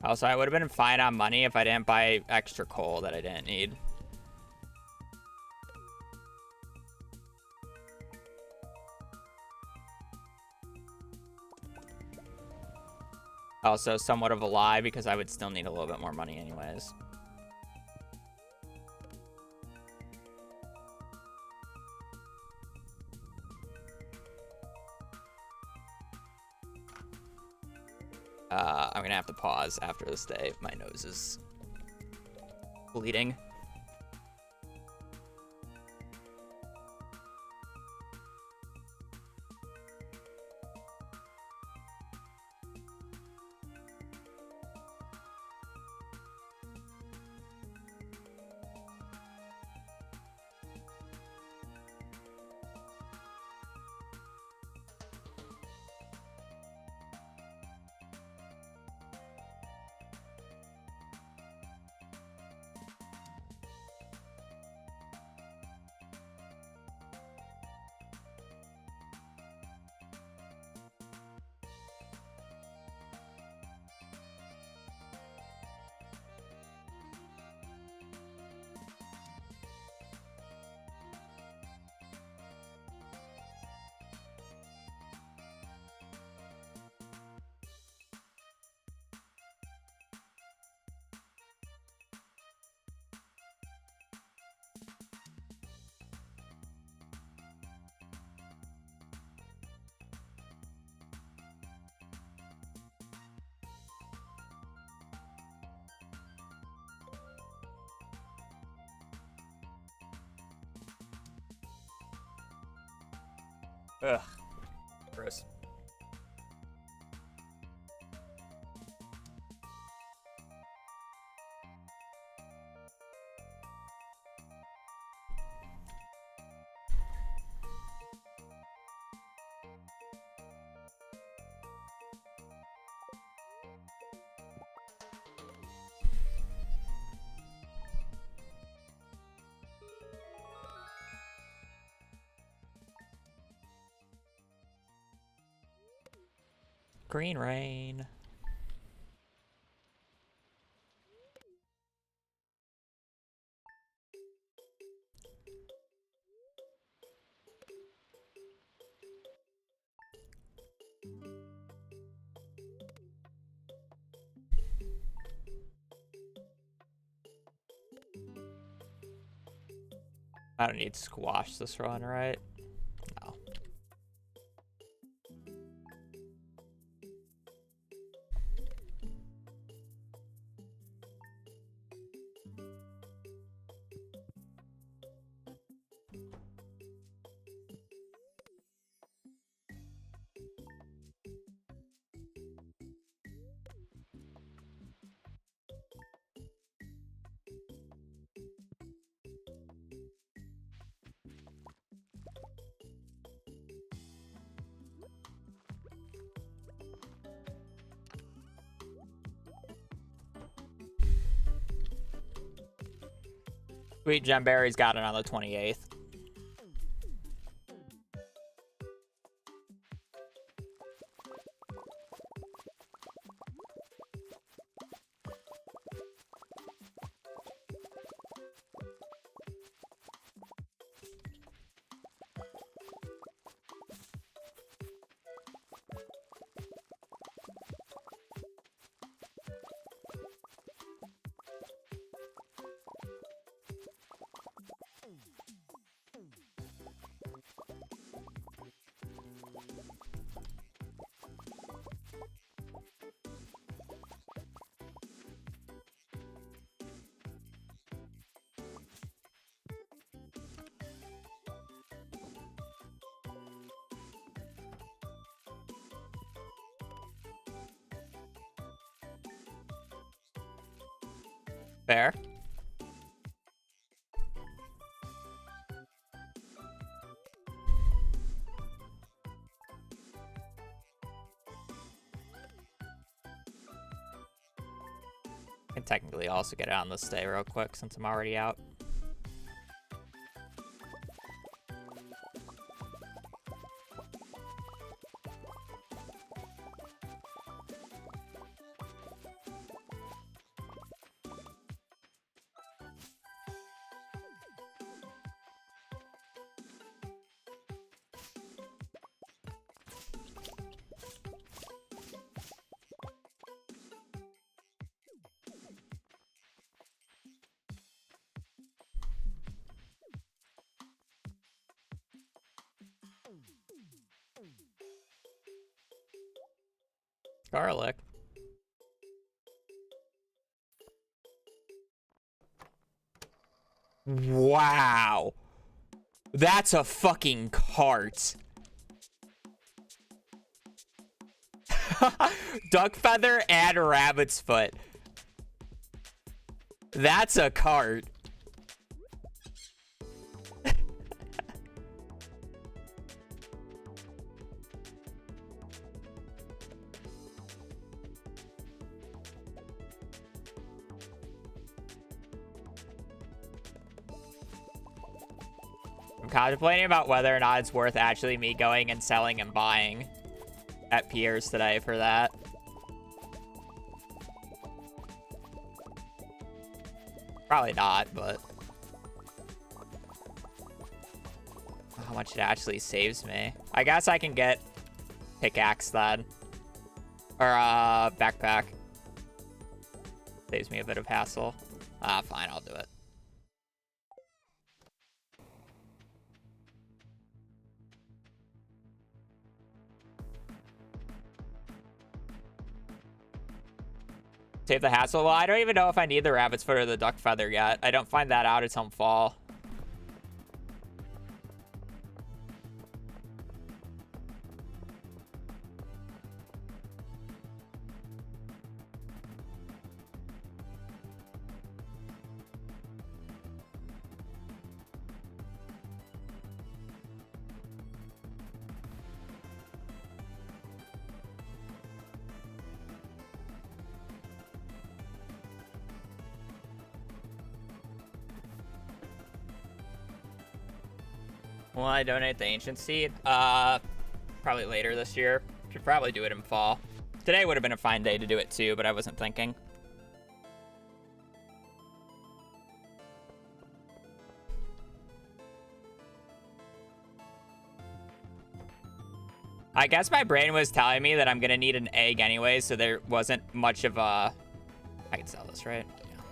Also, I would have been fine on money if I didn't buy extra coal that I didn't need. Also, somewhat of a lie because I would still need a little bit more money anyways. I'm gonna have to pause after this day. My nose is bleeding. Ugh. Gross. Green rain. I don't need to squash this run, right? No. Sweet Gemberry's got it on the 28th. Fair. I can technically also get it on the stay real quick since I'm already out. Garlic. Wow. That's a fucking cart. Duck feather and rabbit's foot. That's a cart. I'm contemplating about whether or not it's worth actually me going and selling and buying at Pierre's today for that. Probably not, but how much it actually saves me. I guess I can get pickaxe then. Or backpack. Saves me a bit of hassle. Fine, I'll do it. Save the hassle. Well, I don't even know if I need the rabbit's foot or the duck feather yet. I don't find that out until fall. Will I donate the ancient seed? Probably later this year. Should probably do it in fall. Today would have been a fine day to do it too, but I wasn't thinking. I guess my brain was telling me that I'm gonna need an egg anyway, so there wasn't much of a... I can sell this, right? Yeah.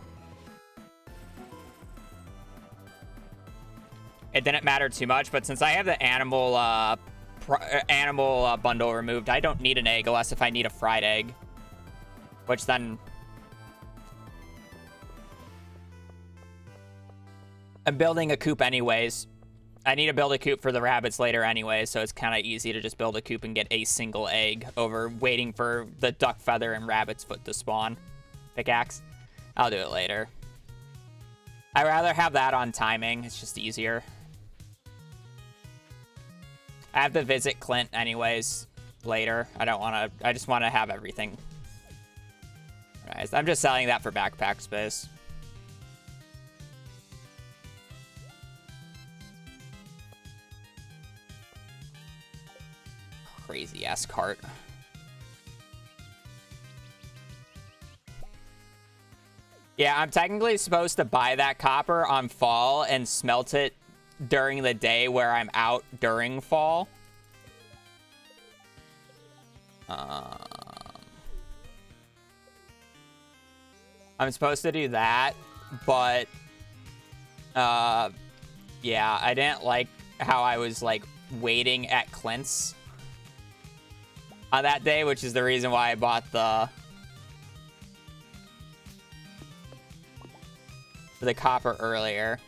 It didn't matter too much, but since I have the animal bundle removed, I don't need an egg unless if I need a fried egg. Which then... I'm building a coop anyways. I need to build a coop for the rabbits later anyway, so it's kind of easy to just build a coop and get a single egg over waiting for the duck feather and rabbit's foot to spawn. Pickaxe. I'll do it later. I'd rather have that on timing. It's just easier. I have to visit Clint anyways later. I don't want to... I just want to have everything. Right, I'm just selling that for backpack space. Crazy ass cart. Yeah, I'm technically supposed to buy that copper on fall and smelt it during the day where I'm out during fall. I'm supposed to do that, but yeah, I didn't like how I was like waiting at Clint's on that day, which is the reason why I bought the copper earlier.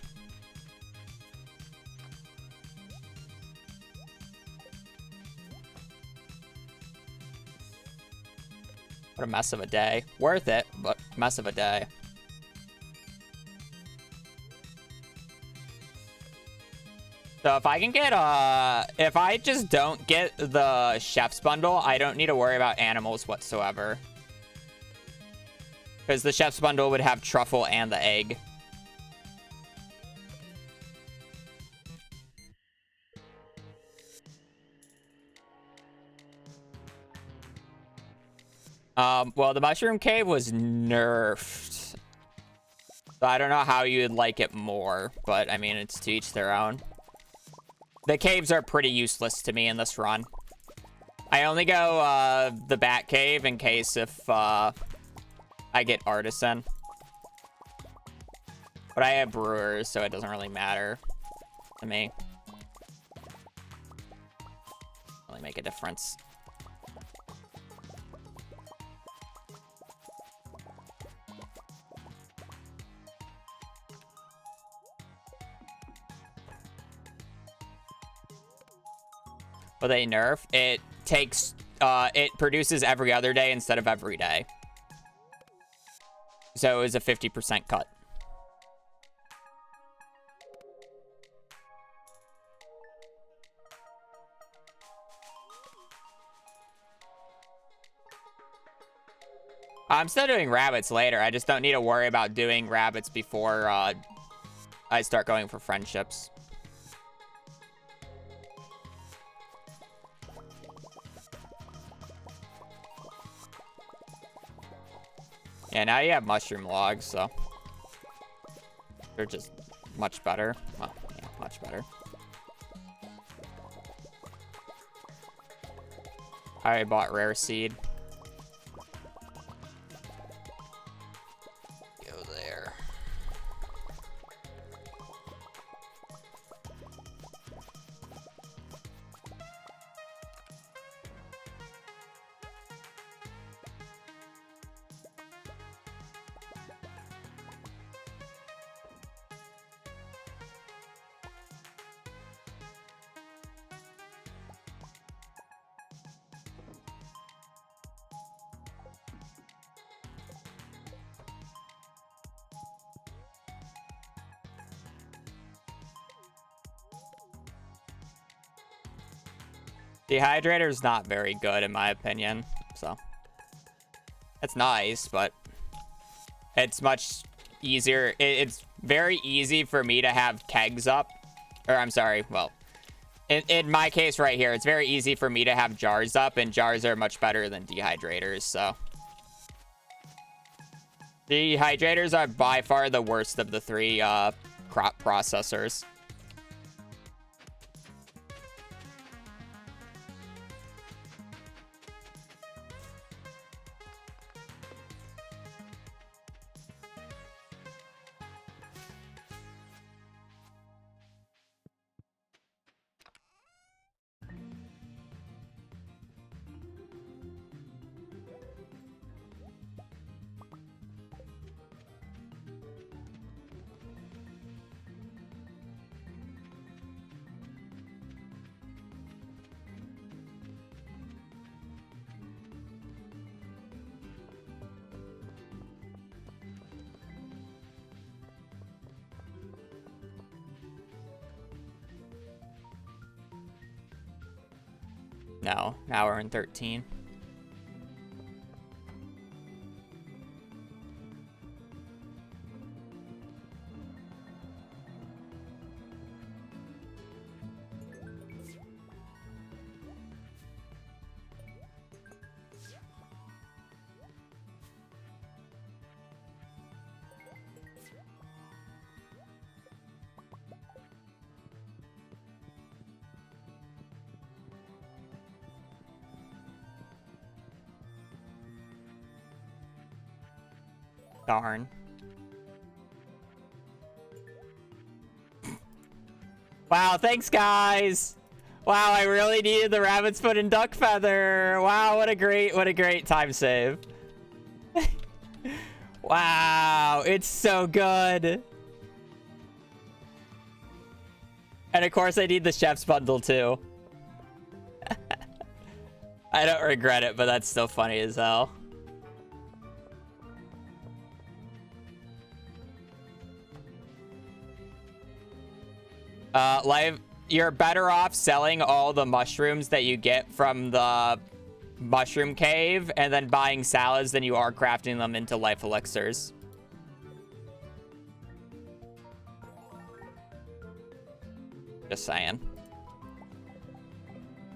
What a mess of a day. Worth it, but mess of a day. So if I can get, if I just don't get the chef's bundle, I don't need to worry about animals whatsoever. Because the chef's bundle would have truffle and the egg. Well, the mushroom cave was nerfed. So I don't know how you would like it more, but I mean, it's to each their own. The caves are pretty useless to me in this run. I only go the bat cave in case if I get artisan. But I have brewers, so it doesn't really matter to me. Really make a difference. What they nerf, it takes, it produces every other day instead of every day. So it was a 50% cut. I'm still doing rabbits later. I just don't need to worry about doing rabbits before I start going for friendships. Yeah, now you have mushroom logs, so they're just much better. Well, yeah, much better. I already bought rare seed. Go there. Dehydrator is not very good in my opinion, so it's nice, but it's much easier. It's very easy for me to have kegs up, or I'm sorry, well, In my case right here, it's very easy for me to have jars up, and jars are much better than dehydrators, so. Dehydrators are by far the worst of the three crop processors. No, now we're in 13. Darn. Wow, thanks, guys. Wow, I really needed the rabbit's foot and duck feather. Wow, what a great time save. Wow, it's so good. And of course, I need the chef's bundle too. I don't regret it, but that's still funny as hell. You're better off selling all the mushrooms that you get from the mushroom cave and then buying salads than you are crafting them into life elixirs. Just saying.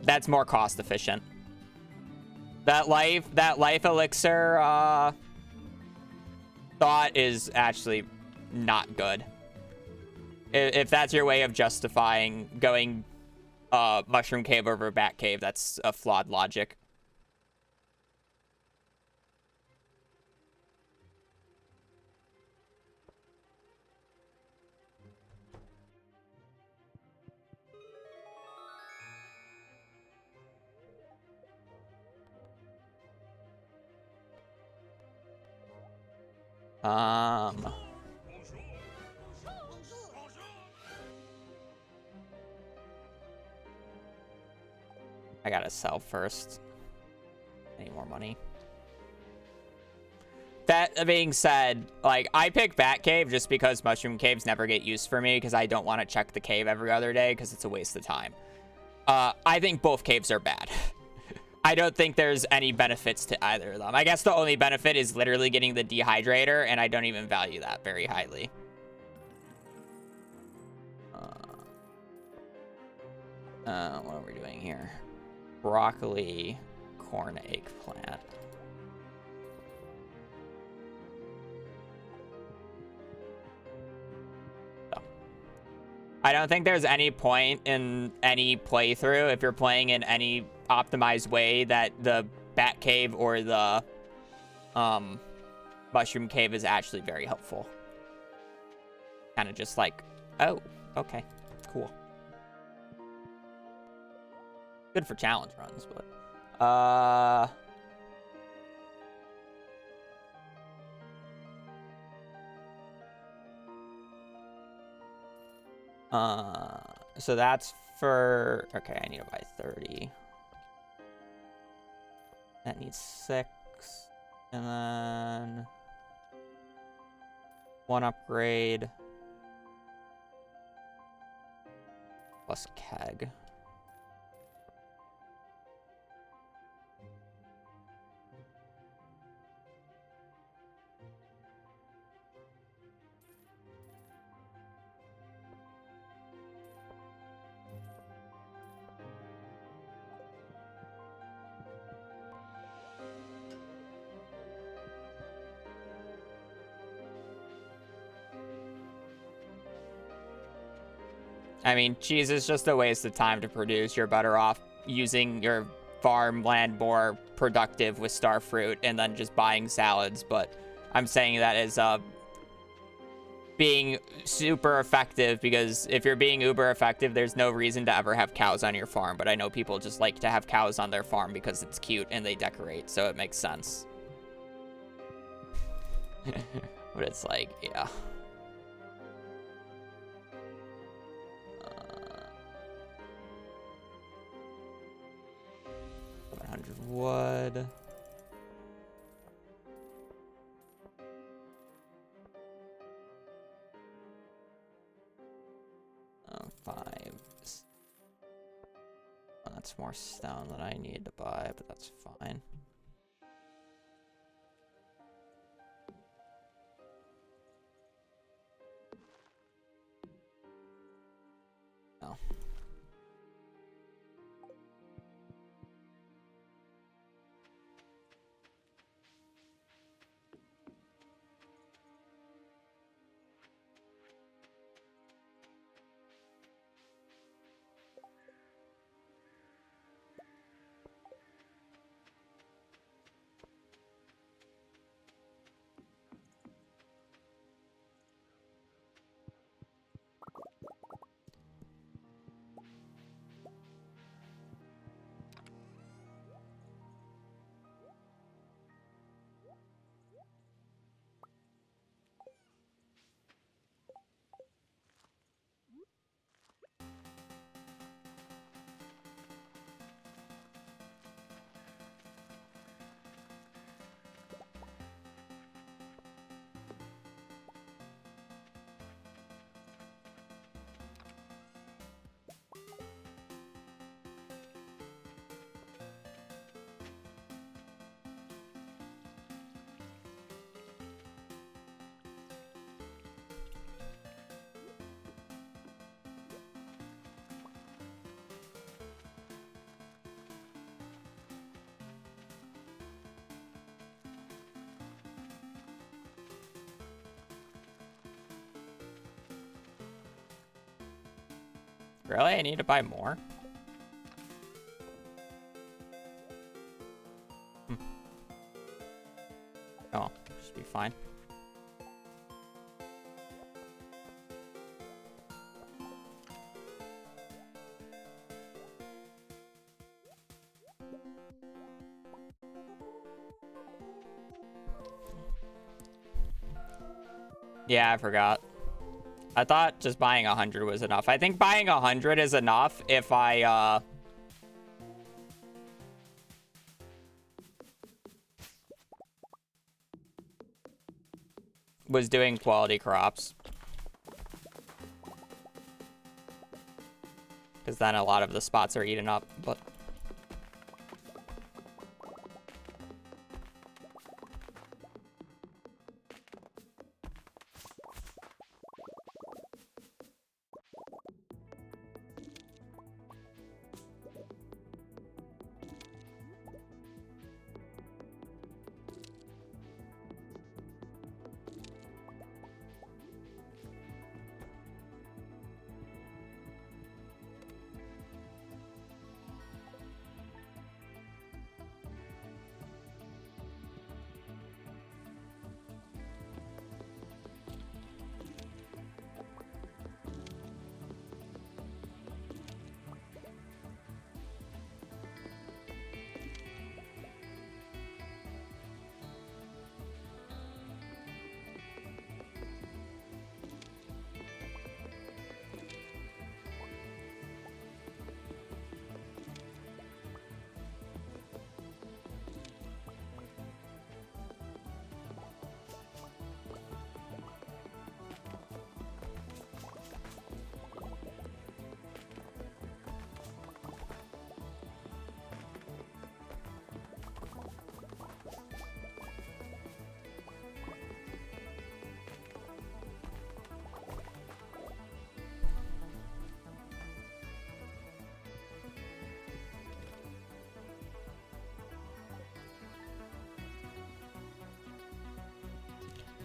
That's more cost efficient. That life elixir thought is actually not good. If that's your way of justifying going mushroom cave over bat cave, that's a flawed logic. I gotta sell first. I need more money. That being said, like, I pick Bat Cave just because Mushroom Caves never get used for me because I don't want to check the cave every other day because it's a waste of time. I think both caves are bad. I don't think there's any benefits to either of them. I guess the only benefit is literally getting the dehydrator, and I don't even value that very highly. What are we doing here? Broccoli, corn, eggplant. So. I don't think there's any point in any playthrough if you're playing in any optimized way that the Bat Cave or the Mushroom Cave is actually very helpful. Kind of just like, oh, okay, cool. Good for challenge runs, but so that's for, okay, I need to buy 30. That needs 6. And then 1 upgrade plus keg. I mean, cheese is just a waste of time to produce. You're better off using your farmland more productive with starfruit and then just buying salads. But I'm saying that as being super effective, because if you're being uber effective, there's no reason to ever have cows on your farm. But I know people just like to have cows on their farm because it's cute and they decorate, so it makes sense. But it's like, yeah. 100 wood. Oh, 5. Well, that's more stone than I need to buy, but that's fine. Oh. Really? I need to buy more? Oh, should be fine. Yeah, I forgot. I thought just buying 100 was enough. I think buying 100 is enough if I, was doing quality crops. Because then a lot of the spots are eaten up, but...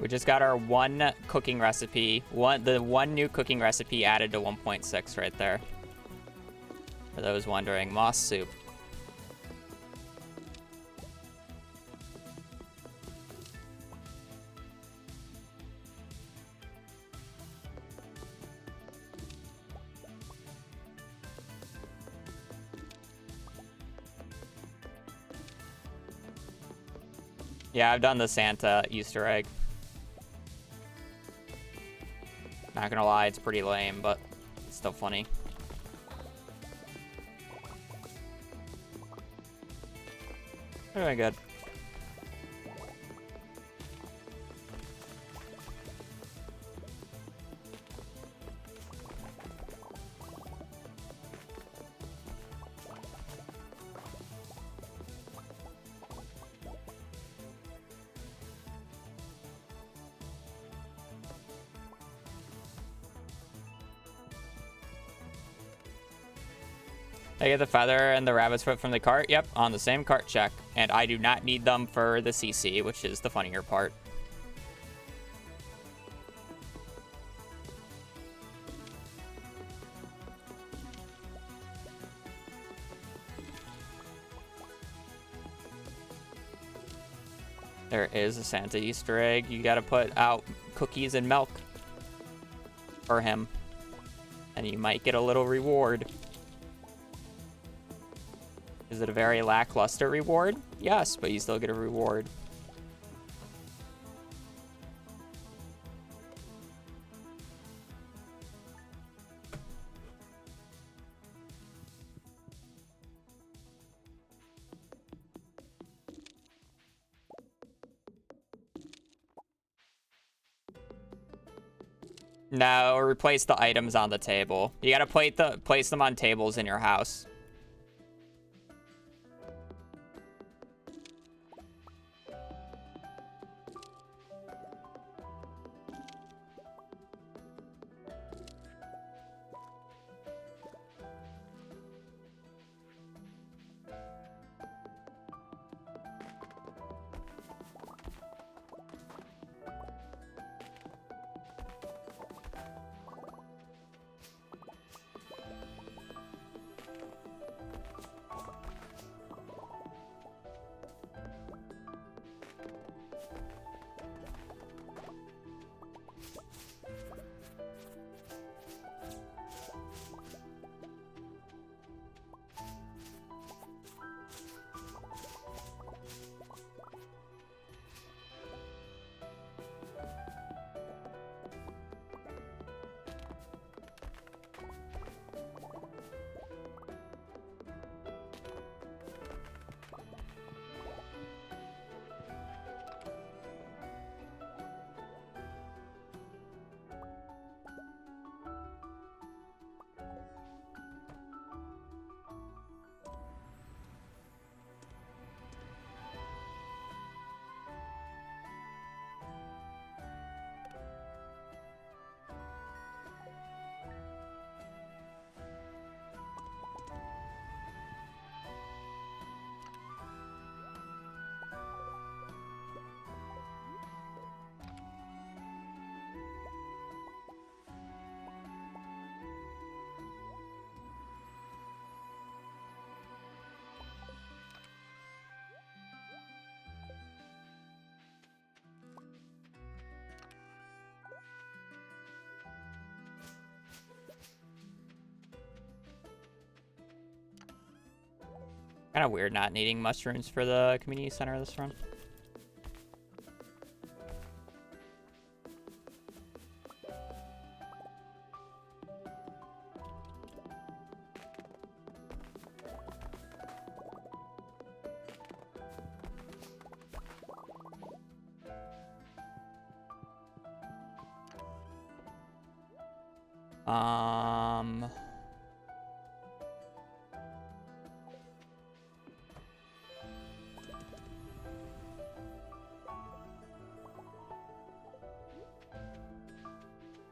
We just got our one cooking recipe. The one new cooking recipe added to 1.6 right there. For those wondering, moss soup. Yeah, I've done the Santa Easter egg. Not gonna lie, it's pretty lame, but it's still funny. Very good. I get the feather and the rabbit's foot from the cart. Yep, on the same cart, check. And I do not need them for the CC, which is the funnier part. There is a Santa Easter egg. You gotta put out cookies and milk for him. And you might get a little reward. Is it a very lackluster reward? Yes, but you still get a reward. No, replace the items on the table. You gotta place them on tables in your house. Kind of weird not needing mushrooms for the community center this run.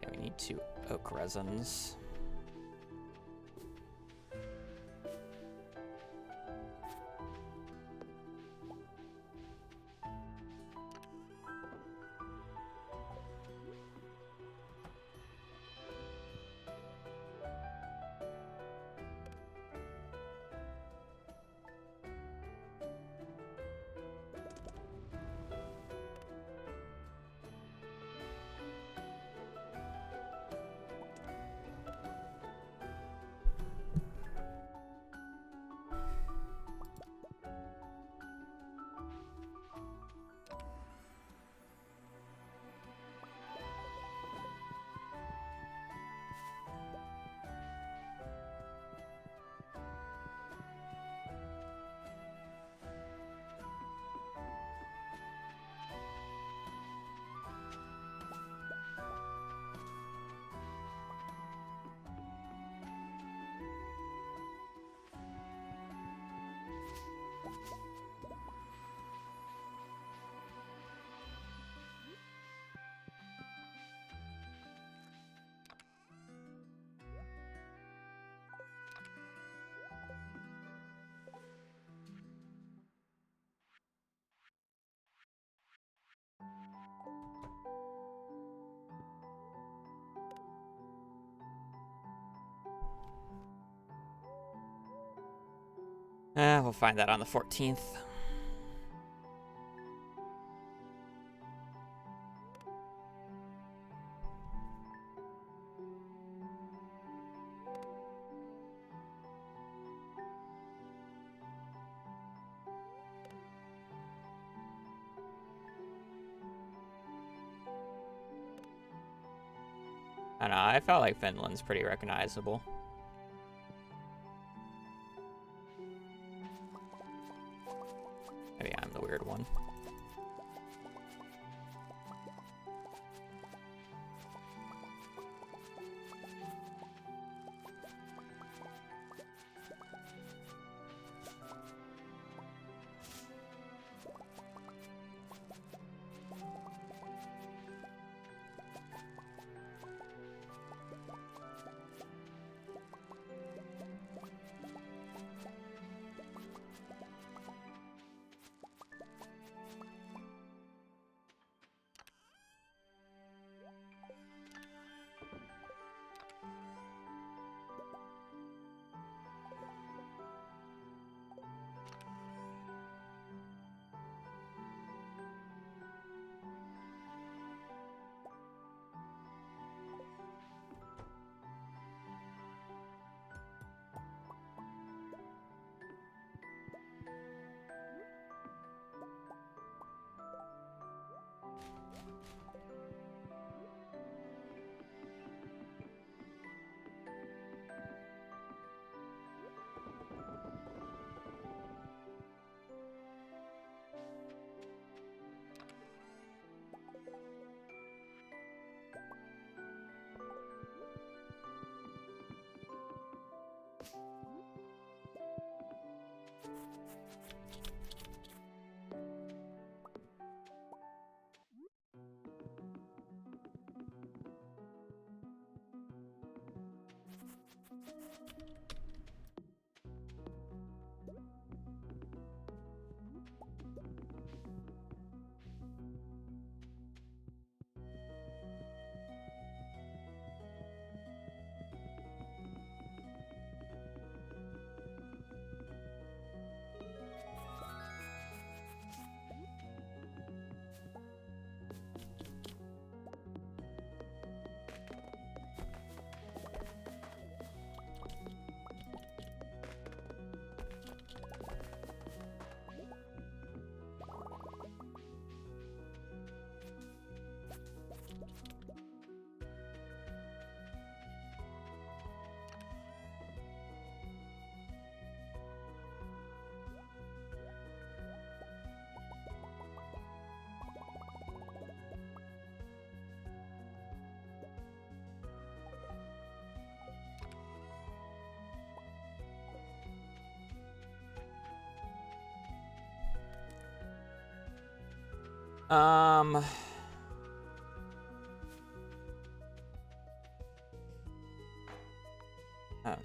Yeah, we need 2 oak resins. We'll find that on the 14th. I don't know, I felt like Finland's pretty recognizable. Maybe I'm the weird one. I'm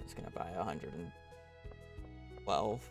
just gonna buy 112.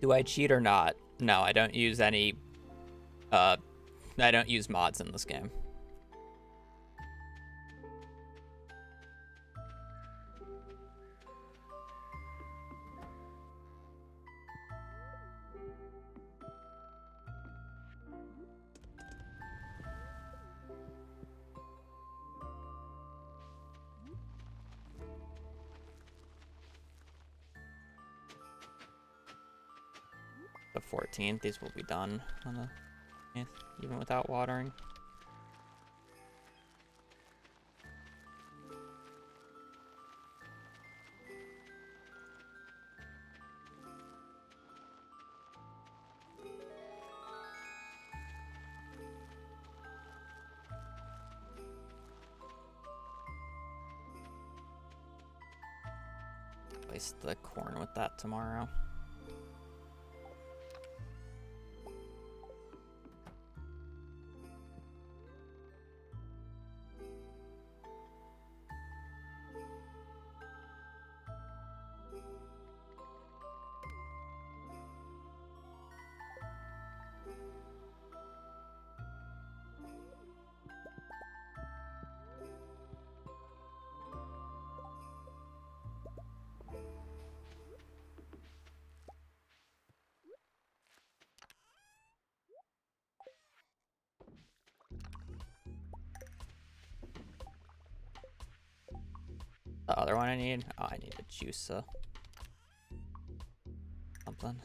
Do I cheat or not? No, I don't use any, I don't use mods in this game. The 14th, these will be done on the 8th, even without watering. Place the corn with that tomorrow. The other one I need? Oh, I need to juice something.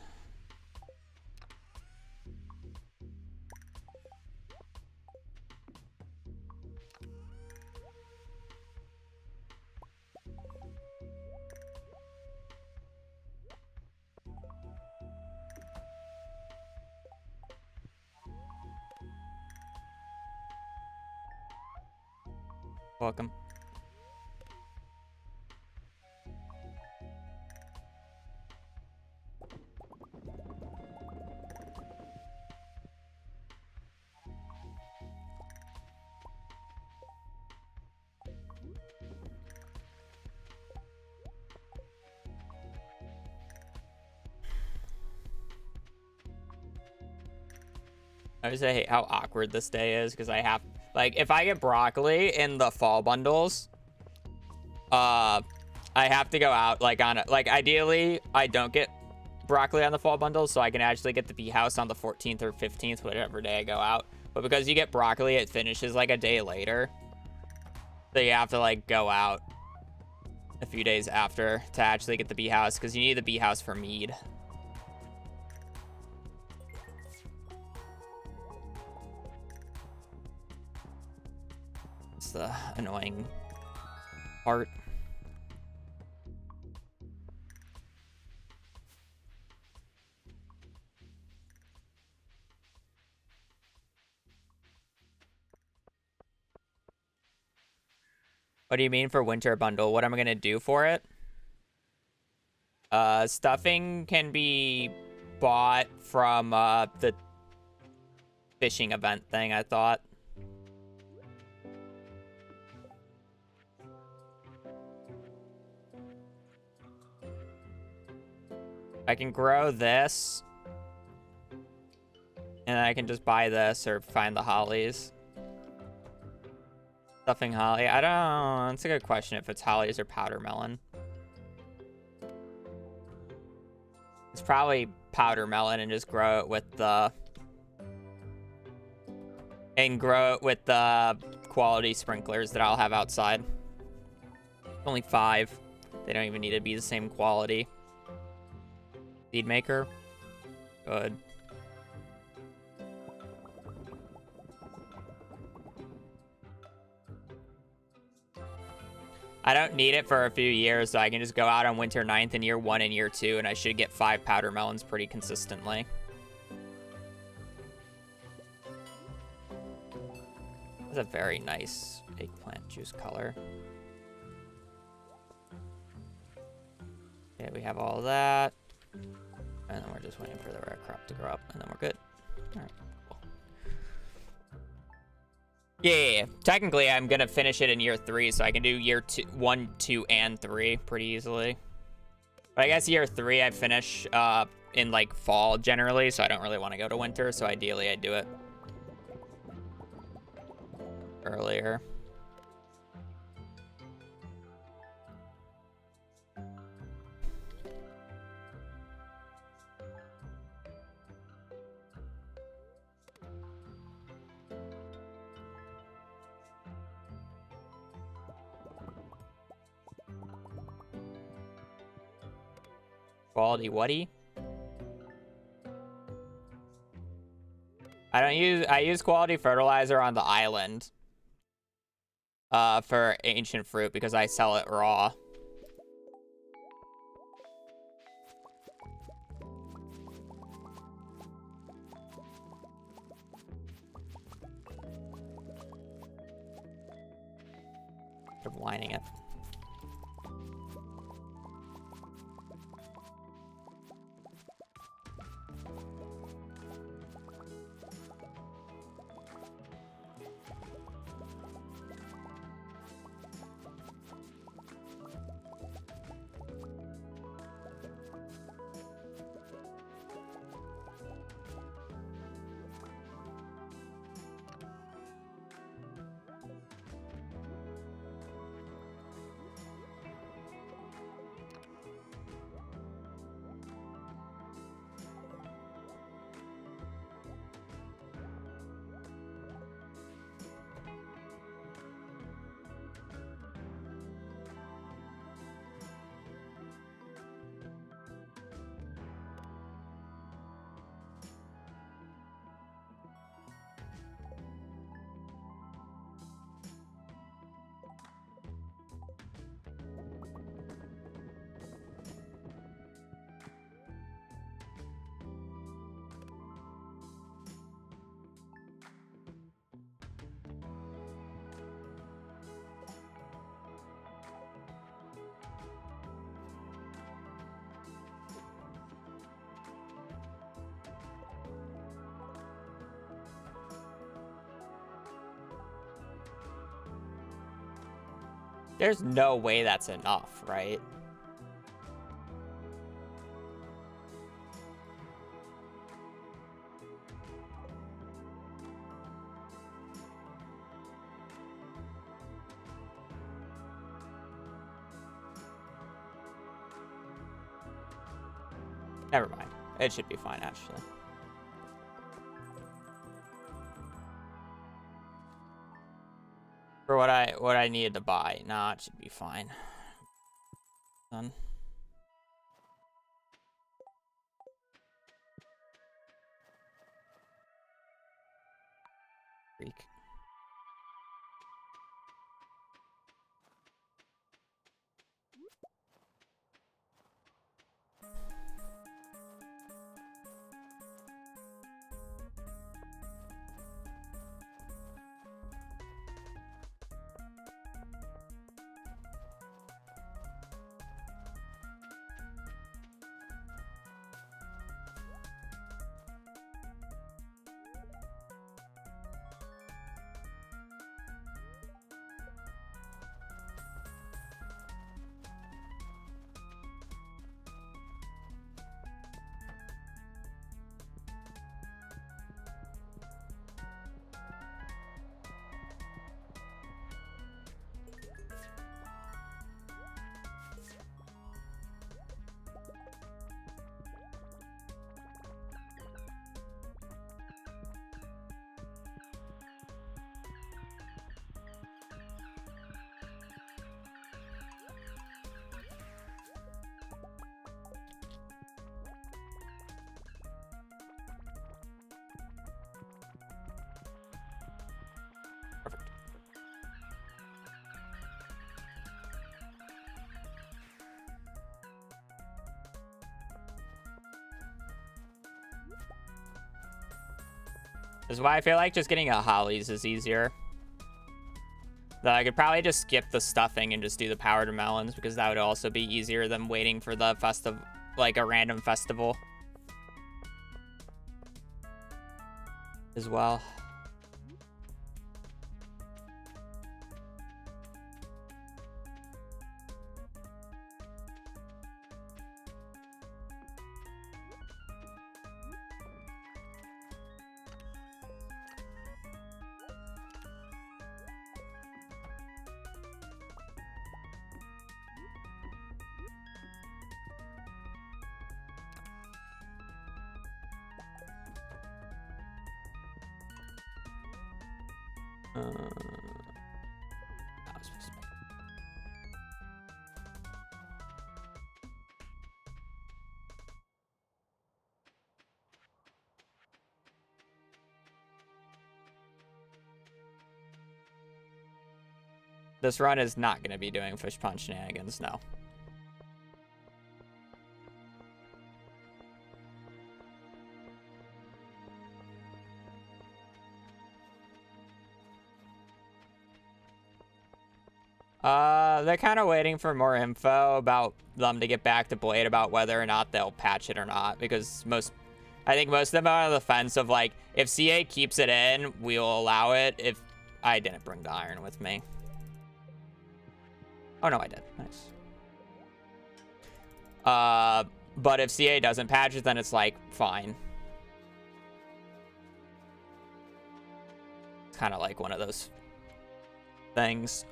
Welcome. I just hate how awkward this day is because I have, like, if I get broccoli in the fall bundles, I have to go out, like, on it. Like, ideally, I don't get broccoli on the fall bundles, so I can actually get the bee house on the 14th or 15th, whatever day I go out. But because you get broccoli, it finishes, like, a day later. So you have to, like, go out a few days after to actually get the bee house, because you need the bee house for mead. It's the annoying part. What do you mean for winter bundle? What am I gonna do for it? Stuffing can be bought from the fishing event thing, I thought. I can grow this, and I can just buy this or find the hollies. Stuffing holly. I don't know. That's a good question if it's hollies or powder melon. It's probably powder melon and just grow it with the... And grow it with the quality sprinklers that I'll have outside. Only 5. They don't even need to be the same quality. Seed maker. Good. I don't need it for a few years, so I can just go out on winter 9th in year 1 and year 2, and I should get 5 powder melons pretty consistently. That's a very nice eggplant juice color. Okay, we have all of that. And then we're just waiting for the red crop to grow up, and then we're good. All right, cool. Yeah. Technically, I'm gonna finish it in year 3, so I can do year 1, 2, and 3 pretty easily. But I guess year 3, I finish in like fall generally, so I don't really want to go to winter. So ideally, I do it earlier. Quality whatty? I use quality fertilizer on the island for ancient fruit because I sell it raw. I'm lining it. There's no way that's enough, right? Never mind. It should be fine, actually. For what I needed to buy. Nah, it should be fine. Done. Freak. Perfect. This is why I feel like just getting a Hollies is easier. Though I could probably just skip the stuffing and just do the powdered melons because that would also be easier than waiting for the festival, like a random festival as well. That was supposed to be. This run is not going to be doing fish punch shenanigans, no. They're kind of waiting for more info about them to get back to Blade about whether or not they'll patch it or not, because I think most of them are on the fence of like, if CA keeps it in, we'll allow it. If I didn't bring the iron with me. Oh no, I did. Nice. But if CA doesn't patch it, then it's like, fine. It's kind of like one of those things.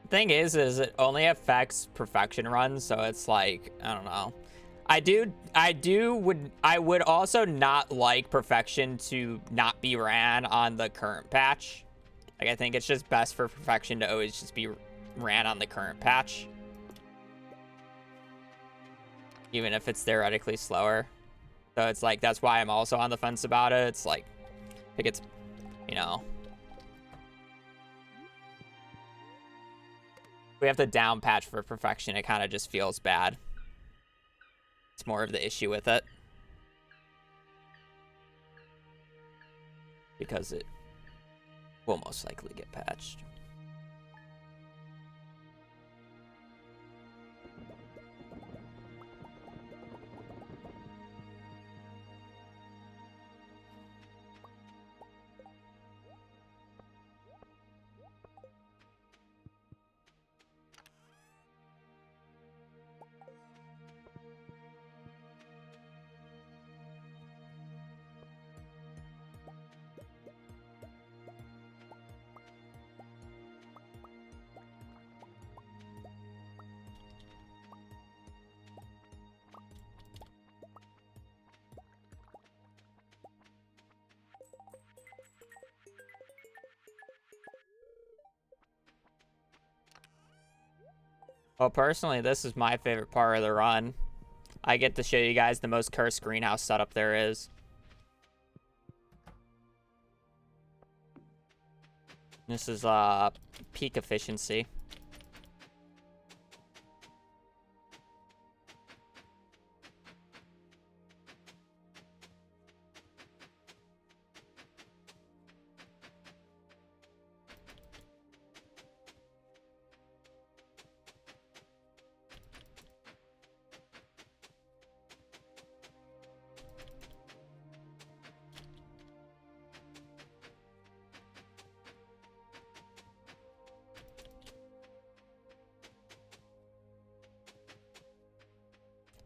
Thing is it only affects perfection runs, so it's like, I don't know. I would also not like perfection to not be ran on the current patch. Like, I think it's just best for perfection to always just be ran on the current patch, even if it's theoretically slower. So it's like, that's why I'm also on the fence about it. It's like, I think it's, you know, we have to down patch for perfection. It kind of just feels bad. It's more of the issue with it, because it will most likely get patched. Well, personally, this is my favorite part of the run. I get to show you guys the most cursed greenhouse setup there is. This is peak efficiency.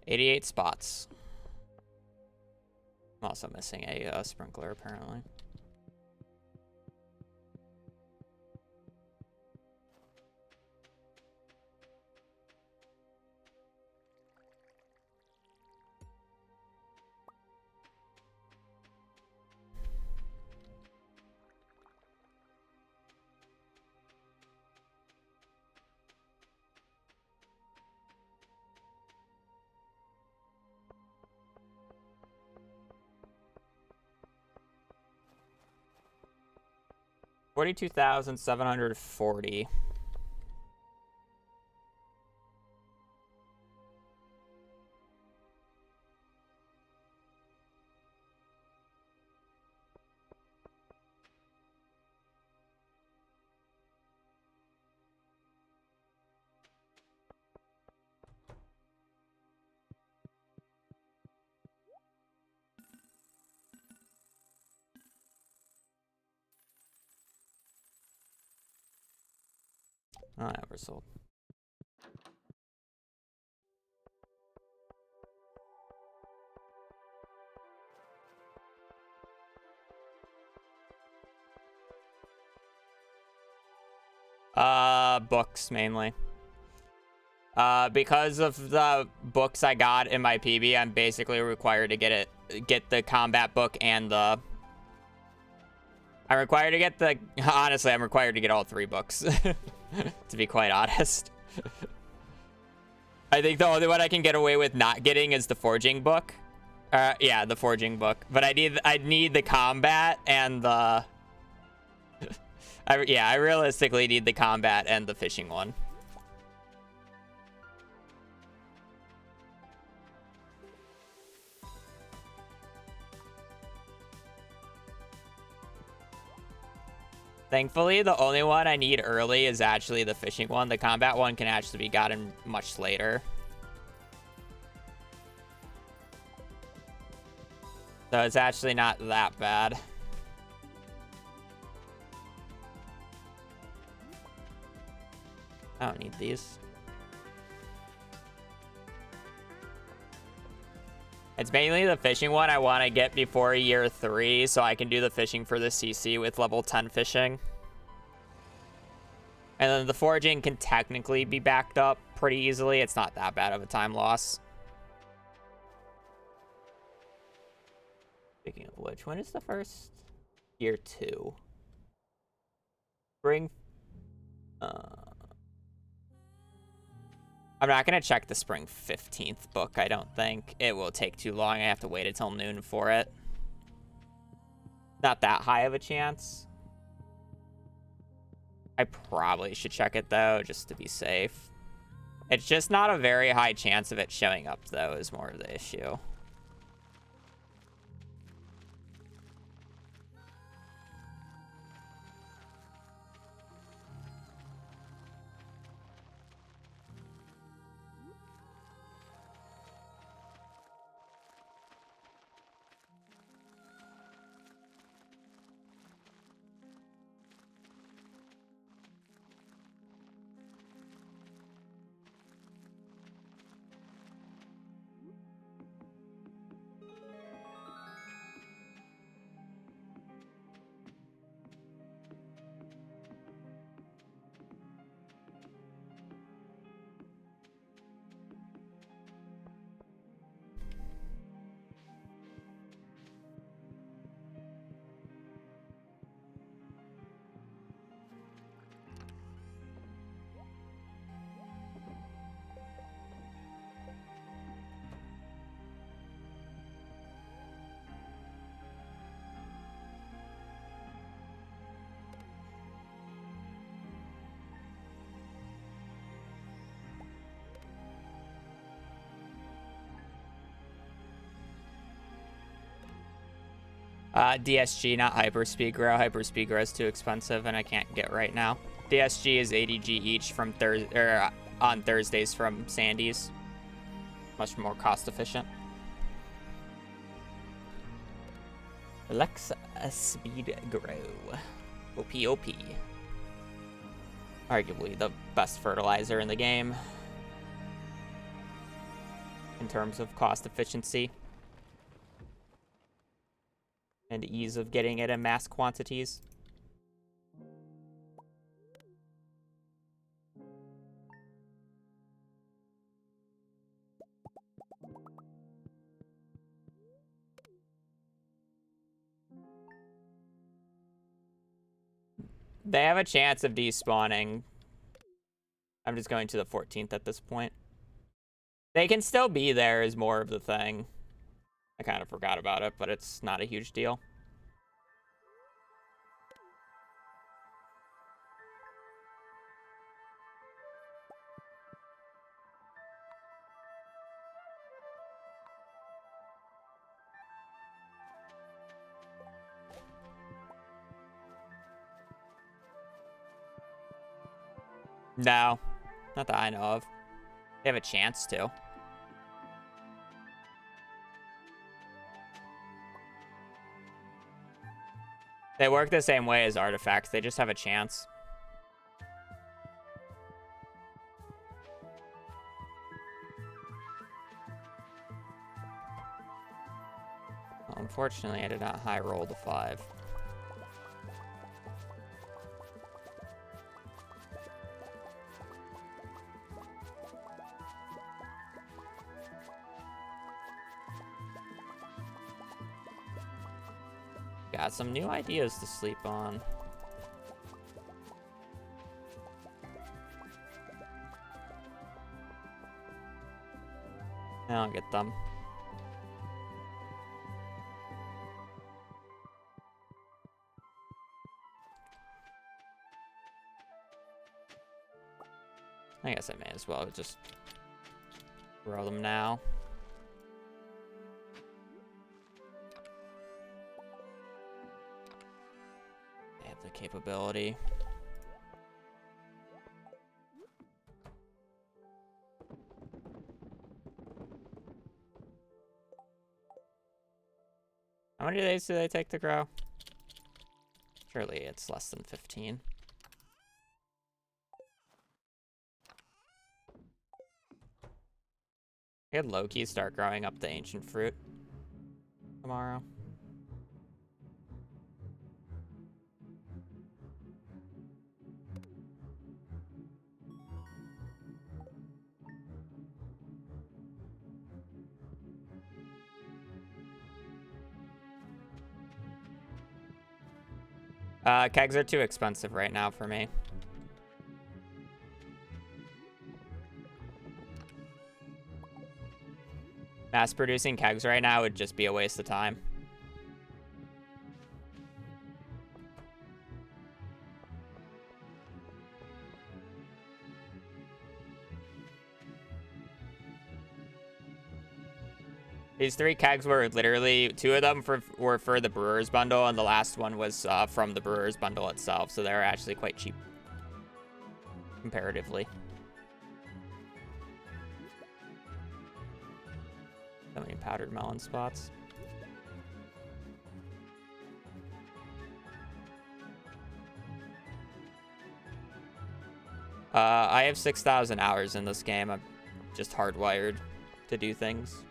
$88 spots. I'm also missing a sprinkler, apparently. $42,740. Oh, I oversold. Books mainly. Because of the books I got in my PB, I'm basically required to get the combat book and the... I'm required to get the... Honestly, I'm required to get all 3 books, to be quite honest. I think the only one I can get away with not getting is the forging book. Yeah, the forging book. But I need the combat and the... I realistically need the combat and the fishing one. Thankfully, the only one I need early is actually the fishing one. The combat one can actually be gotten much later. So it's actually not that bad. I don't need these. It's mainly the fishing one I want to get before year 3 so I can do the fishing for the CC with level 10 fishing. And then the foraging can technically be backed up pretty easily. It's not that bad of a time loss. Speaking of which, when is the first? Year 2. Spring. I'm not going to check the spring 15th book, I don't think. It will take too long. I have to wait until noon for it. Not that high of a chance. I probably should check it, though, just to be safe. It's just not a very high chance of it showing up, though, is more of the issue. DSG, not Hyperspeed Grow. Hyperspeed Grow is too expensive and I can't get right now. DSG is 80G each from on Thursdays from Sandy's. Much more cost efficient. Alexa Speed Grow. OP. Arguably the best fertilizer in the game in terms of cost efficiency and ease of getting it in mass quantities. They have a chance of despawning. I'm just going to the 14th at this point. They can still be there is more of the thing. I kind of forgot about it, but it's not a huge deal. No, not that I know of. They have a chance to. They work the same way as artifacts. They just have a chance. Well, unfortunately, I did not high roll the 5. Got some new ideas to sleep on. I'll get them. I guess I may as well just roll them now. They have the capability. How many days do they take to grow? Surely it's less than 15. I could low-key start growing up the ancient fruit tomorrow. Kegs are too expensive right now for me. Mass producing kegs right now would just be a waste of time. These 3 kegs were literally, 2 of them were for the Brewer's Bundle, and the last one was from the Brewer's Bundle itself, so they're actually quite cheap, comparatively. So many powdered melon spots. I have 6,000 hours in this game. I'm just hardwired to do things.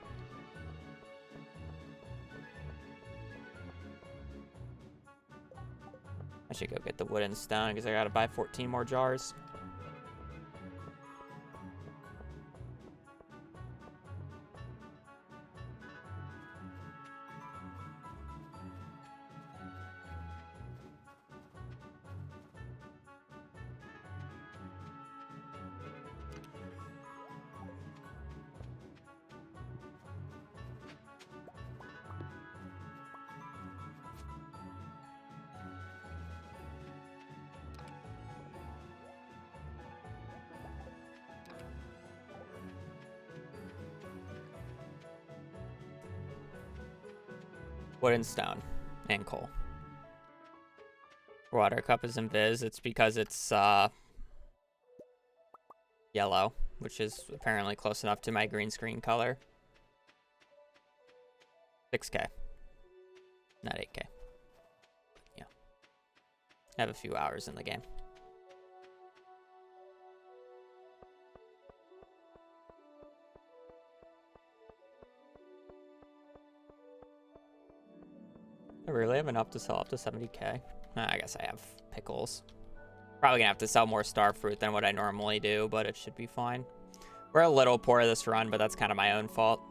I should go get the wood and stone because I gotta buy 14 more jars. Wood and stone and coal. Water cup is invis. It's because it's yellow, which is apparently close enough to my green screen color. 6K, not 8K. Yeah, I have a few hours in the game. I really have enough to sell up to 70K. I guess I have pickles. Probably gonna have to sell more star fruit than what I normally do, but it should be fine. We're a little poor this run, but that's kind of my own fault.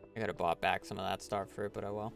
I could have bought back some of that star fruit, but oh well.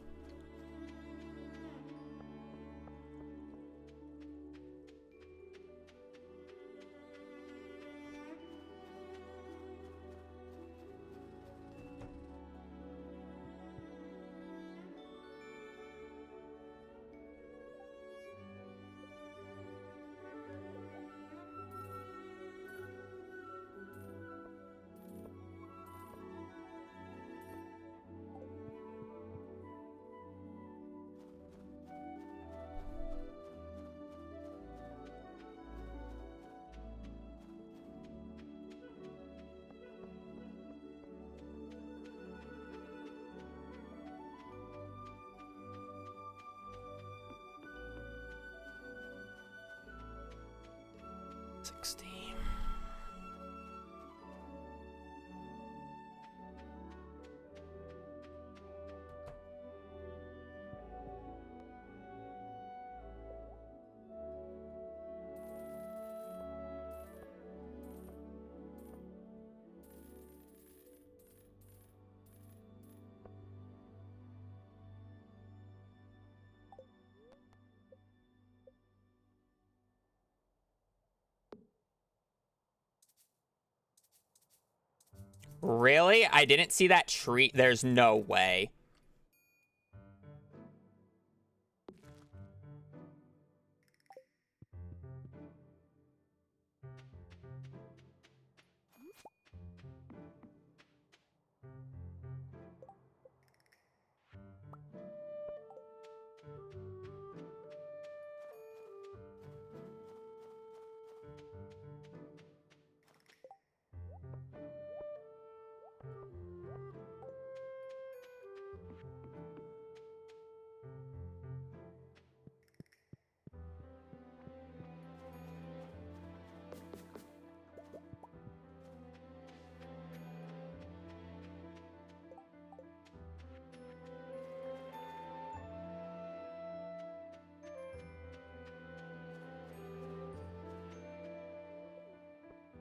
Really? I didn't see that tree. There's no way.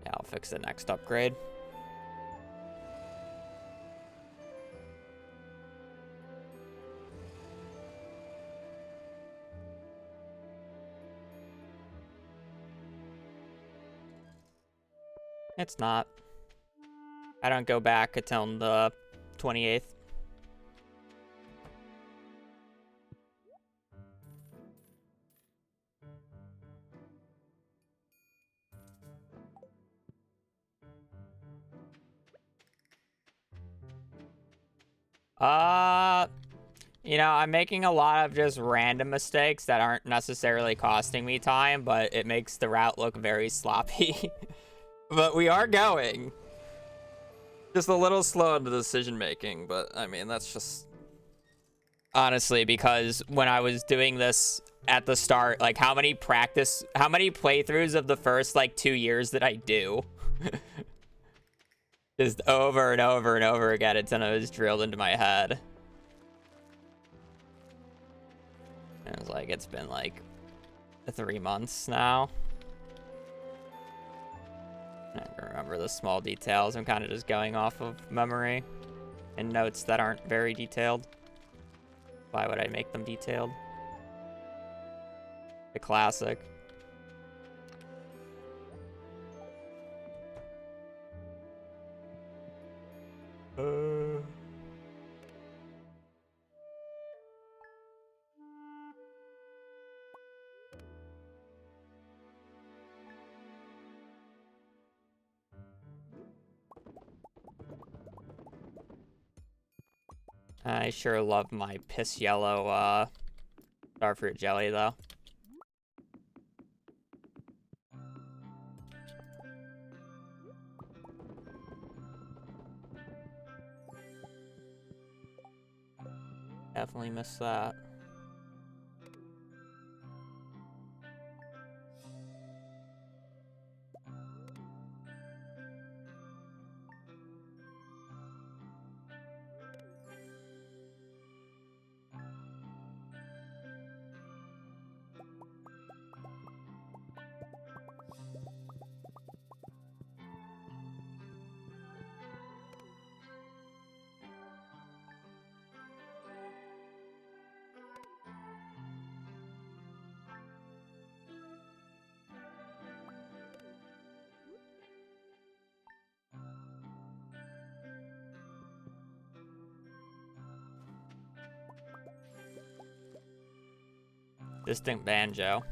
Yeah, I'll fix the next upgrade. It's not. I don't go back until the 28th. You know, I'm making a lot of just random mistakes that aren't necessarily costing me time, but it makes the route look very sloppy. But we are going. Just a little slow in the decision making, but I mean, that's just honestly because when I was doing this at the start, like how many playthroughs of the first like 2 years did I do? Just over and over and over again until it was drilled into my head. And it was like, it's been like 3 months now. I don't remember the small details. I'm kind of just going off of memory and notes that aren't very detailed. Why would I make them detailed? The classic. I sure love my piss yellow starfruit jelly though. Definitely miss that. Distant banjo.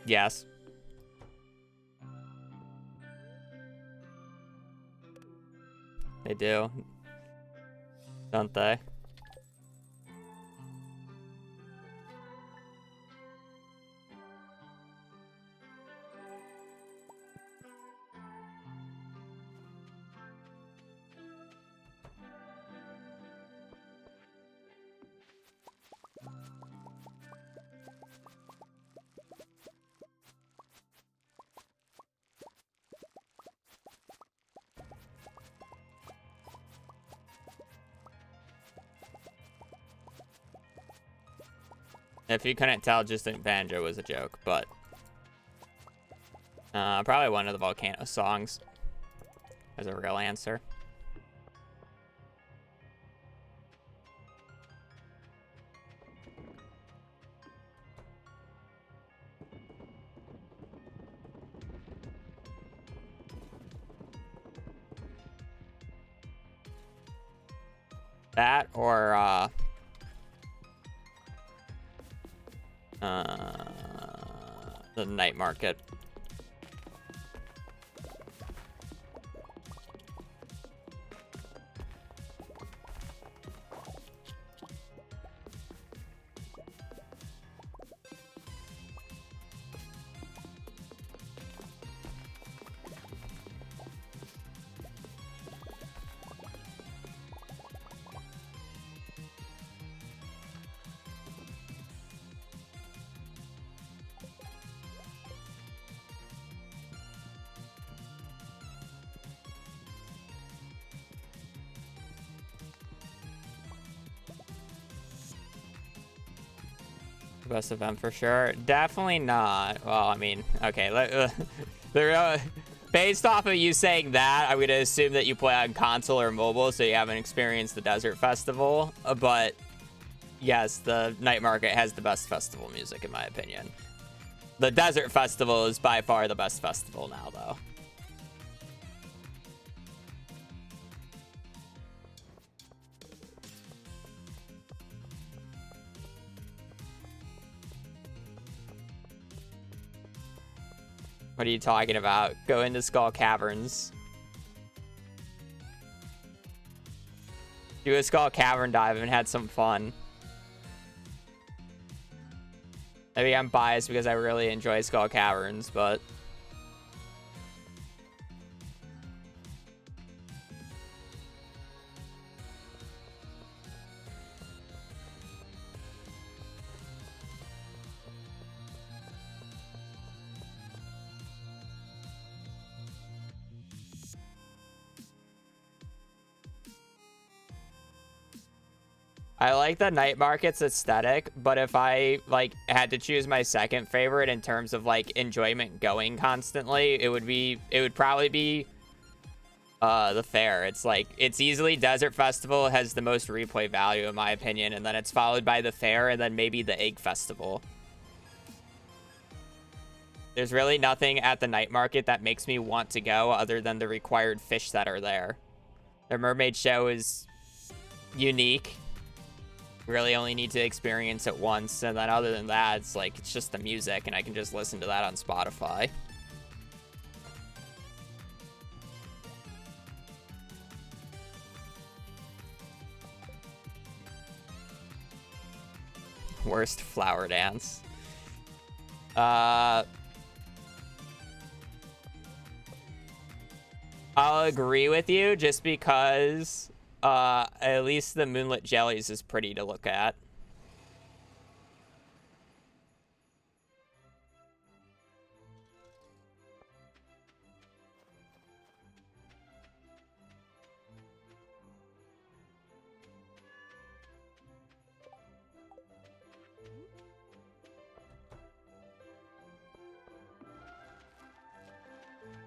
Yes. They do. Don't they? If you couldn't tell, Distant Banjo was a joke, but probably one of the Volcano songs as a real answer. That or the night market. Best event for sure. Definitely not. Well, I mean, okay. Based off of you saying that, I'm going to assume that you play on console or mobile, so you haven't experienced the Desert Festival. But yes, the Night Market has the best festival music, in my opinion. The Desert Festival is by far the best festival now, though. What are you talking about? Go into Skull Caverns. Do a Skull Cavern dive and had some fun. Maybe I'm biased because I really enjoy Skull Caverns, but... I like the night market's aesthetic, but if I like had to choose my second favorite in terms of like enjoyment going constantly, it would probably be the fair. It's like it's easily Desert Festival has the most replay value in my opinion, and then it's followed by the fair and then maybe the Egg Festival. There's really nothing at the night market that makes me want to go other than the required fish that are there. The mermaid show is unique. Really only need to experience it once, and then other than that, it's like it's just the music and I can just listen to that on Spotify. Worst flower dance. I'll agree with you just because at least the Moonlit Jellies is pretty to look at.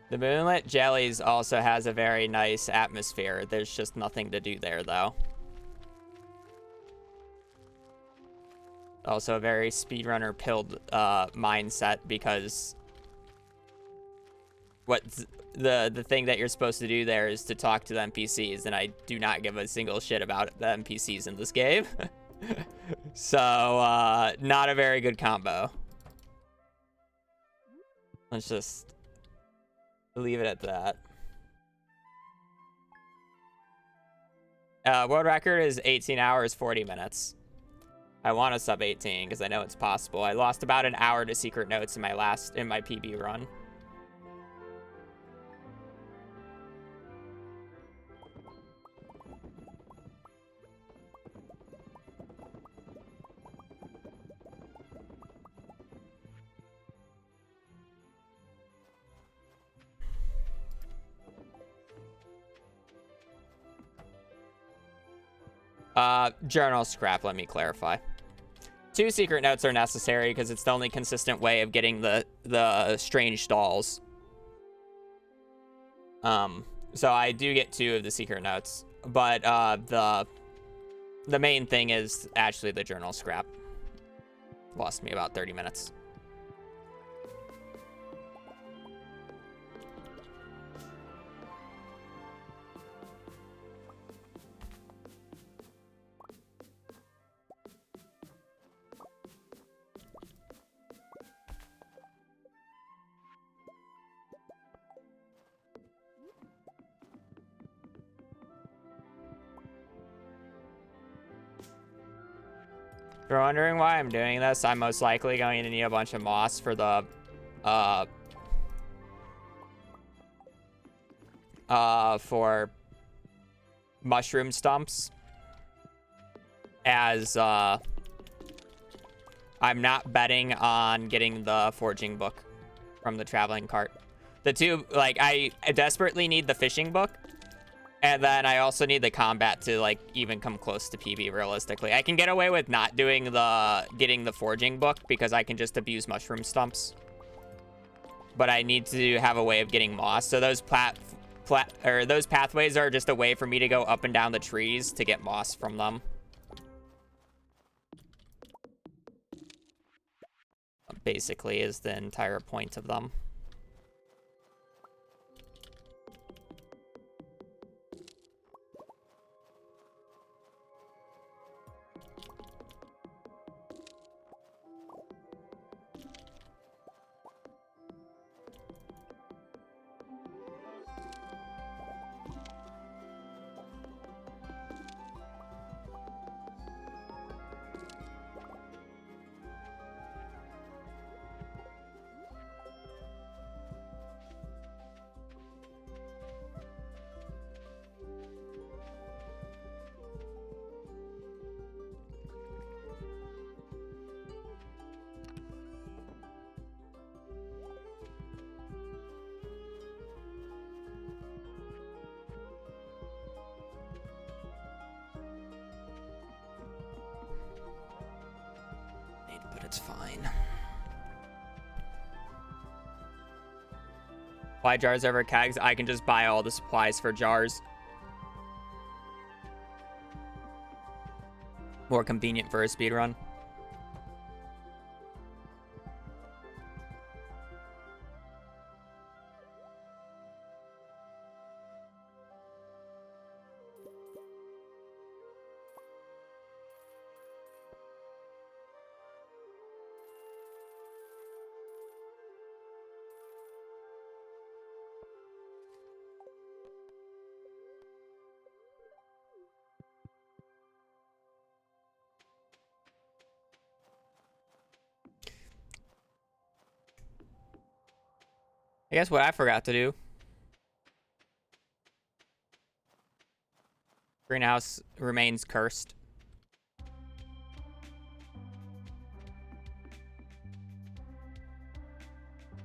The Moonlit Jellies also has a very nice atmosphere. There's just nothing to do there, though. Also a very speedrunner pilled mindset because the thing that you're supposed to do there is to talk to the NPCs, and I do not give a single shit about the NPCs in this game. So, not a very good combo. Let's just leave it at that. World record is 18 hours, 40 minutes. I want to sub 18 because I know it's possible. I lost about an hour to secret notes in my PB run. Journal scrap, let me clarify. 2 secret notes are necessary because it's the only consistent way of getting the strange dolls. So I do get 2 of the secret notes, but the main thing is actually the journal scrap. Lost me about 30 minutes. you're wondering why I'm doing this, I'm most likely going to need a bunch of moss for the, for mushroom stumps. As, I'm not betting on getting the forging book from the traveling cart. The two, like, I desperately need the fishing book. And then I also need the combat to, like, even come close to PB realistically. I can get away with not doing getting the forging book because I can just abuse mushroom stumps. But I need to have a way of getting moss. So those those pathways are just a way for me to go up and down the trees to get moss from them. Basically is the entire point of them. But it's fine. Why jars over kegs? I can just buy all the supplies for jars. More convenient for a speedrun. I guess what I forgot to do. Greenhouse remains cursed.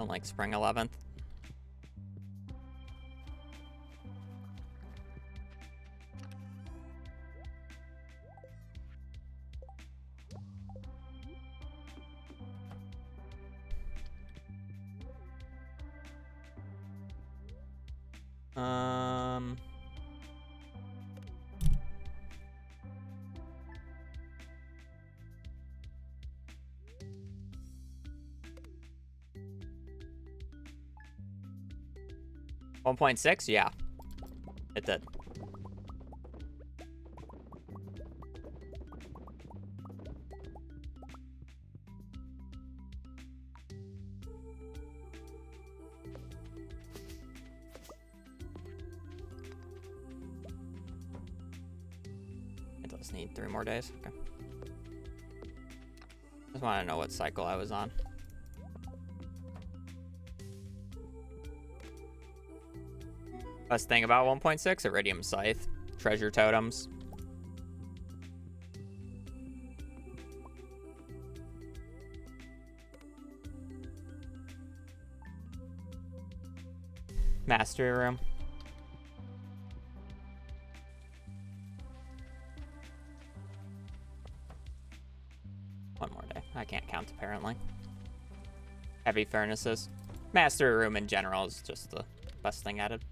Unlike spring 11th. Um... 1.6? Yeah. It did. It does need 3 more days. Okay. Just want to know what cycle I was on. Best thing about 1.6, Iridium Scythe, treasure totems. Mastery room. One more day. I can't count apparently. Heavy furnaces. Mastery room in general is just the best thing added.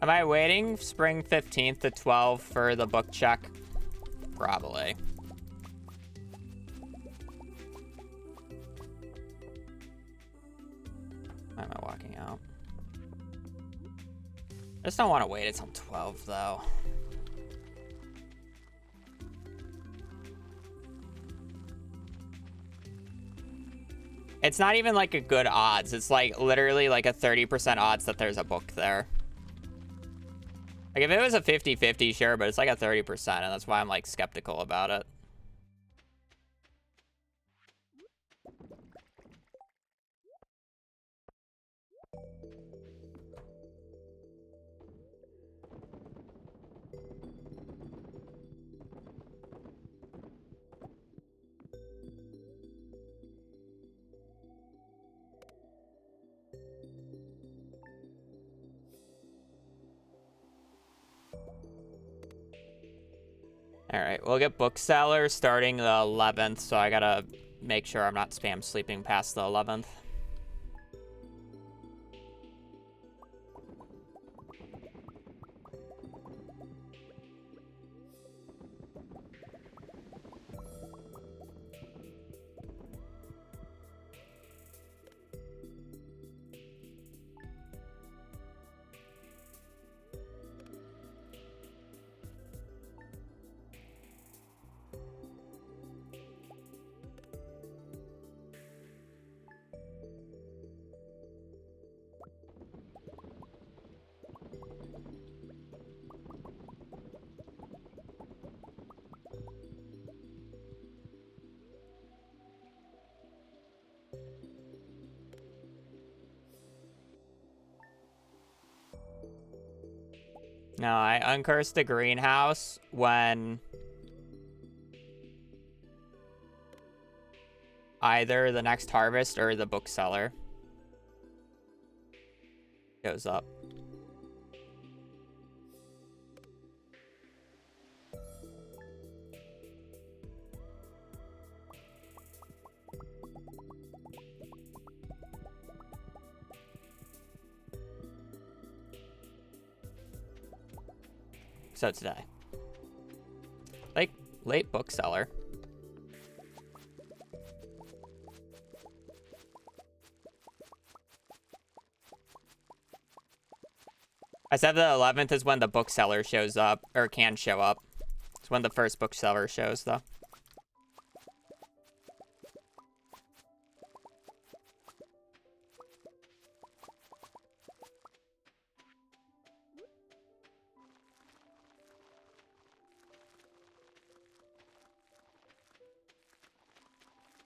Am I waiting spring 15th to 12 for the book check? Probably. Why am I walking out? I just don't want to wait until 12, though. It's not even like a good odds. It's like literally like a 30% odds that there's a book there. Like if it was a 50-50, sure, but it's like a 30%, and that's why I'm like skeptical about it. All right, we'll get bookseller starting the 11th, so I gotta make sure I'm not spam sleeping past the 11th. No, I uncursed the greenhouse when either the next harvest or the bookseller goes up. So today. Late bookseller. I said the 11th is when the bookseller shows up, or can show up. It's when the first bookseller shows, though.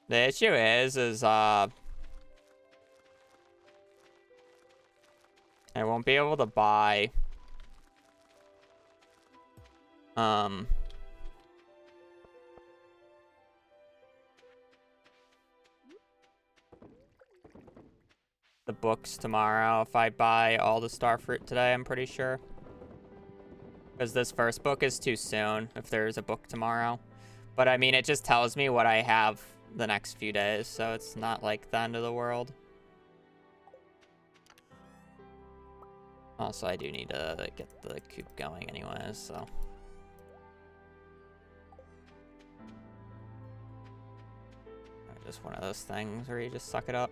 The issue is I won't be able to buy the books tomorrow if I buy all the starfruit today, I'm pretty sure. Because this first book is too soon if there's a book tomorrow. But I mean, it just tells me what I have the next few days, so it's not like the end of the world. Also, I do need to get the coop going anyways, so. Just one of those things where you just suck it up.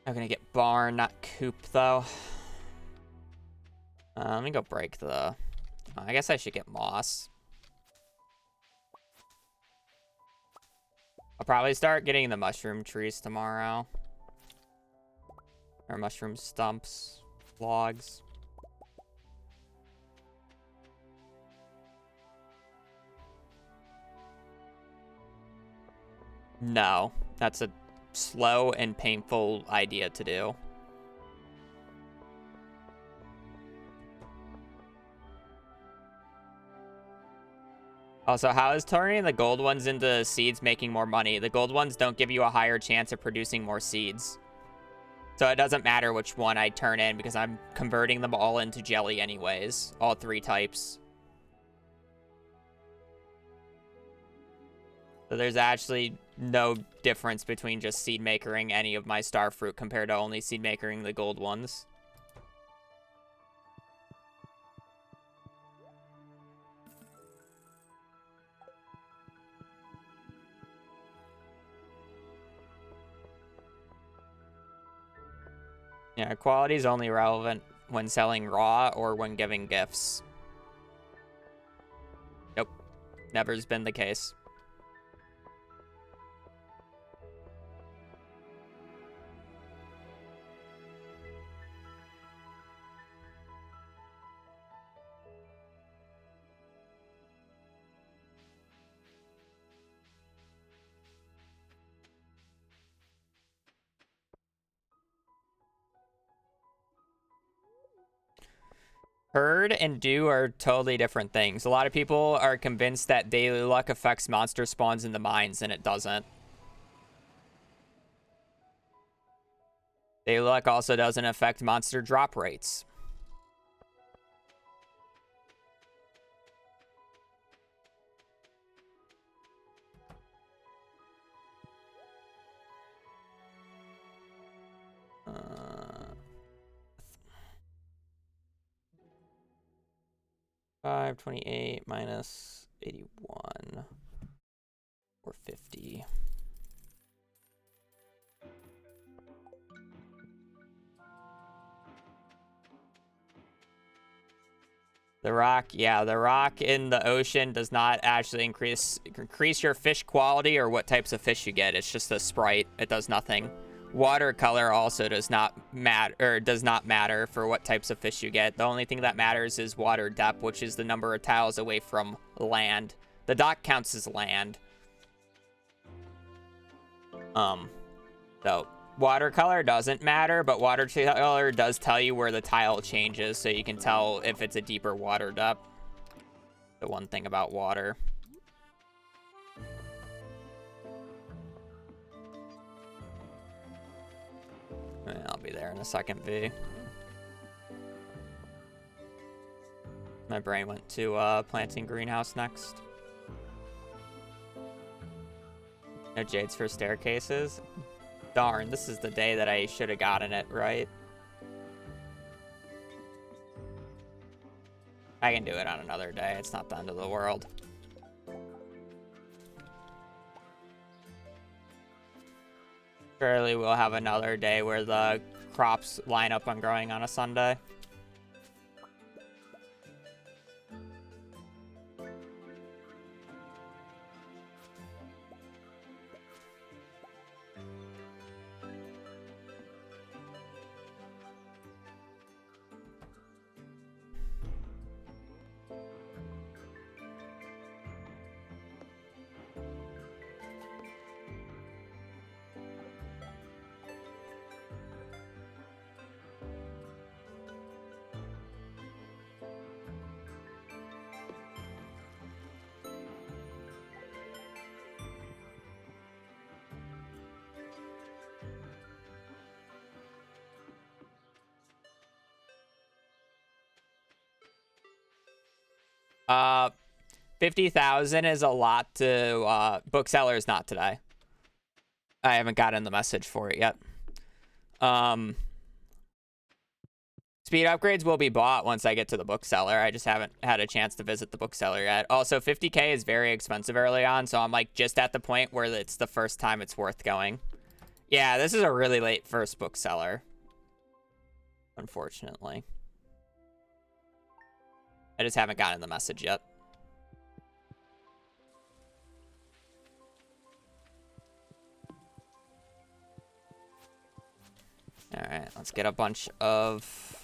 I'm gonna get barn, not coop, though. Let me go break the... I guess I should get moss. I'll probably start getting the mushroom trees tomorrow. Or mushroom stumps, logs. No, that's a slow and painful idea to do. Also, how is turning the gold ones into seeds making more money? The gold ones don't give you a higher chance of producing more seeds. So it doesn't matter which one I turn in because I'm converting them all into jelly anyways. All three types. So there's actually no difference between just seed makering any of my star fruit compared to only seed makering the gold ones. Yeah, quality is only relevant when selling raw or when giving gifts. Nope, never's been the case. Herd and do are totally different things. A lot of people are convinced that daily luck affects monster spawns in the mines, and it doesn't. Daily luck also doesn't affect monster drop rates. Uh, 528 minus 81 or 50. The rock, yeah, the rock in the ocean does not actually increase your fish quality or what types of fish you get. It's just a sprite. It does nothing. Watercolor also does not matter for what types of fish you get. The only thing that matters is water depth, which is the number of tiles away from land. The dock counts as land. So watercolor doesn't matter, but watercolor does tell you where the tile changes, so you can tell if it's a deeper water depth. The one thing about water. I'll be there in a second, V. My brain went to planting greenhouse next. No jades for staircases. Darn, this is the day that I should have gotten it, right? I can do it on another day. It's not the end of the world. Surely we'll have another day where the crops line up on growing on a Sunday. Uh, 50,000 is a lot to booksellers. Not today. I haven't gotten the message for it yet. Speed upgrades will be bought once I get to the bookseller. I just haven't had a chance to visit the bookseller yet. Also, 50K is very expensive early on, so I'm like just at the point where it's the first time it's worth going. Yeah, this is a really late first bookseller, unfortunately. I just haven't gotten the message yet. All right, let's get a bunch of...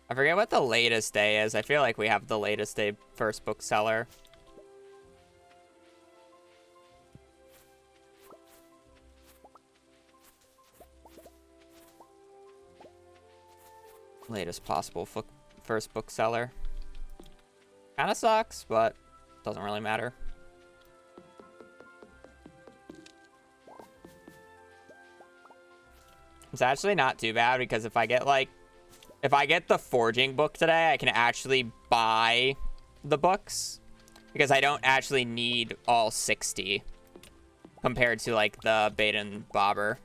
I forget what the latest day is. I feel like we have the latest day first bookseller. Latest possible first bookseller. Kind of sucks, but doesn't really matter. It's actually not too bad because if I get the forging book today, I can actually buy the books because I don't actually need all 60 compared to like the Bait and Bobber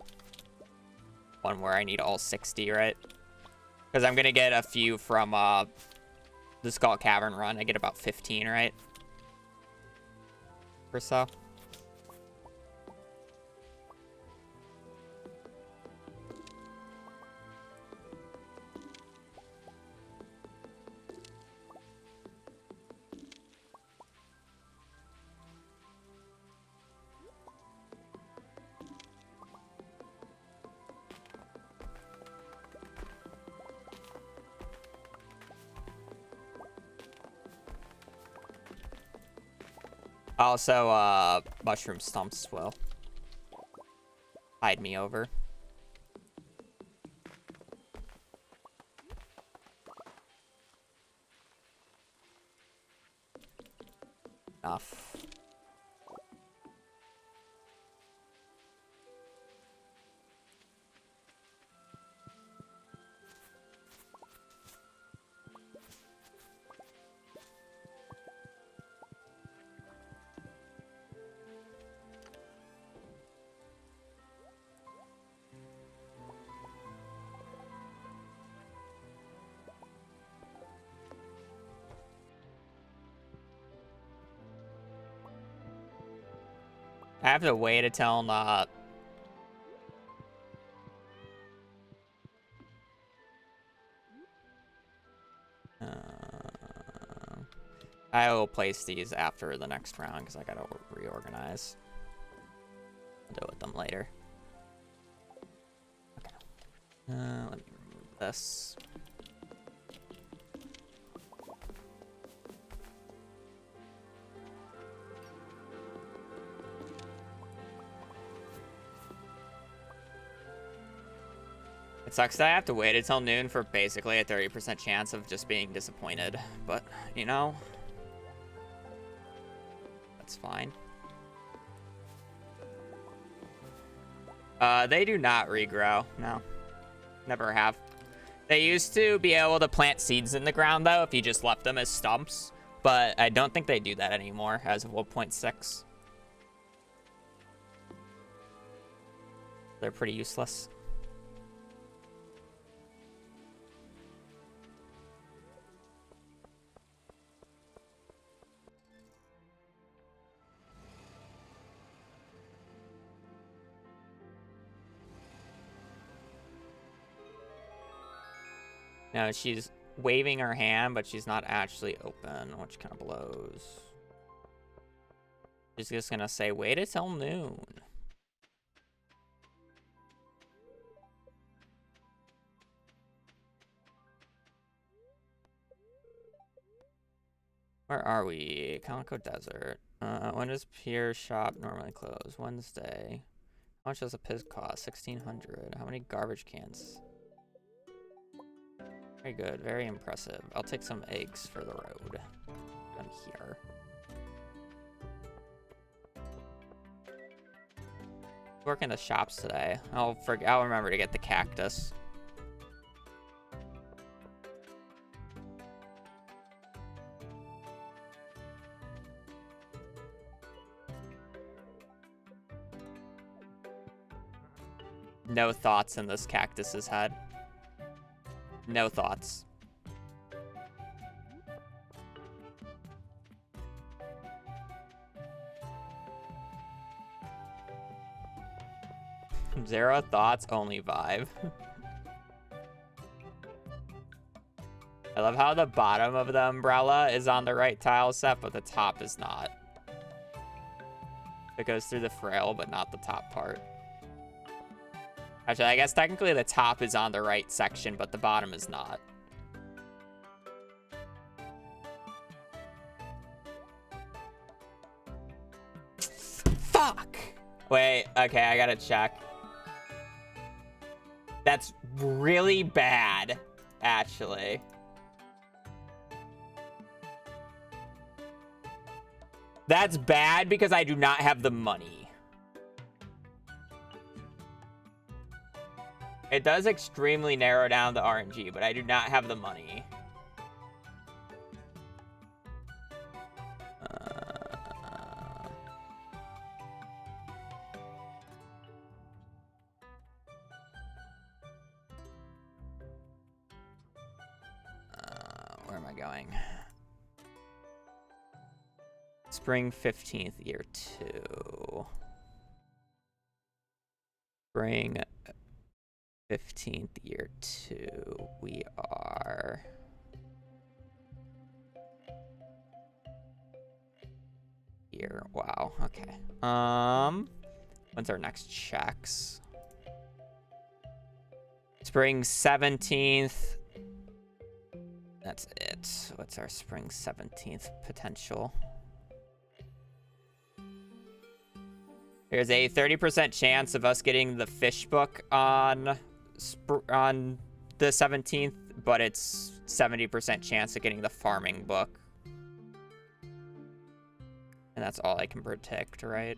one where I need all 60, right? Because I'm gonna get a few from the Skull Cavern run. I get about 15, right? Or so. Also, mushroom stumps will hide me over. Enough. I have to wait until I will place these after the next round because I gotta reorganize. I'll deal with them later. Okay. Let me remove this. It sucks that I have to wait until noon for basically a 30% chance of just being disappointed, but, you know, that's fine. They do not regrow. No, never have. They used to be able to plant seeds in the ground, though, if you just left them as stumps, but I don't think they do that anymore as of 1.6. They're pretty useless. No, she's waving her hand, but she's not actually open, which kind of blows. She's just gonna say, wait until noon. Where are we? Calico Desert. When does Pier Shop normally close? Wednesday. How much does a piss cost? 1,600. How many garbage cans? Very good. Very impressive. I'll take some eggs for the road. I'm here. Work in the shops today. I'll remember to get the cactus. No thoughts in this cactus's head. No thoughts. Zero thoughts, only vibe. I love how the bottom of the umbrella is on the right tile set, but the top is not. It goes through the frail, but not the top part. Actually, I guess technically the top is on the right section, but the bottom is not. Fuck! Wait, okay, I gotta check. That's really bad, actually. That's bad because I do not have the money. It does extremely narrow down the RNG, but I do not have the money. Where am I going? Spring 15th, year 2. Spring 15th, year 2. We are... Here. Wow. Okay. When's our next checks? Spring 17th. That's it. What's our spring 17th potential? There's a 30% chance of us getting the fish book on the 17th, but it's 70% chance of getting the farming book. And that's all I can predict, right?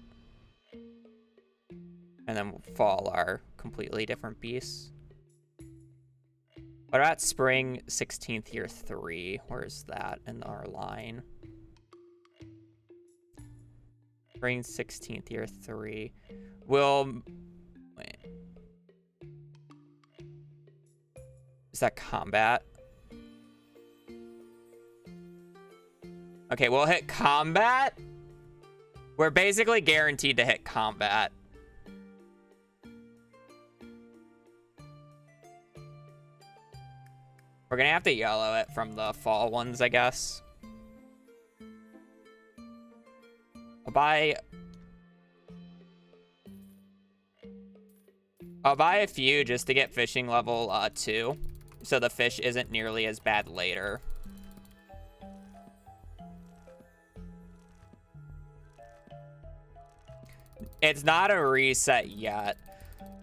And then fall are completely different beasts. What about spring 16th, year 3? Where's that in our line? Spring 16th, year 3. Wait. Is that combat? Okay, we'll hit combat. We're basically guaranteed to hit combat. We're gonna have to yellow it from the fall ones, I guess. I'll buy a few just to get fishing level 2, so the fish isn't nearly as bad later. It's not a reset yet,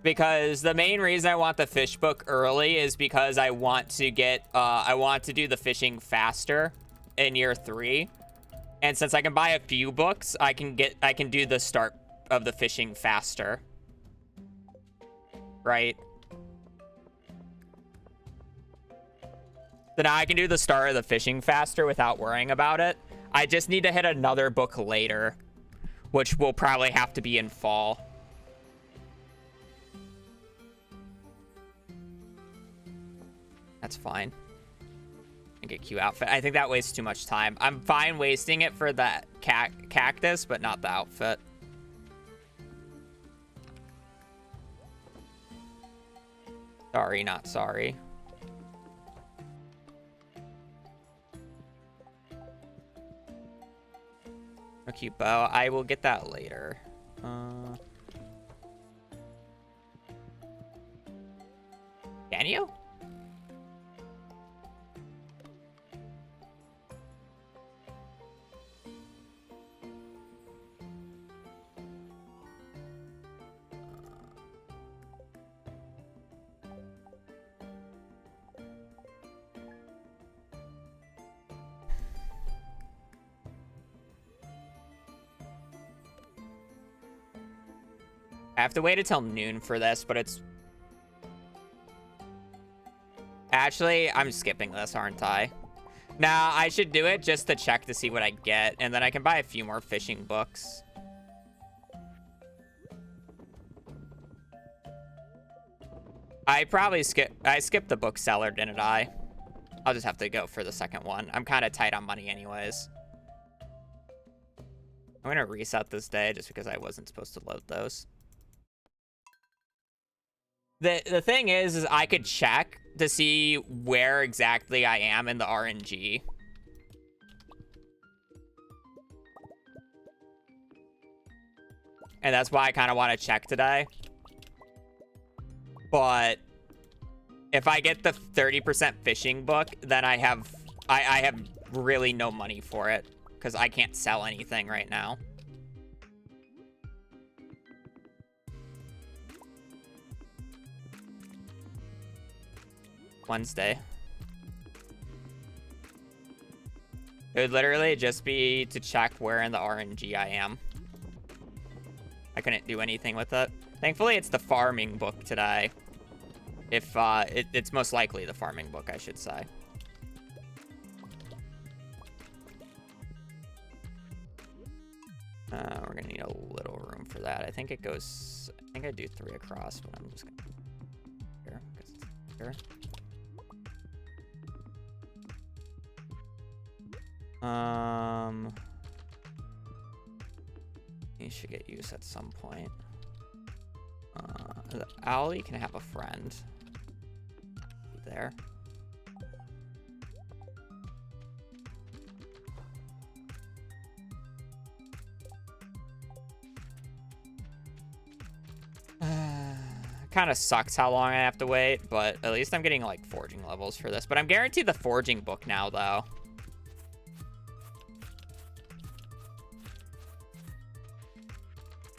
because the main reason I want the fish book early is because I want to get I want to do the fishing faster in year 3. And since I can buy a few books, I can do the start of the fishing faster. Right? So now I can do the start of the fishing faster without worrying about it. I just need to hit another book later, which will probably have to be in fall. That's fine. I get Q outfit. I think that wastes too much time. I'm fine wasting it for that cactus, but not the outfit. Sorry, not sorry. A cute bow. I will get that later. Can you? I have to wait until noon for this, but it's... Actually, I'm skipping this, aren't I? Nah, I should do it just to check to see what I get, and then I can buy a few more fishing books. I skipped the bookseller, didn't I? I'll just have to go for the second one. I'm kind of tight on money anyways. I'm gonna reset this day just because I wasn't supposed to load those. The thing is I could check to see where exactly I am in the RNG. And that's why I kind of want to check today. But if I get the 30% fishing book, then I have really no money for it because I can't sell anything right now. Wednesday. It would literally just be to check where in the RNG I am. I couldn't do anything with it. Thankfully, it's the farming book today. If it's most likely the farming book, I should say. We're gonna need a little room for that. I think it goes. I think I do 3 across, but I'm just gonna here because it's here. You should get use at some point. The alley can have a friend. There. Kind of sucks how long I have to wait, but at least I'm getting like forging levels for this. But I'm guaranteed the forging book now, though.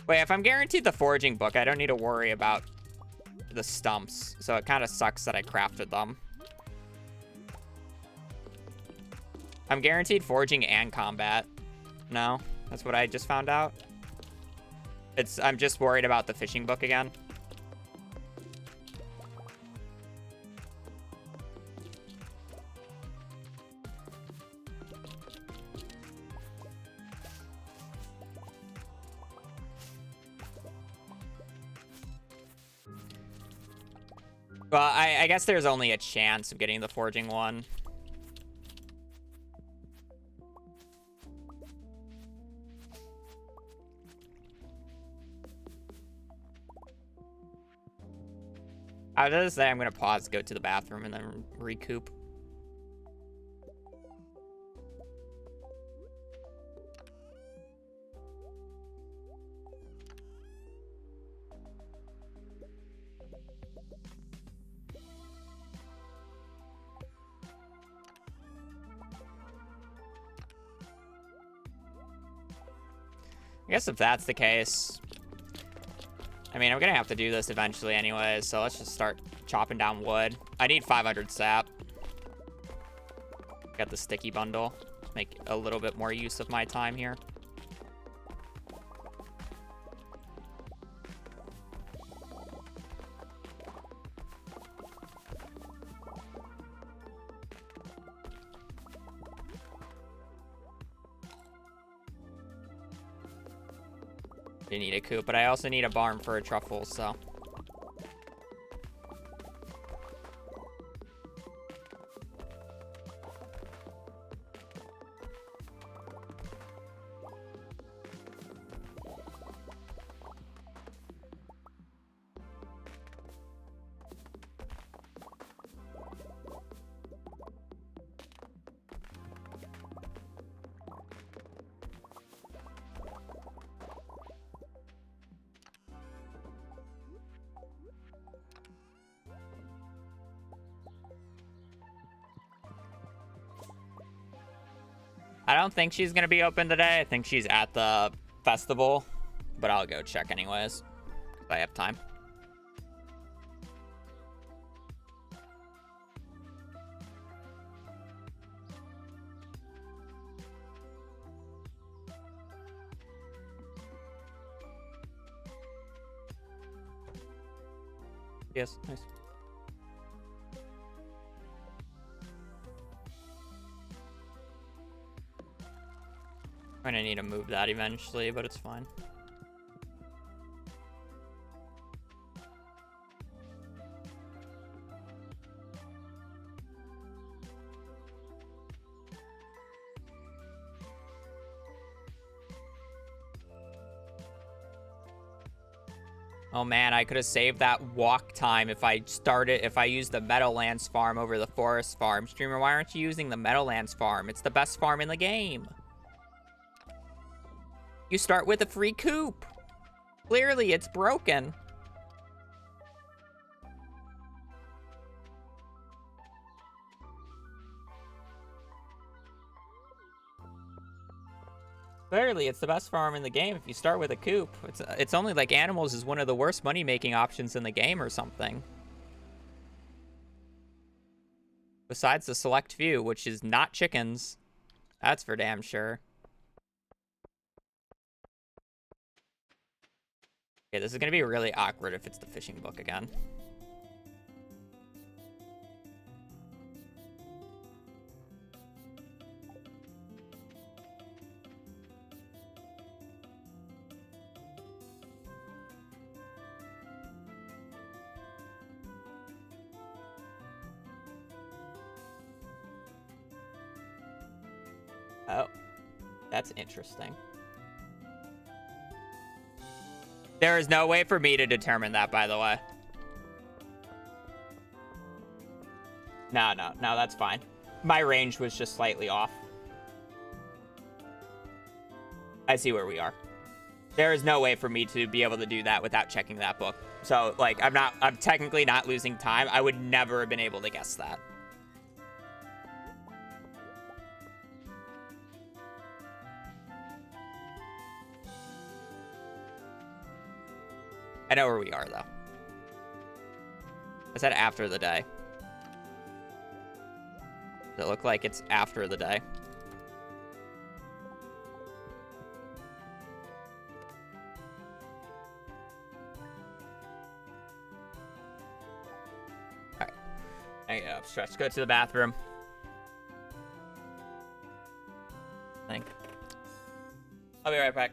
Wait, if I'm guaranteed the forging book, I don't need to worry about the stumps. So it kind of sucks that I crafted them. I'm guaranteed forging and combat. No, that's what I just found out. I'm just worried about the fishing book again. Well, I guess there's only a chance of getting the forging one. I was gonna say I'm gonna pause, go to the bathroom, and then recoup. I guess if that's the case, I mean, I'm gonna have to do this eventually anyways, so let's just start chopping down wood. I need 500 sap. Got the sticky bundle. Make a little bit more use of my time here. I need a coop, but I also need a barn for a truffle, so. I don't think she's gonna be open today. I think she's at the festival, but I'll go check anyways if I have time. Yes, nice. I'm gonna need to move that eventually, but it's fine. Oh man, I could have saved that walk time if I used the Meadowlands farm over the forest farm. Streamer, why aren't you using the Meadowlands farm? It's the best farm in the game. You start with a free coop. Clearly, it's broken. Clearly, it's the best farm in the game if you start with a coop. It's only like animals is one of the worst money-making options in the game or something. Besides the select few, which is not chickens. That's for damn sure. Okay, this is gonna be really awkward if it's the fishing book again. Oh, that's interesting. There is no way for me to determine that, by the way. No, that's fine. My range was just slightly off. I see where we are. There is no way for me to be able to do that without checking that book. So, like, I'm technically not losing time. I would never have been able to guess that. I know where we are, though. I said after the day. Does it look like it's after the day? Alright. I get up, stretch. Go to the bathroom. I'll be right back.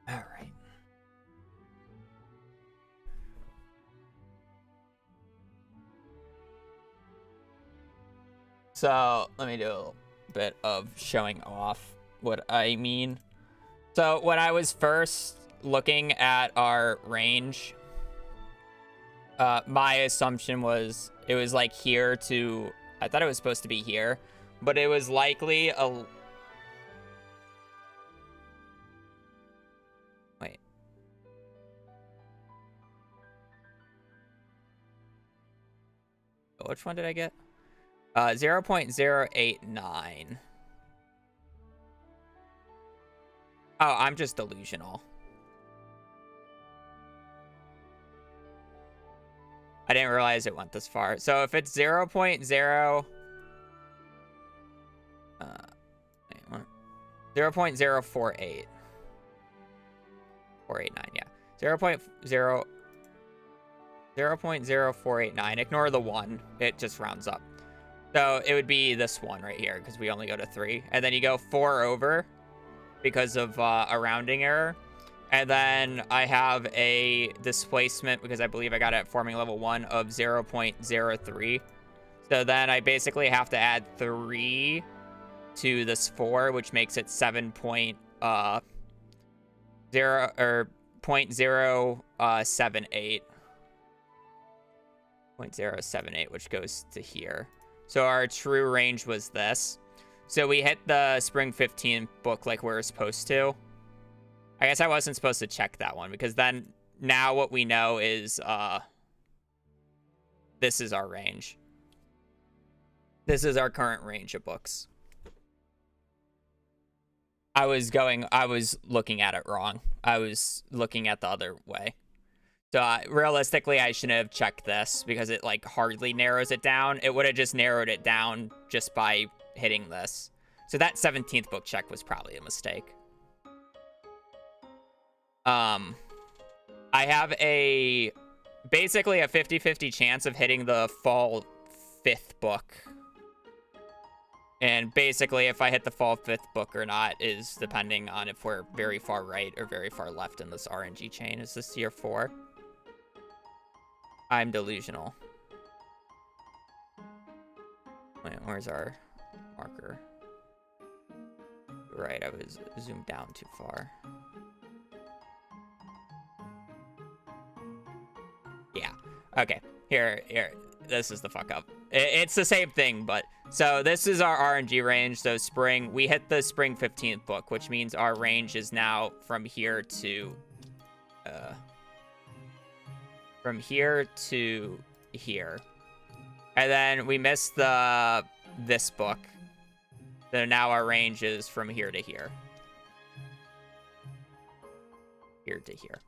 All right. So let me do a little bit of showing off what I mean. So when I was first looking at our range, my assumption was it was like here to, I thought it was supposed to be here, but it was likely a, wait. Which one did I get? 0.089. Oh, I'm just delusional. I didn't realize it went this far. So if it's 0.0... wait, what? 0.048. 489, yeah. 0.0489. Ignore the 1. It just rounds up. So it would be this one right here because we only go to 3. And then you go 4 over because of a rounding error. And then I have a displacement because I believe I got it at forming level 1 of 0.03. So then I basically have to add 3 to this 4, which makes it 7.0 or 0.078. 0.078, which goes to here. So our true range was this. So we hit the Spring 15 book like we were supposed to. I guess I wasn't supposed to check that one because then now what we know is this is our range. This is our current range of books. I was looking at it wrong. I was looking at the other way. So realistically, I shouldn't have checked this because it like hardly narrows it down. It would have just narrowed it down just by hitting this. So that 17th book check was probably a mistake. I have basically a 50-50 chance of hitting the fall 5th book. And basically, if I hit the fall 5th book or not is depending on if we're very far right or very far left in this RNG chain. Is this tier 4? I'm delusional. Wait, where's our marker? Right, I was zoomed down too far. Yeah. Okay. Here. This is the fuck up. It's the same thing, but... So this is our RNG range. So spring, we hit the spring 15th book, which means our range is now from here to... from here to here. And then we missed this book. So now our range is from here to here. Here to here.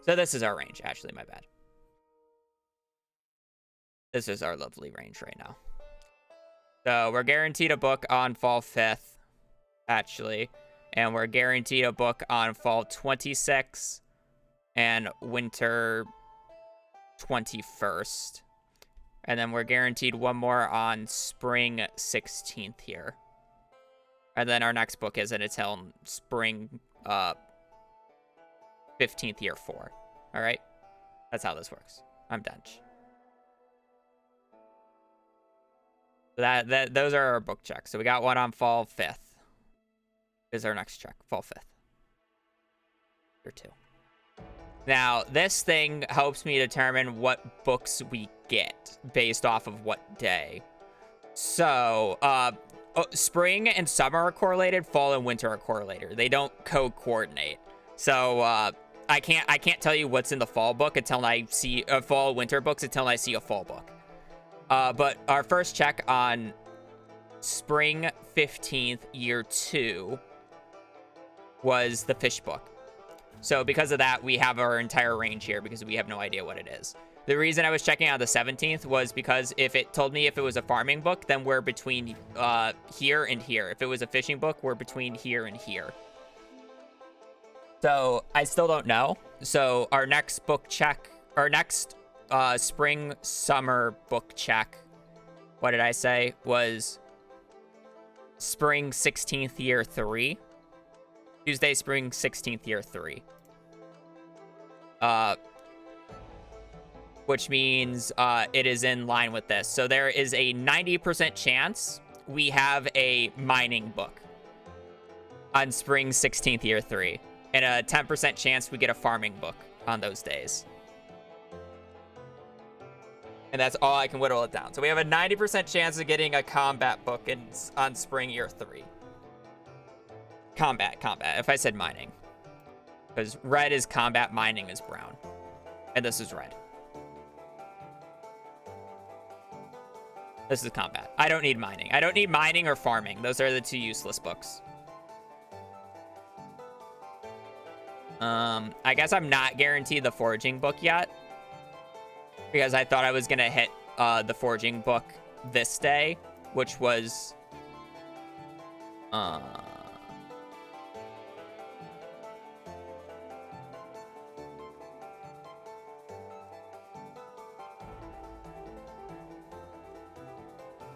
So this is our range. Actually, my bad. This is our lovely range right now. So we're guaranteed a book on fall 5th, actually. And we're guaranteed a book on fall 26 and winter 21st. And then we're guaranteed one more on spring 16th here. And then our next book isn't until spring 15th year 4. All right? That's how this works. I'm done. Those are our book checks. So we got one on fall 5th. Is our next check. Fall 5th. Year 2. Now, this thing helps me determine what books we get based off of what day. So, spring and summer are correlated, fall and winter are correlated. They don't co-coordinate. So, I can't tell you what's in the fall book until I see fall winter books until I see a fall book. But our first check on spring 15th, year 2 was the fish book. So because of that, we have our entire range here because we have no idea what it is. The reason I was checking on the 17th was because if it told me if it was a farming book, then we're between here and here. If it was a fishing book, we're between here and here. So I still don't know. So our next book check, our next spring summer book check, what did I say, was spring 16th year 3. Tuesday, spring 16th year 3. Which means it is in line with this. So there is a 90% chance we have a mining book on spring 16th year 3. And a 10% chance we get a farming book on those days. And that's all I can whittle it down. So we have a 90% chance of getting a combat book on spring year 3. Combat. If I said mining. Because red is combat, mining is brown. And this is red. This is combat. I don't need mining. I don't need mining or farming. Those are the two useless books. I guess I'm not guaranteed the foraging book yet. Because I thought I was going to hit the foraging book this day. Which was...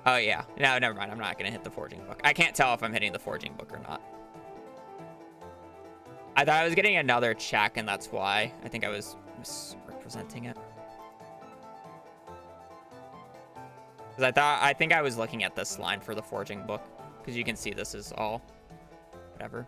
Oh, yeah. No, never mind. I'm not going to hit the foraging book. I can't tell if I'm hitting the foraging book or not. I thought I was getting another check, and that's why. I think I was misrepresenting it. Because I think I was looking at this line for the foraging book. Because you can see this is all whatever.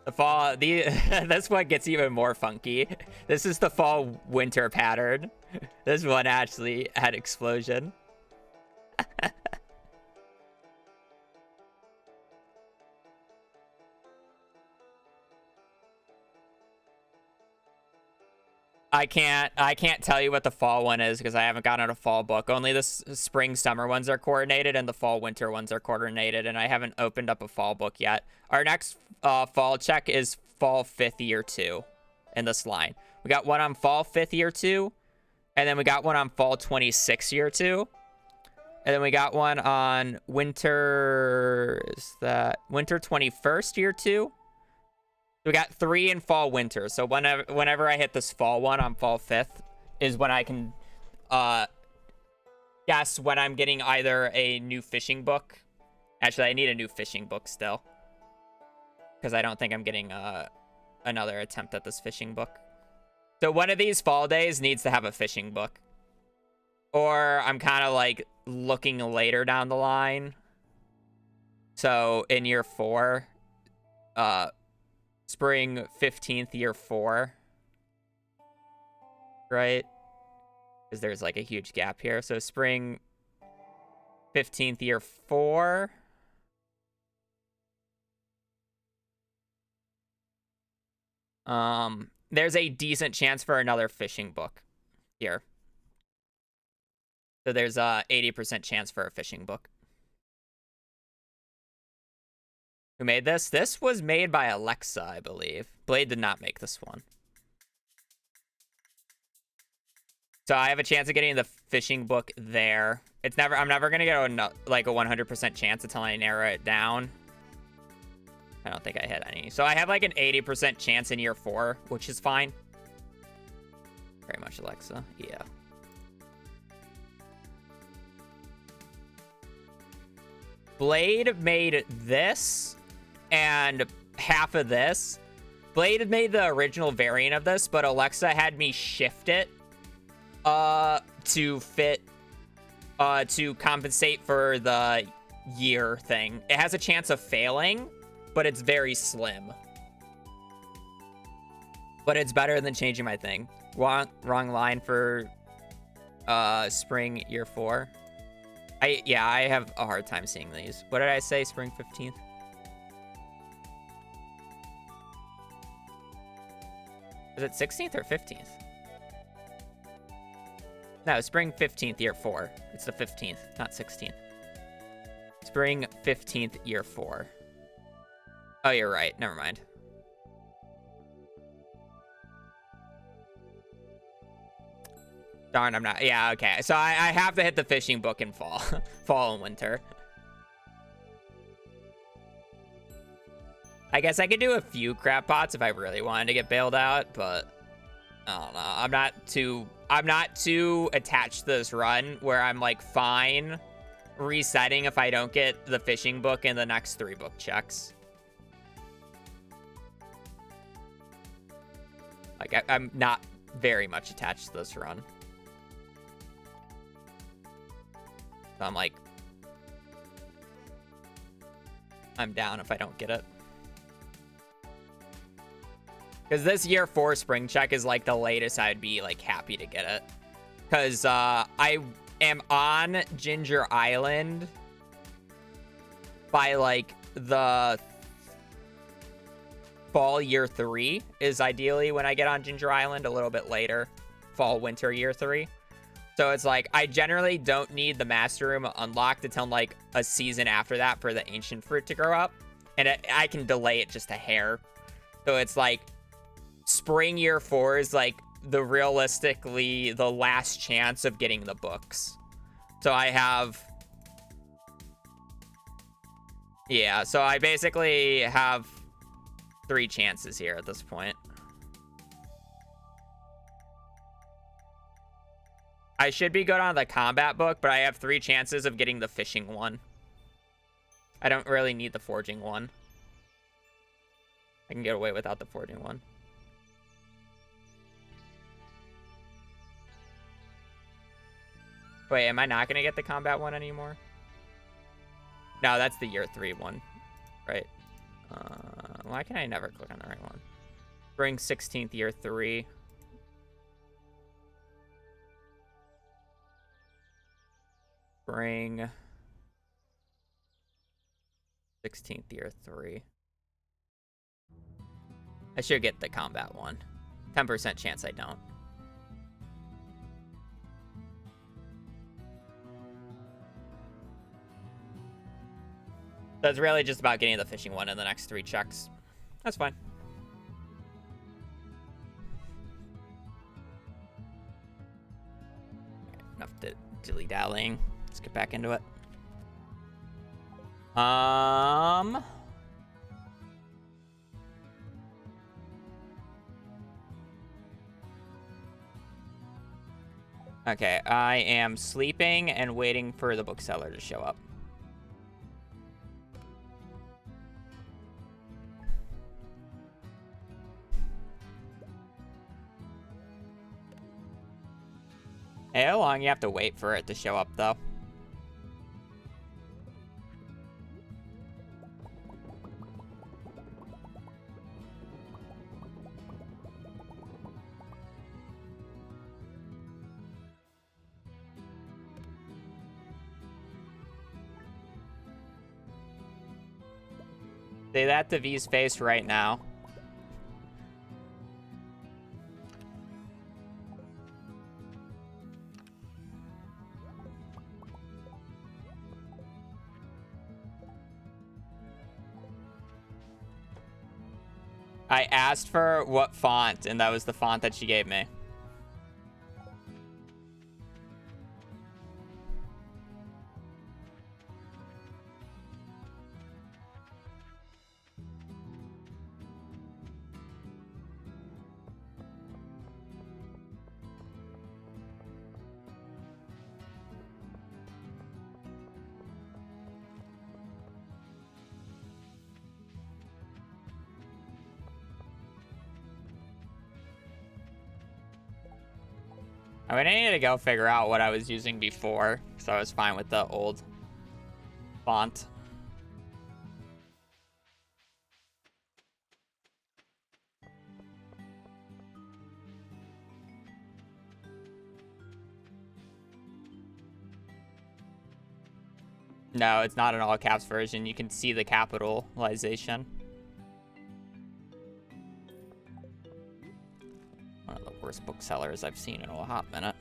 The fall, this one gets even more funky. This is the fall winter pattern. This one actually had explosion. I can't tell you what the fall one is because I haven't gotten a fall book. Only the spring summer ones are coordinated and the fall winter ones are coordinated, and I haven't opened up a fall book yet. Our next fall check is fall 5th year 2 in this line. We got one on fall 5th year 2, and then we got one on fall 26 year 2. And then we got one on winter, is that winter 21st year 2? We got 3 in fall winter. So whenever I hit this fall one on fall 5th is when I can guess when I'm getting either a new fishing book. Actually, I need a new fishing book still, because I don't think I'm getting another attempt at this fishing book. So one of these fall days needs to have a fishing book. Or I'm kind of like looking later down the line. So in year 4, spring 15th year 4, right? Because there's like a huge gap here. So spring 15th year 4. There's a decent chance for another fishing book here. So there's a 80% chance for a fishing book. Who made this? This was made by Alexa, I believe. Blade did not make this one. So I have a chance of getting the fishing book there. I'm never gonna get like a 100% chance until I narrow it down. I don't think I hit any. So I have like an 80% chance in year 4, which is fine. Very much Alexa, yeah. Blade made this and half of this. Blade had made the original variant of this, but Alexa had me shift it to fit to compensate for the year thing. It has a chance of failing, but it's very slim. But it's better than changing my thing. Wrong line for spring year 4. I have a hard time seeing these. What did I say? Spring 15th? Is it 16th or 15th? No, spring 15th, year 4. It's the 15th, not 16th. Spring 15th, year 4. Oh, you're right. Never mind. Darn, I'm not. Yeah, okay. So I have to hit the fishing book in fall. Fall and winter. I guess I could do a few crab pots if I really wanted to get bailed out, but I don't know. I'm not too attached to this run where I'm like fine resetting if I don't get the fishing book in the next 3 book checks. Like I'm not very much attached to this run. So I'm like, I'm down if I don't get it. Because this year 4 spring check is like the latest I'd be like happy to get it. Because I am on Ginger Island by like the fall year 3 is ideally when I get on Ginger Island, a little bit later. Fall winter year 3. So it's like, I generally don't need the Master Room unlocked until like a season after that for the Ancient Fruit to grow up. And I can delay it just a hair. So it's like, spring year 4 is like realistically the last chance of getting the books. So I have... Yeah, so I basically have 3 chances here at this point. I should be good on the combat book, but I have 3 chances of getting the fishing one. I don't really need the forging one. I can get away without the forging one. Wait, am I not going to get the combat one anymore? No, that's the year 3 one, right? Why can I never click on the right one? Spring 16th, year 3. Spring 16th, year 3. I should get the combat one. 10% chance I don't. So it's really just about getting the fishing one in the next 3 checks. That's fine. Enough dilly-dallying. Let's get back into it. Okay, I am sleeping and waiting for the bookseller to show up. Hey, how long you have to wait for it to show up, though? Say that to V's face right now. I asked for what font, and that was the font that she gave me. I mean, I need to go figure out what I was using before, so I was fine with the old font. No, it's not an all caps version. You can see the capitalization. One of the worst booksellers I've seen in a hot minute.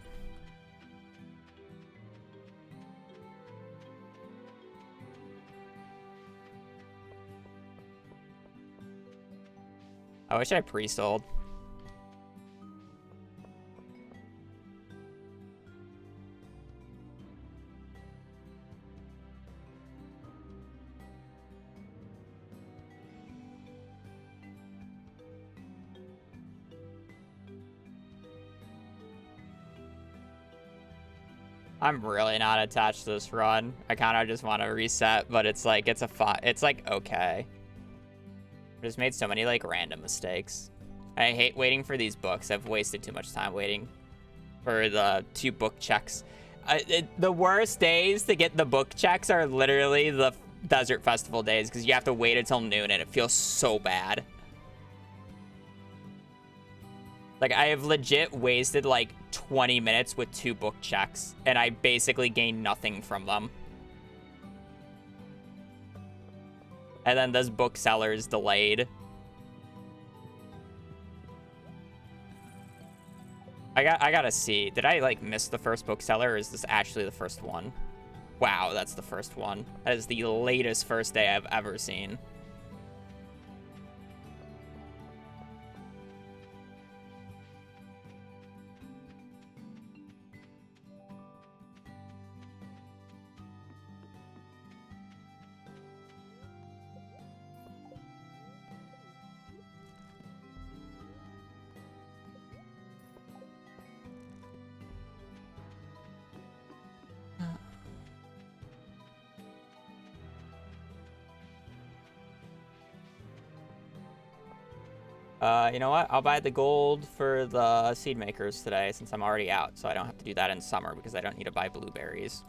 I wish I pre-sold. I'm really not attached to this run. I kind of just want to reset, but it's like, it's like, okay. I just made so many, like, random mistakes. I hate waiting for these books. I've wasted too much time waiting for the 2 book checks. The worst days to get the book checks are literally the Desert Festival days, because you have to wait until noon, and it feels so bad. Like, I have legit wasted, like, 20 minutes with 2 book checks, and I basically gained nothing from them. And then this bookseller is delayed. I gotta see. Did I, like, miss the first bookseller, or is this actually the first one? Wow, that's the first one. That is the latest first day I've ever seen. You know what? I'll buy the gold for the seed makers today since I'm already out, so I don't have to do that in summer because I don't need to buy blueberries.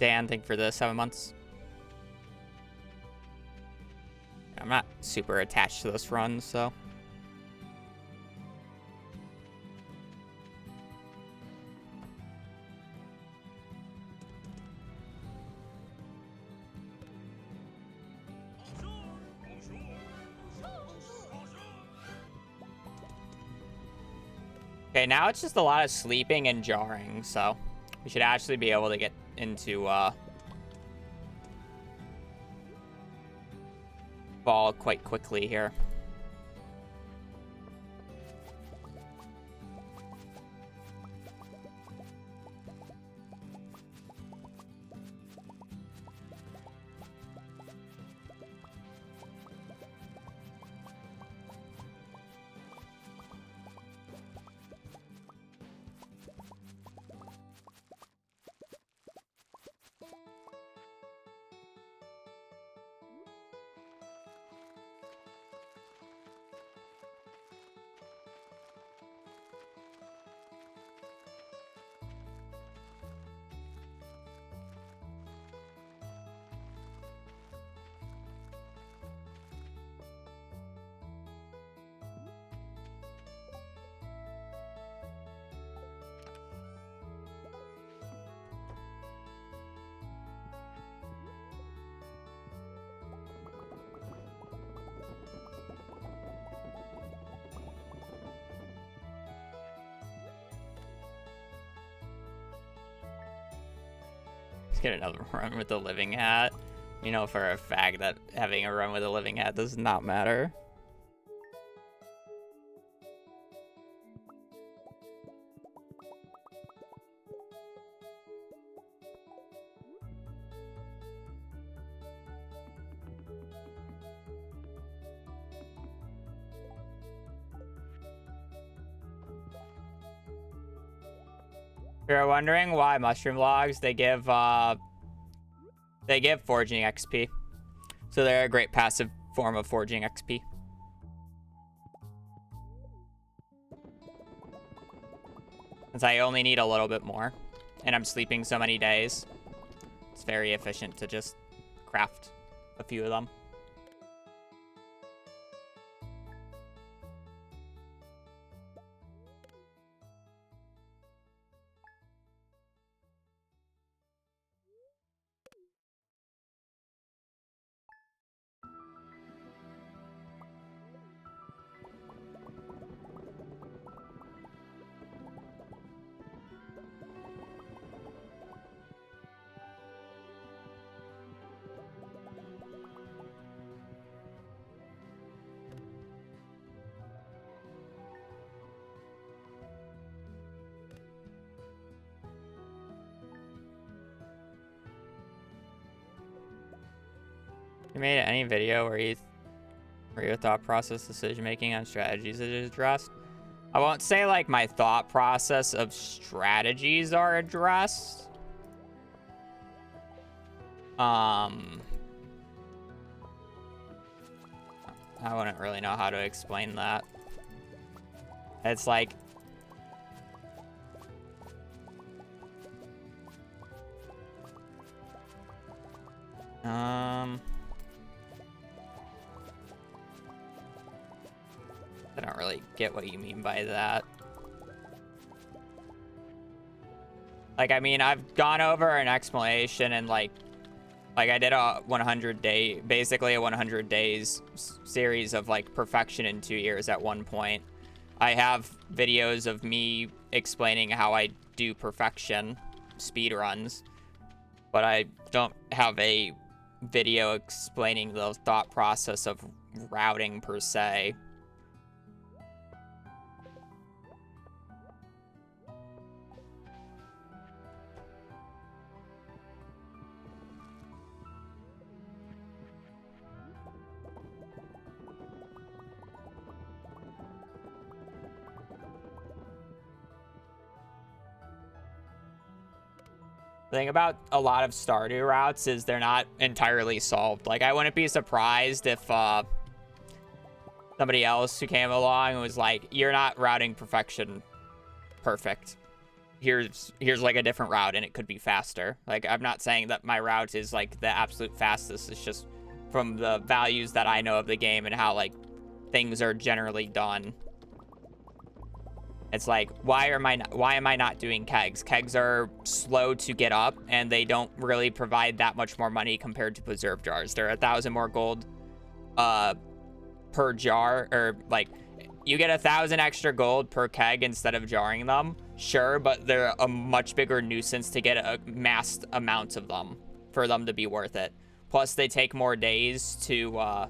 Dan, thank you for the 7 months. I'm not super attached to this run, so. Okay, now it's just a lot of sleeping and jarring, so we should actually be able to get into ball quite quickly here. Let's get another run with the living hat. You know for a fact that having a run with a living hat does not matter. If you're wondering why mushroom logs, they give forging XP. So they're a great passive form of forging XP. Since I only need a little bit more, and I'm sleeping so many days, it's very efficient to just craft a few of them. You made any video where your thought process, decision making on strategies is addressed? I won't say like my thought process of strategies are addressed. I wouldn't really know how to explain that. It's like I don't really get what you mean by that. Like, I mean, I've gone over an explanation and like I did a 100-day, basically a 100 days series of like perfection in 2 years at one point. I have videos of me explaining how I do perfection speed runs, but I don't have a video explaining the thought process of routing per se. The thing about a lot of Stardew routes is they're not entirely solved. Like, I wouldn't be surprised if somebody else who came along was like, you're not routing perfection perfect. here's like a different route and it could be faster. Like, I'm not saying that my route is like the absolute fastest. It's just from the values that I know of the game and how like things are generally done. It's like, why am I not doing kegs? Kegs are slow to get up and they don't really provide that much more money compared to preserve jars. They're 1,000 more gold per jar, or like you get 1,000 extra gold per keg instead of jarring them. Sure, but they're a much bigger nuisance to get a massed amount of them for them to be worth it. Plus, they take more days to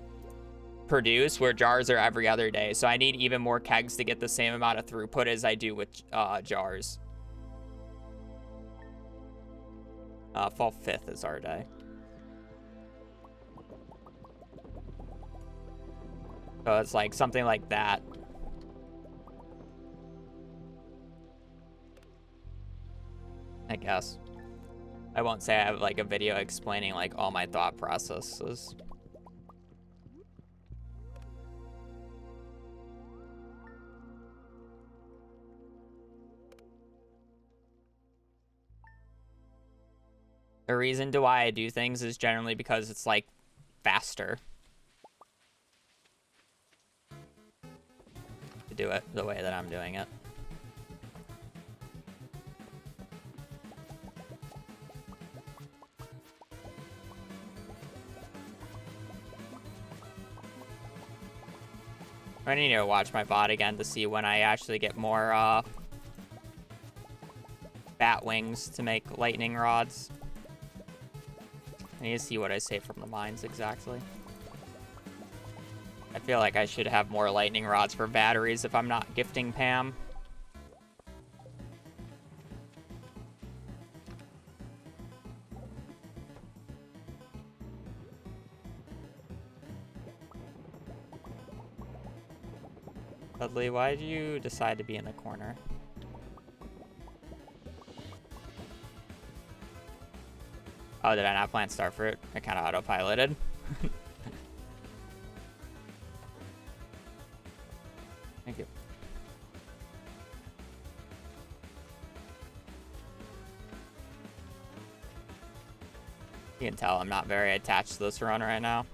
produce, where jars are every other day. So I need even more kegs to get the same amount of throughput as I do with jars. Fall 5th is our day. So it's like something like that. I guess. I won't say I have like a video explaining like all my thought processes. The reason to why I do things is generally because it's like faster to do it the way that I'm doing it. I need to watch my bot again to see when I actually get more bat wings to make lightning rods. I need to see what I say from the mines exactly. I feel like I should have more lightning rods for batteries if I'm not gifting Pam. Dudley, why did you decide to be in the corner? Oh, did I not plant starfruit? I kind of autopiloted. Thank you. You can tell I'm not very attached to this run right now.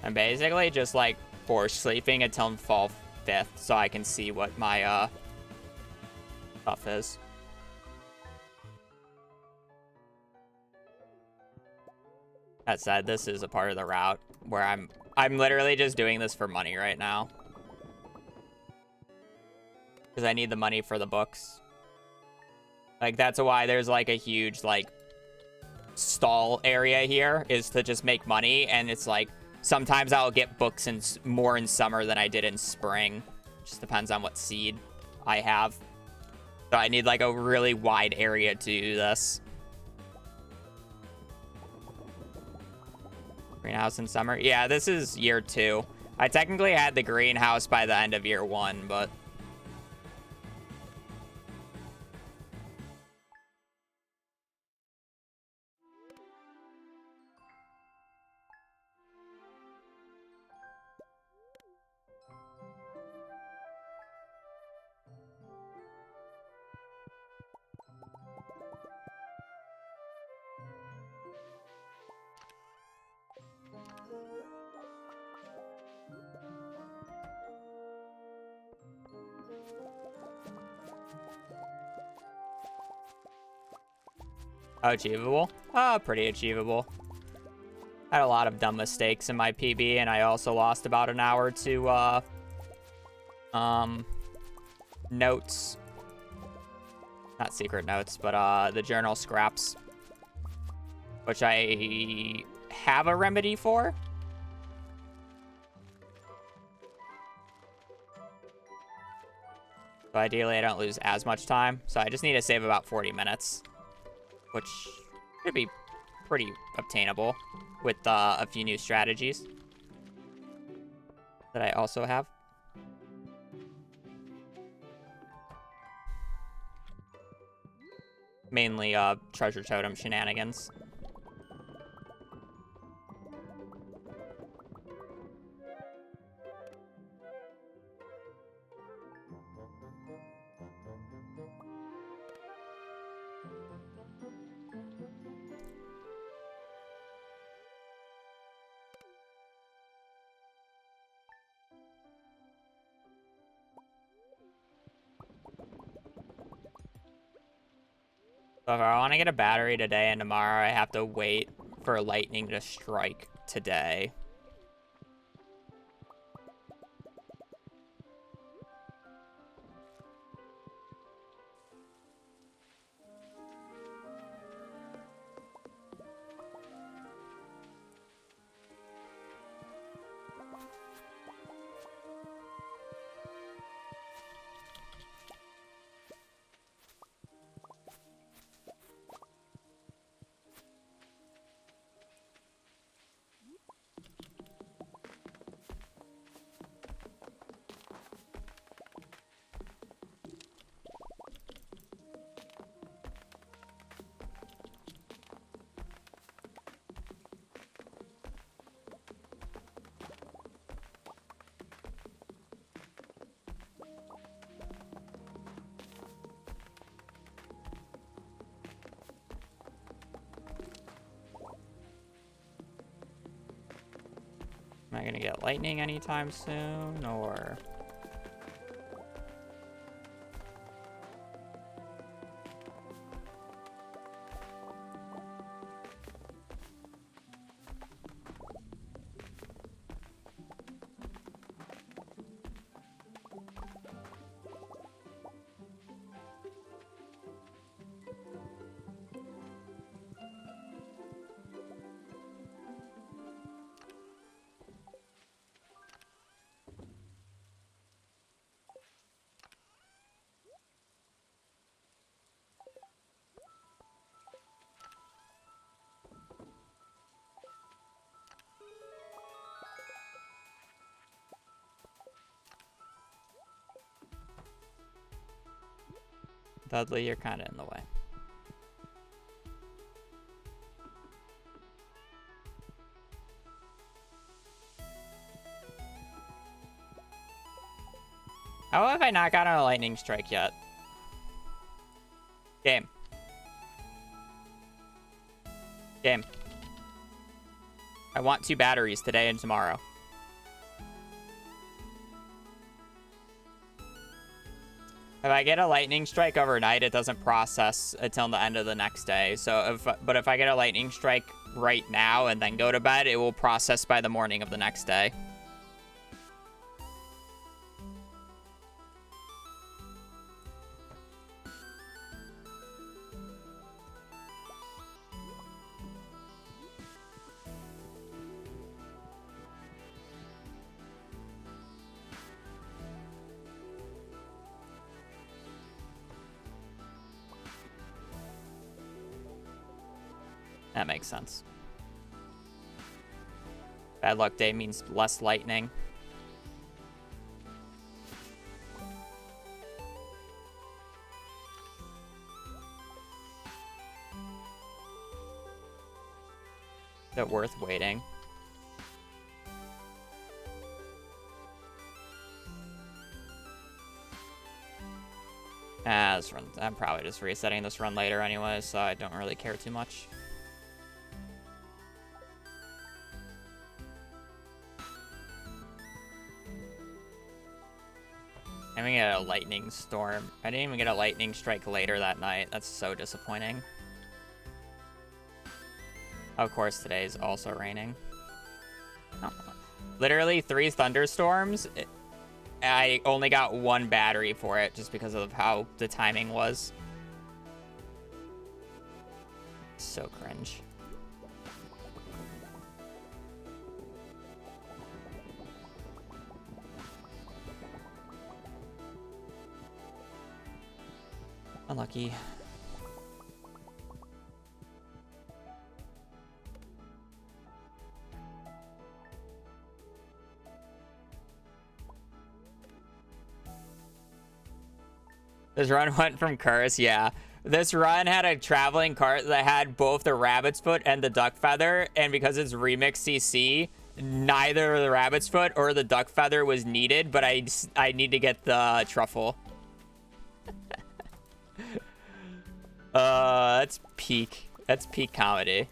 I'm basically just like force sleeping until fall 5th so I can see what my stuff is. That said, this is a part of the route where I'm literally just doing this for money right now. Because I need the money for the books. Like, that's why there's like a huge like stall area here, is to just make money. And it's like, sometimes I'll get books more in summer than I did in spring. Just depends on what seed I have. So I need like a really wide area to do this. Greenhouse in summer? Yeah, this is year 2. I technically had the greenhouse by the end of year 1, but... Achievable? Pretty achievable. Had a lot of dumb mistakes in my PB, and I also lost about an hour to, notes. Not secret notes, but, the journal scraps. Which I have a remedy for. So ideally, I don't lose as much time. So I just need to save about 40 minutes. which should be pretty obtainable with a few new strategies that I also have. Mainly treasure totem shenanigans. So if I want to get a battery today and tomorrow, I have to wait for lightning to strike today. Am I gonna get lightning anytime soon, or... Dudley, you're kind of in the way. How have I not gotten a lightning strike yet? Game. Game. I want 2 batteries today and tomorrow. If I get a lightning strike overnight, it doesn't process until the end of the next day. So if I get a lightning strike right now and then go to bed, it will process by the morning of the next day. That makes sense. Bad luck day means less lightning. Is it worth waiting? This run, I'm probably just resetting this run later anyway, so I don't really care too much. I'm gonna get a lightning storm. I didn't even get a lightning strike later that night. That's so disappointing. Of course, today is also raining. Oh. Literally 3 thunderstorms. I only got 1 battery for it just because of how the timing was. So cringe. Unlucky. This run went from curse, yeah. This run had a traveling cart that had both the rabbit's foot and the duck feather, and because it's remix CC, neither the rabbit's foot or the duck feather was needed, but I need to get the truffle. That's peak. That's peak comedy.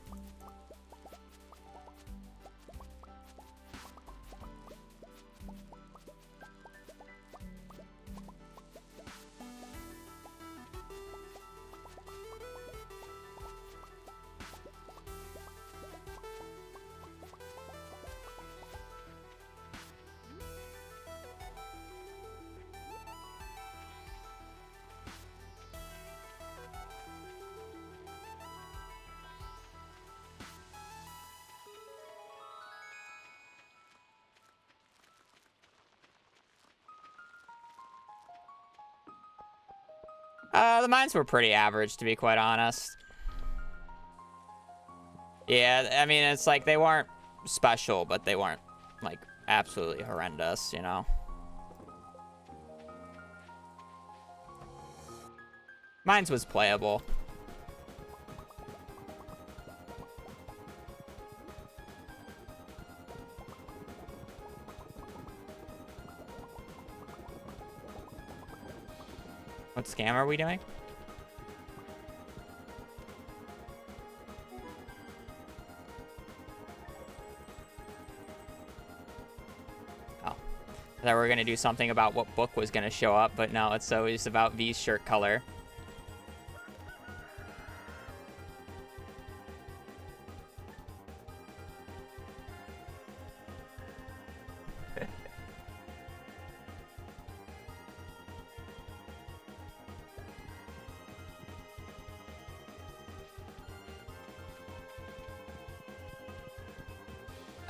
The mines were pretty average, to be quite honest. Yeah, I mean, it's like they weren't special, but they weren't, like, absolutely horrendous, you know? Mines was playable. What scam are we doing? Oh. I thought we were going to do something about what book was going to show up, but no, it's always about V's shirt color.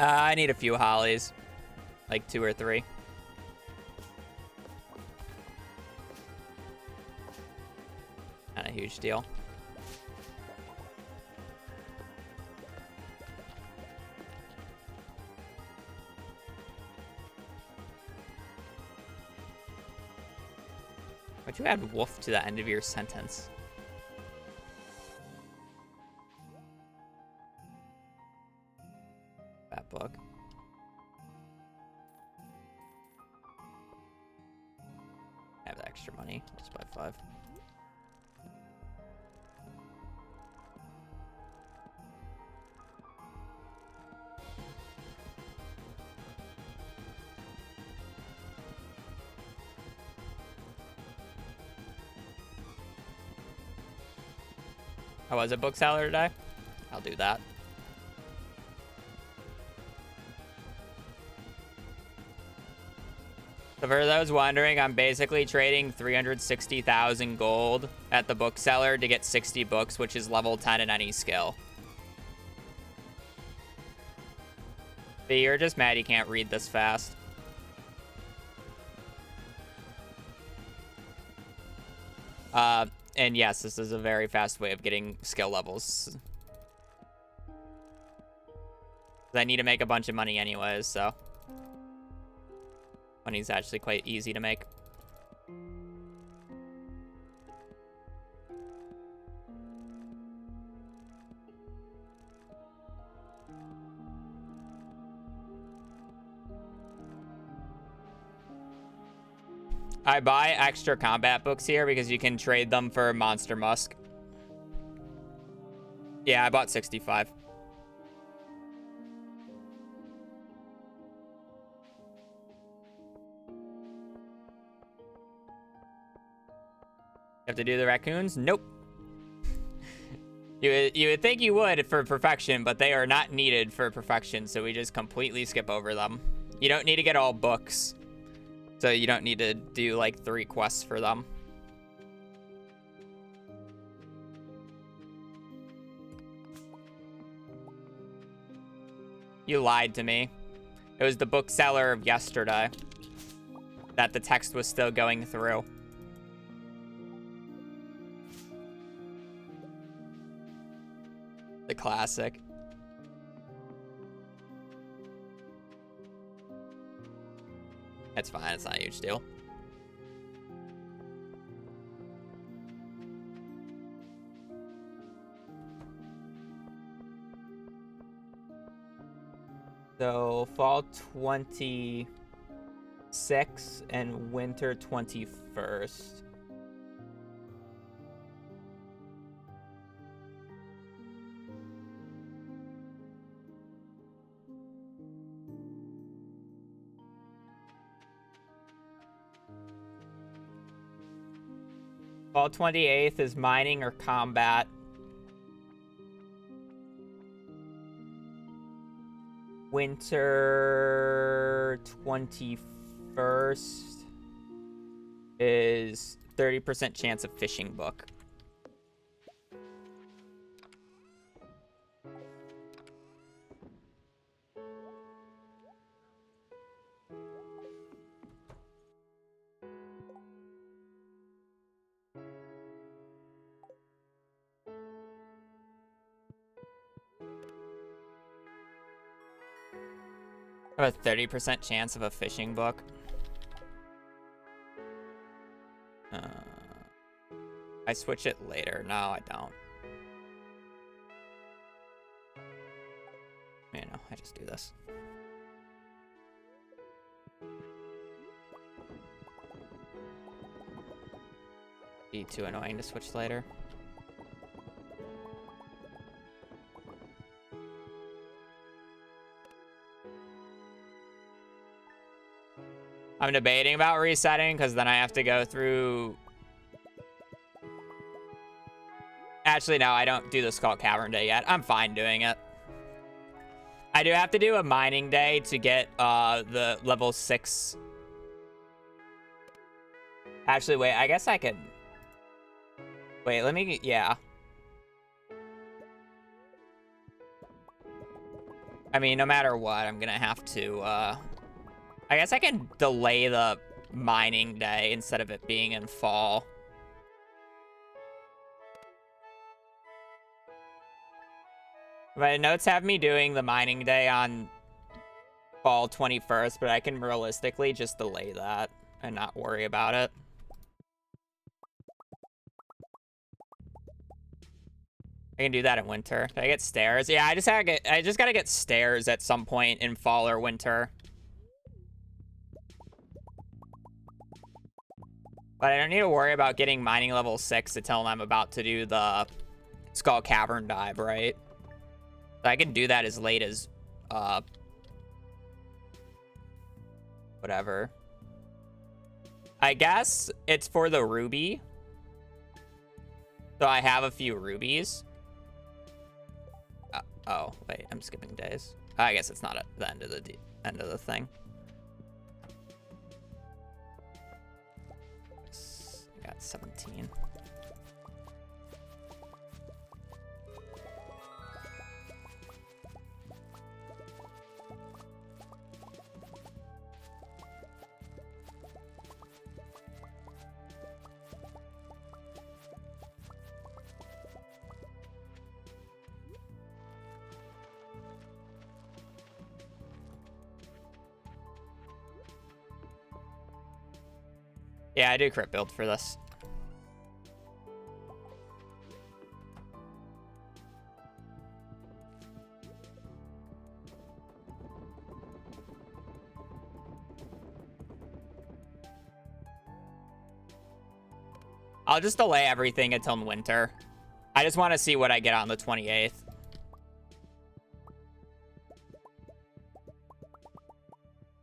I need a few hollies. Like 2 or 3. Not a huge deal. Why'd you add wolf to the end of your sentence? That book. I have the extra money. Just buy 5. I was a bookseller today. I'll do that. So for those wondering, I'm basically trading 360,000 gold at the bookseller to get 60 books, which is level 10 in any skill. But you're just mad you can't read this fast. And yes, this is a very fast way of getting skill levels. I need to make a bunch of money anyways, so... Money's actually quite easy to make. I buy extra combat books here because you can trade them for Monster Musk. Yeah, I bought 65. You have to do the raccoons? Nope. You would think you would for perfection, but they are not needed for perfection, so we just completely skip over them. You don't need to get all books. So you don't need to do like 3 quests for them. You lied to me. It was the bookseller of yesterday that the text was still going through. The classic. It's fine, it's not a huge deal. So fall 26 and winter 21st. Fall 28th is mining or combat. Winter 21st is 30% chance of fishing book. I have a 30% chance of a fishing book. I switch it later. No, I don't. You know, I just do this. Be too annoying to switch later. I'm debating about resetting because then I have to go through. Actually, no, I don't do the Skull Cavern day yet. I'm fine doing it. I do have to do a mining day to get the level 6. Actually, wait, I guess I could. Wait, let me. Yeah. I mean, no matter what, I'm gonna have to. I guess I can delay the mining day instead of it being in fall. My notes have me doing the mining day on fall 21st, but I can realistically just delay that and not worry about it. I can do that in winter. Can I get stairs? Yeah, I just gotta get stairs at some point in fall or winter. But I don't need to worry about getting mining level 6 until I'm about to do the Skull Cavern dive, right? So I can do that as late as, whatever. I guess it's for the ruby. So I have a few rubies. Oh, wait, I'm skipping days. I guess it's not at the end of the thing. I got 17. Yeah, I do crit build for this. I'll just delay everything until winter. I just want to see what I get on the 28th.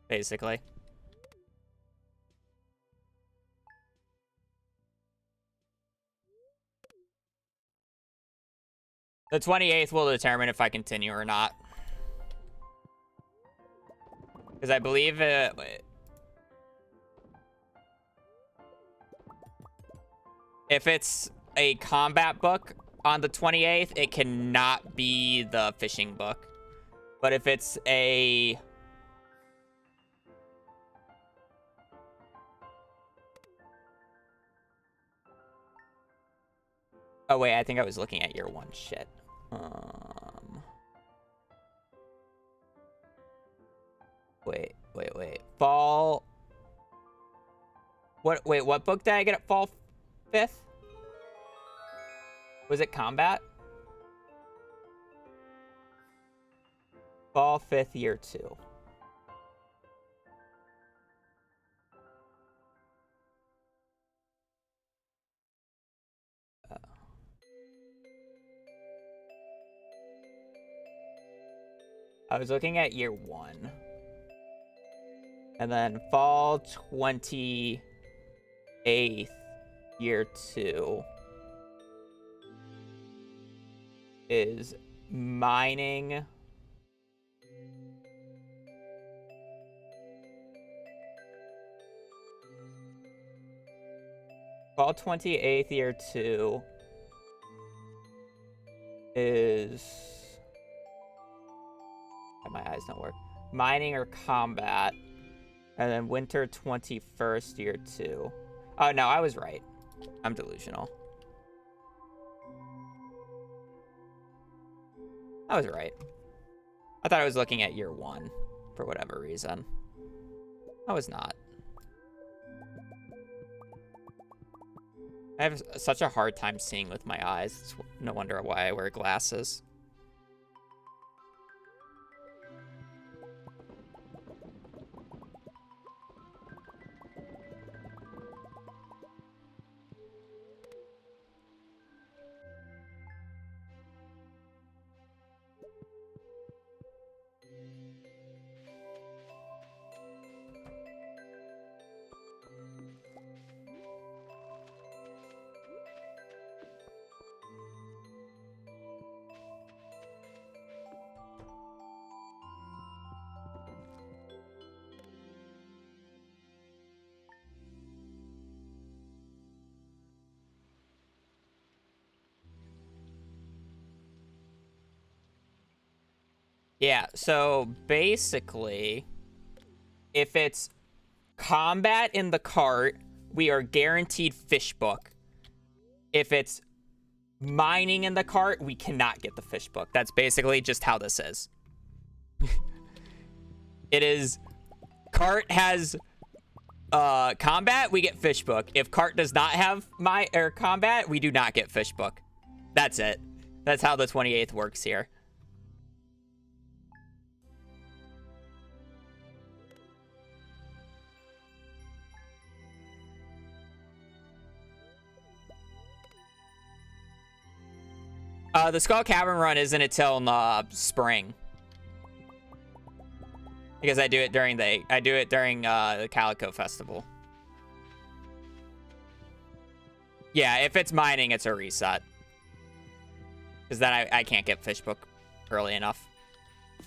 Basically. The 28th will determine if I continue or not. Because I believe if it's a combat book on the 28th, it cannot be the fishing book. But if it's a... Oh, wait, I think I was looking at year 1. Shit. Wait. Fall... Wait, what book did I get at fall 5th? Was it combat? Fall 5th, year 2. I was looking at year 1. And then fall 28th, year 2 is mining. Fall 28th, year 2 is... My eyes don't work. Mining or combat. And then winter 21st, year 2. Oh, no, I was right. I'm delusional. I was right. I thought I was looking at year 1 for whatever reason. I was not. I have such a hard time seeing with my eyes. It's no wonder why I wear glasses. Yeah, so basically, if it's combat in the cart, we are guaranteed fish book. If it's mining in the cart, we cannot get the fish book. That's basically just how this is. It is, cart has combat, we get fish book. If cart does not have combat, we do not get fish book. That's it. That's how the 28th works here. The Skull Cavern run isn't until spring. Because I do it during the Calico Festival. Yeah, if it's mining, it's a reset. Because then I can't get fish book early enough.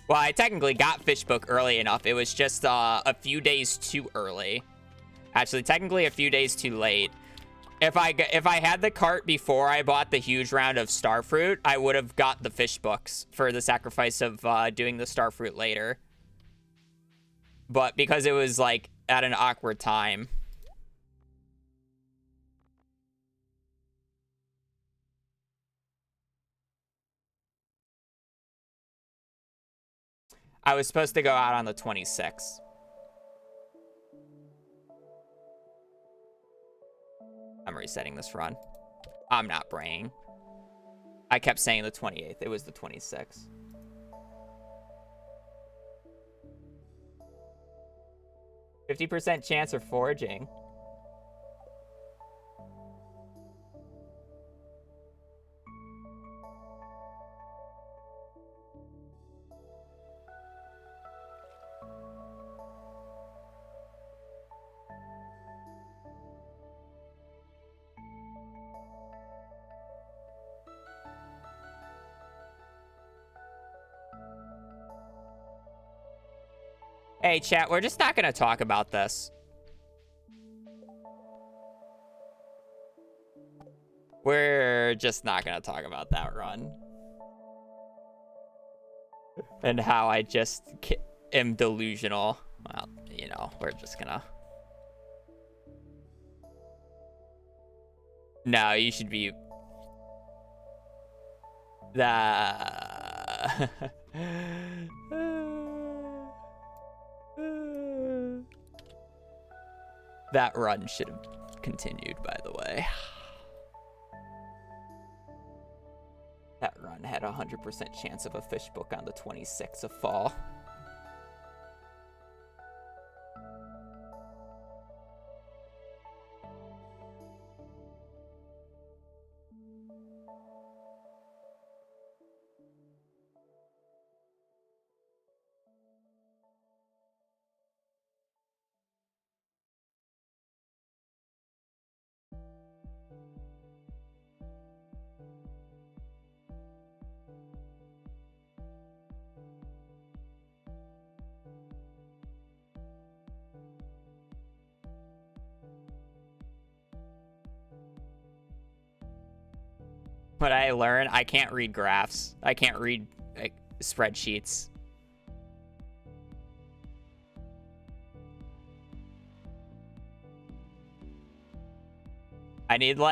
Well, I technically got fish book early enough. It was just a few days too early. Actually, technically a few days too late. If I had the cart before I bought the huge round of Starfruit, I would have got the fish books for the sacrifice of doing the Starfruit later. But because it was, like, at an awkward time. I was supposed to go out on the 26th. I'm resetting this run. I'm not braying. I kept saying the 28th. It was the 26th. %50 chance of foraging. Hey, chat, we're just not going to talk about this. We're just not going to talk about that run. And how I just am delusional. Well, you know, we're just going to... No, you should be... That run should have continued, by the way. That run run had a 100% chance of a fish book on the 26th of fall. What I learned, I can't read graphs. I can't read like, spreadsheets. I need to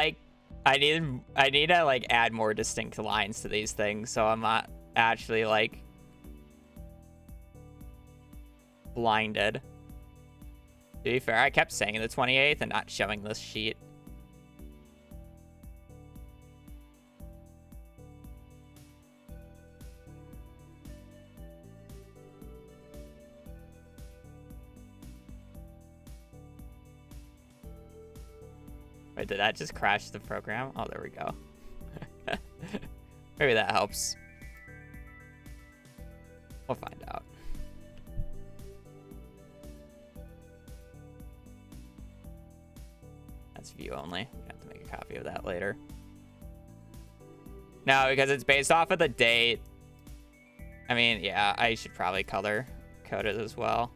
like add more distinct lines to these things so I'm not actually like blinded. To be fair, I kept saying the 28th and not showing this sheet. Wait, did that just crash the program? Oh, there we go. Maybe that helps. We'll find out. That's view only. I have to make a copy of that later. No, because it's based off of the date. I mean, yeah, I should probably color code it as well.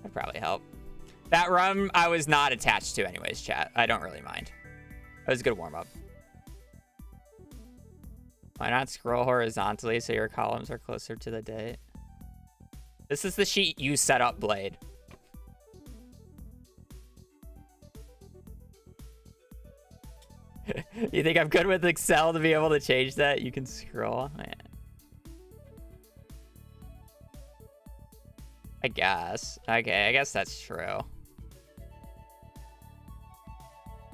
That'd probably help. That run I was not attached to anyways, chat. I don't really mind. It was a good warm-up. Why not scroll horizontally so your columns are closer to the date? This is the sheet you set up, Blade. You think I'm good with Excel to be able to change that? You can scroll. Man. I guess. Okay, I guess that's true.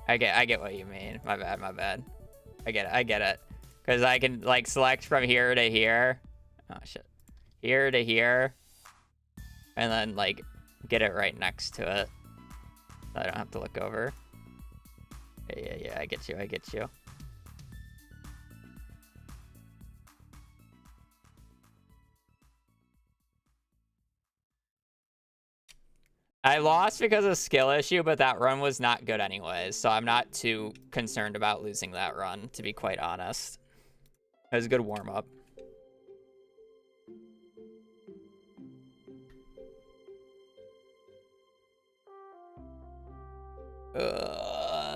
I get what you mean. My bad. I get it. Because I can, like, select from here to here. Oh, shit. Here to here. And then, like, get it right next to it. So I don't have to look over. Yeah, I get you. I lost because of skill issue, but that run was not good anyways, so I'm not too concerned about losing that run, to be quite honest. It was a good warm-up.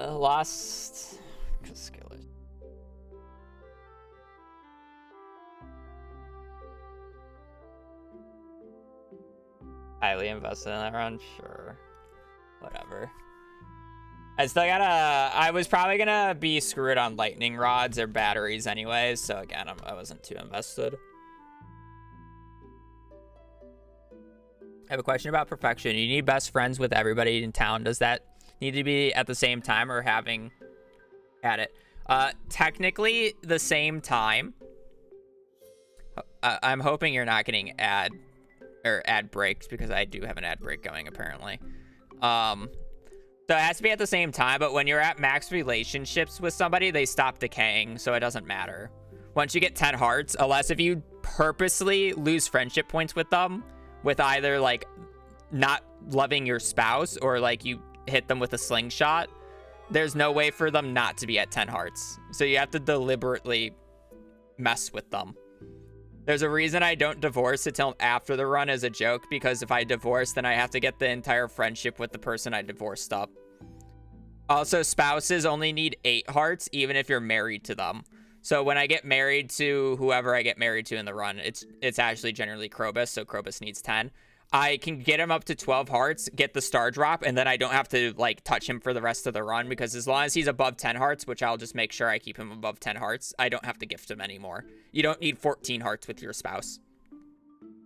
Lost skill issue. Highly invested in that run, sure. Whatever. I still gotta... I was probably gonna be screwed on lightning rods or batteries anyways, so again, I wasn't too invested. I have a question about perfection. You need best friends with everybody in town. Does that need to be at the same time or having at it? Technically, the same time. I'm hoping you're not getting ad breaks because I do have an ad break going apparently. So it has to be at the same time, but when you're at max relationships with somebody, they stop decaying, so it doesn't matter. Once you get 10 hearts, unless if you purposely lose friendship points with them, with either like not loving your spouse or like you hit them with a slingshot, there's no way for them not to be at 10 hearts. So you have to deliberately mess with them. There's a reason I don't divorce until after the run as a joke, because if I divorce, then I have to get the entire friendship with the person I divorced up. Also, spouses only need 8 hearts, even if you're married to them. So when I get married to whoever I get married to in the run, it's actually generally Krobus, so Krobus needs 10. I can get him up to 12 hearts, get the star drop, and then I don't have to like touch him for the rest of the run, because as long as he's above 10 hearts, which I'll just make sure I keep him above 10 hearts, I don't have to gift him anymore. You don't need 14 hearts with your spouse.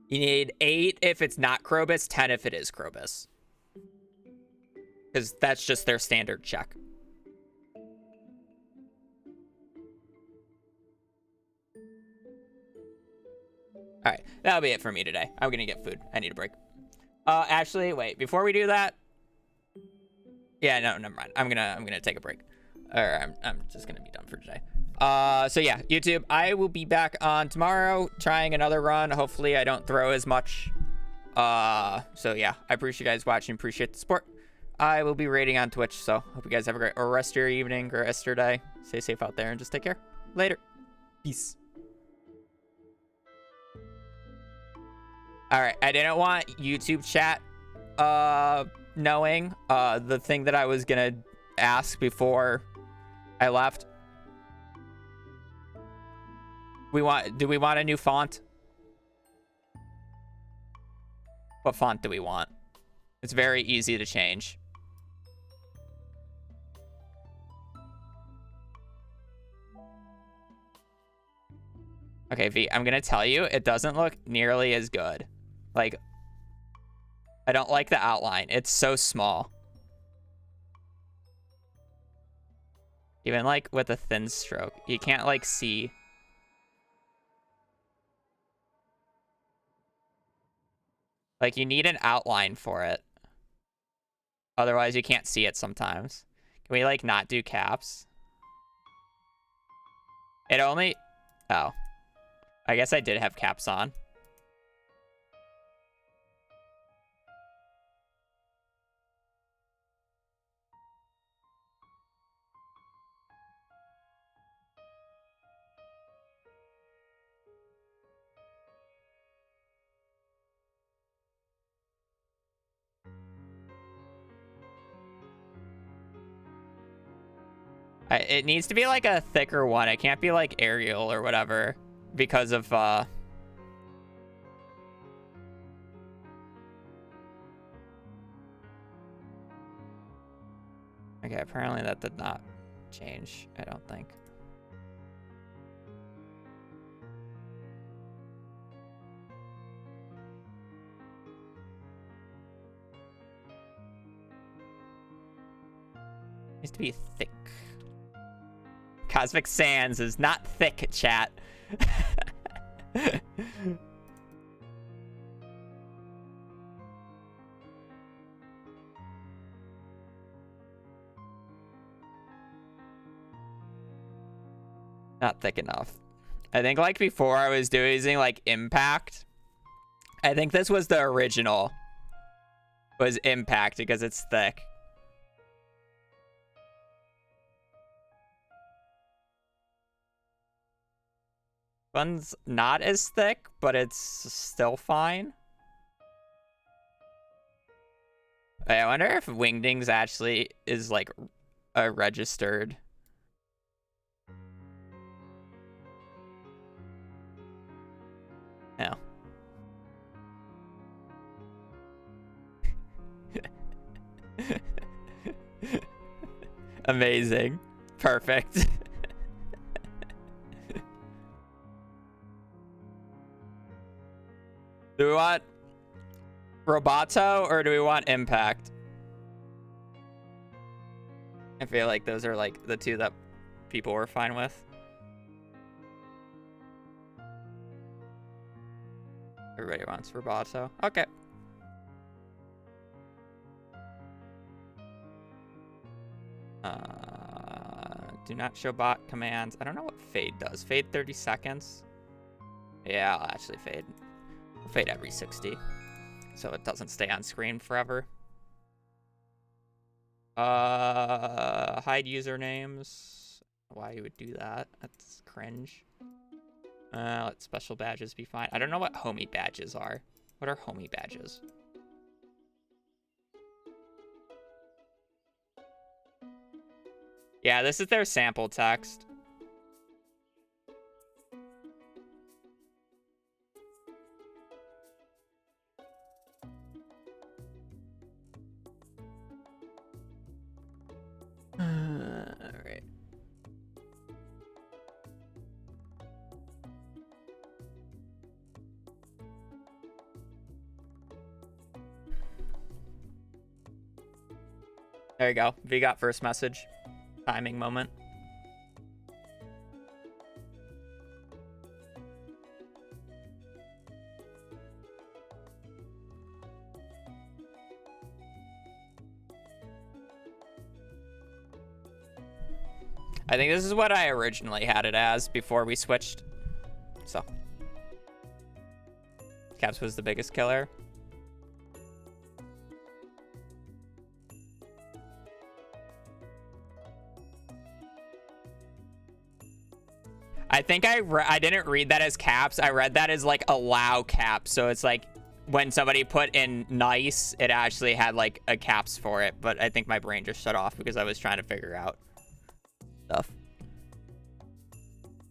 You need 8 if it's not Krobus, 10 if it is Krobus. Because that's just their standard check. All right, that'll be it for me today. I'm gonna get food. I need a break. Actually, wait. Before we do that, yeah, no, never mind. I'm gonna take a break, or I'm just gonna be done for today. So yeah, YouTube. I will be back on tomorrow, trying another run. Hopefully, I don't throw as much. So yeah, I appreciate you guys watching. Appreciate the support. I will be raiding on Twitch. So hope you guys have a great rest of your evening or rest of your day. Stay safe out there and just take care. Later. Peace. All right, I didn't want YouTube chat knowing the thing that I was gonna ask before I left. Do we want a new font? What font do we want? It's very easy to change. Okay, V, I'm gonna tell you, it doesn't look nearly as good. Like, I don't like the outline. It's so small. Even like with a thin stroke, you can't like see. Like, you need an outline for it. Otherwise, you can't see it sometimes. Can we like not do caps? It only... Oh. I guess I did have caps on. It needs to be like a thicker one. It can't be like Arial or whatever because of Okay, apparently that did not change, I don't think. Needs to be thick. Cosmic Sands is not thick, chat. Not thick enough. I think like before I was using like Impact. I think this was the original. Was Impact because it's thick. One's not as thick, but it's still fine. I wonder if Wingdings actually is like a registered. No. Amazing. Perfect. Do we want Roboto or do we want Impact? I feel like those are like the two that people were fine with. Everybody wants Roboto. Okay. Do not show bot commands. I don't know what fade does. Fade 30 seconds. Yeah, I'll actually fade. I'll fade every 60. So it doesn't stay on screen forever. Hide usernames. Why you would do that? That's cringe. Let special badges be fine. I don't know what homie badges are. What are homie badges? Yeah, this is their sample text. There you go. V got first message. Timing moment. I think this is what I originally had it as before we switched. So. Caps was the biggest killer. I think I didn't read that as caps. I read that as like allow caps. So it's like when somebody put in nice, it actually had like a caps for it. But I think my brain just shut off because I was trying to figure out stuff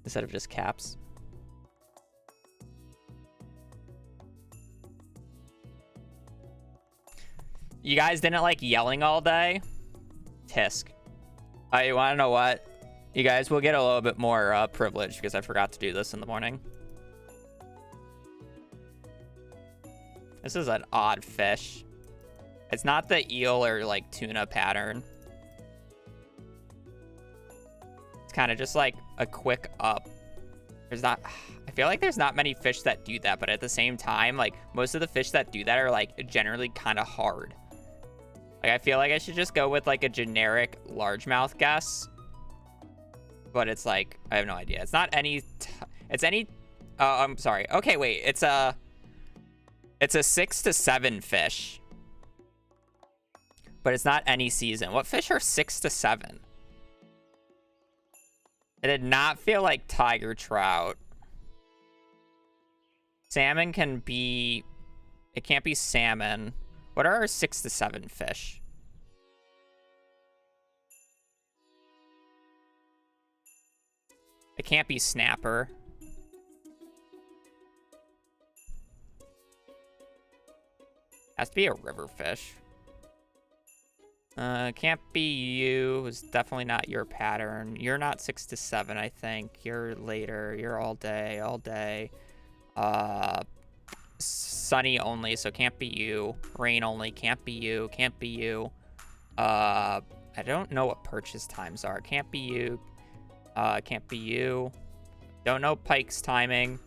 instead of just caps. You guys didn't like yelling all day? Tisk. You want to know what? You guys will get a little bit more privilege because I forgot to do this in the morning. This is an odd fish. It's not the eel or like tuna pattern. It's kind of just like a quick up. There's not, I feel like there's not many fish that do that, but at the same time, like most of the fish that do that are like generally kind of hard. Like I feel like I should just go with like a generic largemouth guess. But it's like, I have no idea. It's not any, it's any, I'm sorry. Okay, wait, it's a 6 to 7 fish. But it's not any season. What fish are 6 to 7? It did not feel like tiger trout. Salmon can be, it can't be salmon. What are our 6 to 7 fish? It can't be snapper. Has to be a river fish. Can't be you. It's definitely not your pattern. You're not 6 to 7, I think. You're later. You're all day, all day. Sunny only, so can't be you. Rain only, can't be you. Can't be you. I don't know what purchase times are. Can't be you. Can't be you. Don't know pike's timing.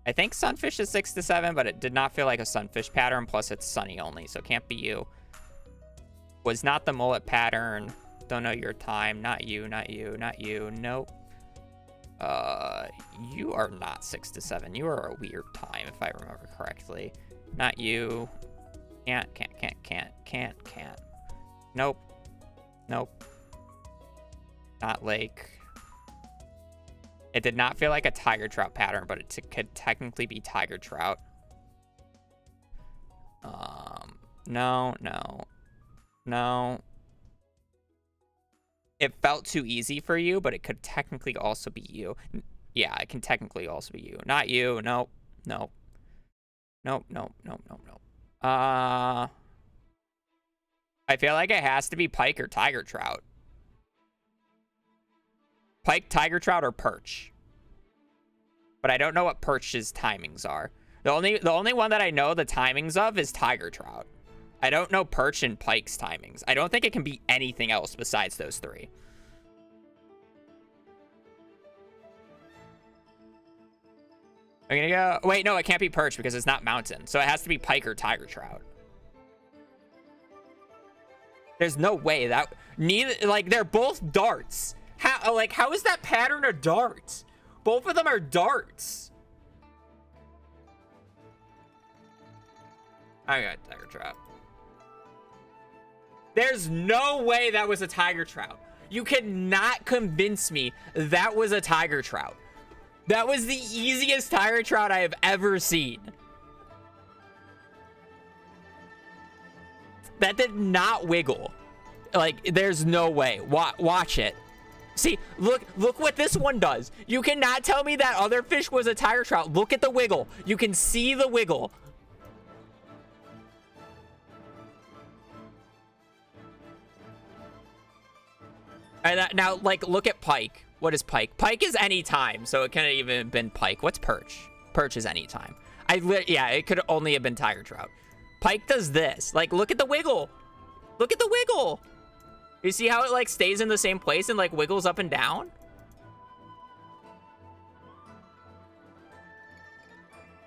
I think sunfish is 6 to 7, but it did not feel like a sunfish pattern. Plus, it's sunny only, so can't be you. Was not the mullet pattern. Don't know your time. Not you. Not you. Not you. Nope. You are not 6 to 7. You are a weird time, if I remember correctly. Not you. Can't. Nope. Nope. Not lake. It did not feel like a tiger trout pattern, but it could technically be tiger trout. No. It felt too easy for you, but it could technically also be you. Yeah, it can technically also be you. Not you. Nope. I feel like it has to be pike or tiger trout. Pike, tiger trout, or perch. But I don't know what perch's timings are. The only one that I know the timings of is tiger trout. I don't know perch and pike's timings. I don't think it can be anything else besides those three. I'm gonna go, wait, no, it can't be perch because it's not mountain. So it has to be pike or tiger trout. There's no way that, neither, like, they're both darts. How is that pattern a dart? Both of them are darts. I got tiger trout. There's no way that was a tiger trout. You cannot convince me that was a tiger trout. That was the easiest tiger trout I have ever seen. That did not wiggle. Like, there's no way. Watch it. See, look what this one does. You cannot tell me that other fish was a tiger trout. Look at the wiggle. You can see the wiggle. And now, like, look at pike. What is pike? Pike is any time, so it couldn't even have been pike. What's perch? Perch is any time. Yeah, it could only have been tiger trout. Pike does this. Like, look at the wiggle. Look at the wiggle. You see how it like stays in the same place and like wiggles up and down?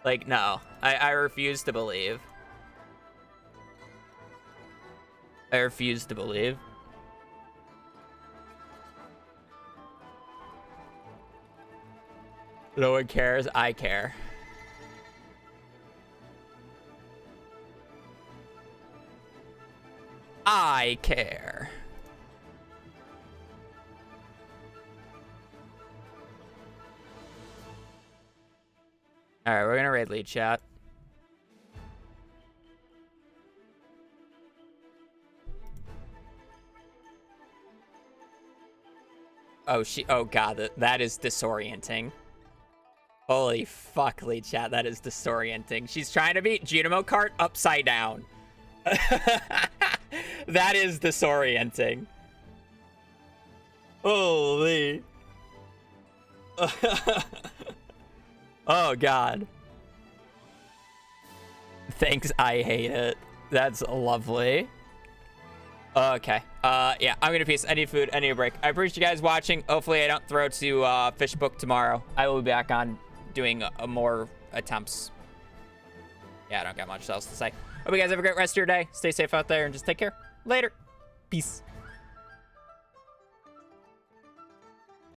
Like, no, I refuse to believe. I refuse to believe. No one cares. I care. I care. All right, we're gonna raid lead chat. Oh god, that is disorienting. Holy fuck, lead chat, that is disorienting. She's trying to beat Junimo Kart upside down. That is disorienting. Holy. Oh god. Thanks, I hate it. That's lovely. Okay. Yeah, I'm gonna peace. I need food. I need a break. I appreciate you guys watching. Hopefully I don't throw to Fish Book tomorrow. I will be back on doing more attempts. Yeah, I don't got much else to say. Hope you guys have a great rest of your day. Stay safe out there and just take care. Later. Peace.